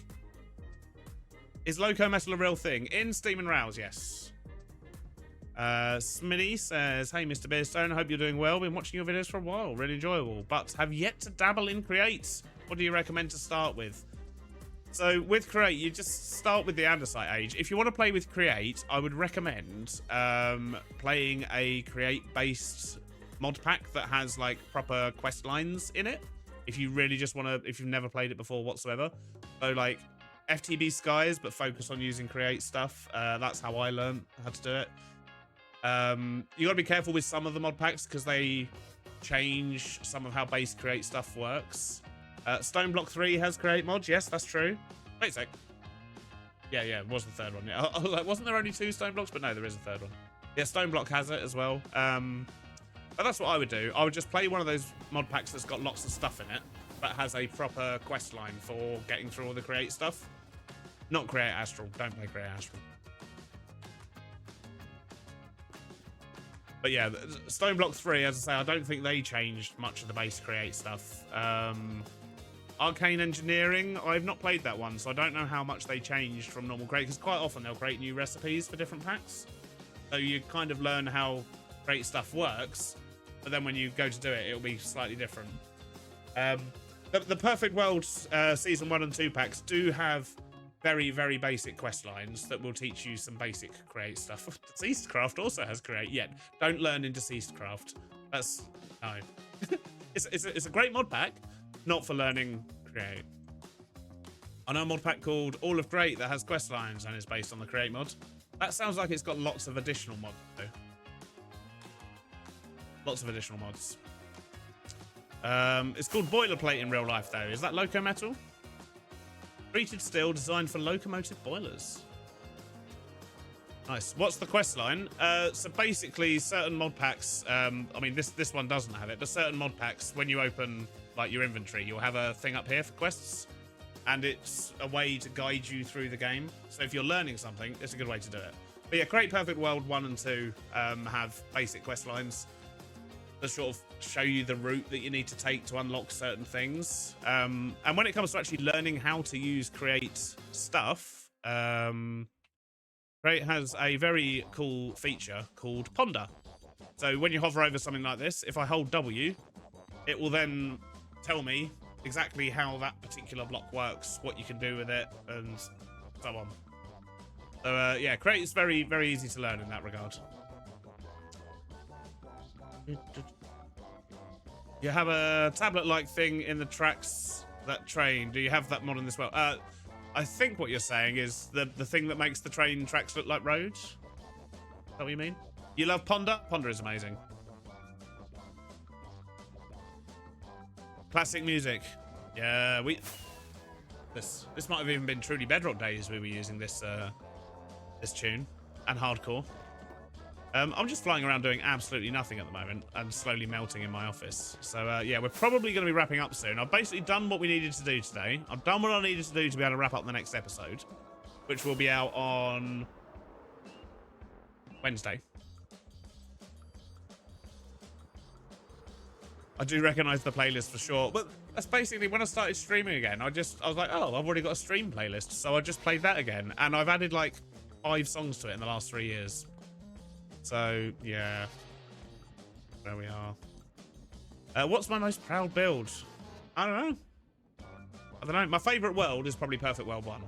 Is loco metal a real thing? In Steam and Rouse, yes. Smitty says, hey, Mr. Bearstone, I hope you're doing well. Been watching your videos for a while. Really enjoyable. But have yet to dabble in Create. What do you recommend to start with? So with Create, you just start with the Andesite Age. If you want to play with Create, I would recommend playing a Create-based mod pack that has like proper quest lines in it. If you really just want to, if you've never played it before whatsoever. So like FTB Skies, but focus on using Create stuff. That's how I learned how to do it. You gotta be careful with some of the mod packs because they change some of how base Create stuff works. Stone Block 3 has Create mods. Yes, that's true. Wait a sec. Yeah, it was the third one. Yeah, I was like, wasn't there only 2 Stone Blocks? But no, there is a third one. Yeah, Stone Block has it as well. But that's what I would do. I would just play one of those mod packs that's got lots of stuff in it, but has a proper quest line for getting through all the Create stuff. Not Create Astral. Don't play Create Astral. But yeah, Stone Block 3, as I say, I don't think they changed much of the base Create stuff. Arcane Engineering, I've not played that one, so I don't know how much they changed from normal Create, because quite often they'll create new recipes for different packs. So you kind of learn how Create stuff works, but then when you go to do it, it'll be slightly different. The Perfect World Season 1 and 2 packs do have very, very basic quest lines that will teach you some basic Create stuff. Deceased Craft also has Create, yet. Don't learn in Deceased Craft. That's... no. It's a great mod pack, not for learning Create. I know a mod pack called All of Create that has quest lines and is based on the Create mod. That sounds like it's got lots of additional mods, though. Lots of additional mods. It's called Boilerplate in real life, though. Is that Loco Metal? Treated steel designed for locomotive boilers. Nice. What's the quest line? So basically, certain mod packs, I mean, this one doesn't have it, but certain mod packs, when you open like your inventory, you'll have a thing up here for quests, and it's a way to guide you through the game. So if you're learning something, it's a good way to do it. But yeah, Create Perfect World 1 and 2 have basic quest lines that sort of show you the route that you need to take to unlock certain things. And when it comes to actually learning how to use Create stuff, Create has a very cool feature called Ponder. So when you hover over something like this, if I hold W, it will then tell me exactly how that particular block works, what you can do with it, and so on. So yeah, Create is very, very easy to learn in that regard. You have a tablet-like thing in the tracks that train. Do you have that mod in this world? I think what you're saying is the thing that makes the train tracks look like roads. Is that what you mean? You love Ponder? Ponder is amazing. Classic music. Yeah, this might have even been truly Bedrock days we were using this this tune, and hardcore. I'm just flying around doing absolutely nothing at the moment and slowly melting in my office. So yeah, we're probably going to be wrapping up soon. I've basically done what we needed to do today. I've done what I needed to do to be able to wrap up the next episode, which will be out on Wednesday. I do recognise the playlist for sure, but that's basically when I started streaming again. I was like, oh, I've already got a stream playlist, so I just played that again, and I've added like 5 songs to it in the last 3 years. So yeah, there we are. What's my most proud build? I don't know. My favourite world is probably Perfect World 1,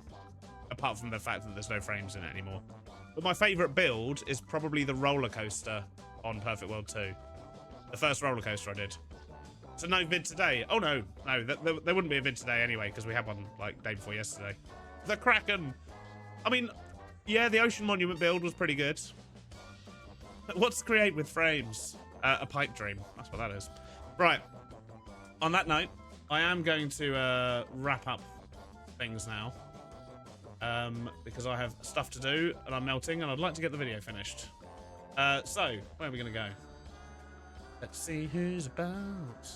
apart from the fact that there's no frames in it anymore. But my favourite build is probably the roller coaster on Perfect World 2. The first roller coaster I did. So no vid today. Oh no, there wouldn't be a vid today anyway, because we had one like day before yesterday. The Kraken. I mean, yeah, the Ocean Monument build was pretty good. What's Create with frames? A pipe dream. That's what that is. Right. On that note, I am going to wrap up things now. Because I have stuff to do and I'm melting and I'd like to get the video finished. So, where are we going to go? Let's see who's about.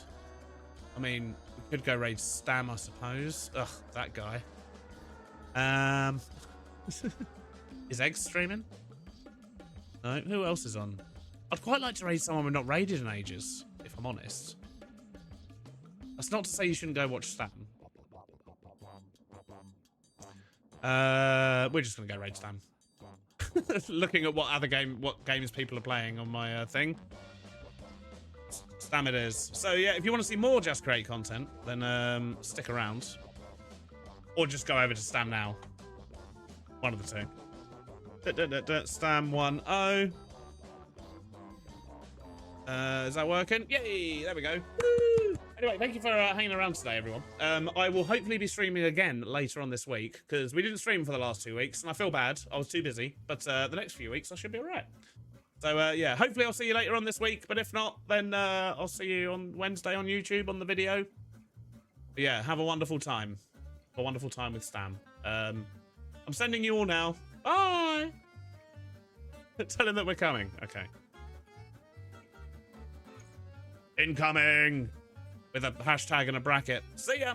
I mean, we could go raid Stam, I suppose. Ugh, that guy. Is Eggs streaming? No, who else is on? I'd quite like to raid someone we've not raided in ages, if I'm honest. That's not to say you shouldn't go watch Stam. We're just gonna go raid Stam. Looking at what games people are playing on my thing. Stam it is. So yeah, if you want to see more Just Create content, then stick around. Or just go over to Stam now. One of the two. Stam 1-0. Is that working? Yay! There we go. Woo! Anyway, thank you for hanging around today, everyone. I will hopefully be streaming again later on this week, because we didn't stream for the last 2 weeks, and I feel bad. I was too busy. But the next few weeks, I should be alright. So, yeah, hopefully I'll see you later on this week. But if not, then I'll see you on Wednesday on YouTube on the video. But yeah, have a wonderful time. A wonderful time with Stam. I'm sending you all now. Bye! Tell him that we're coming. Okay. Incoming! With a hashtag and a bracket. See ya!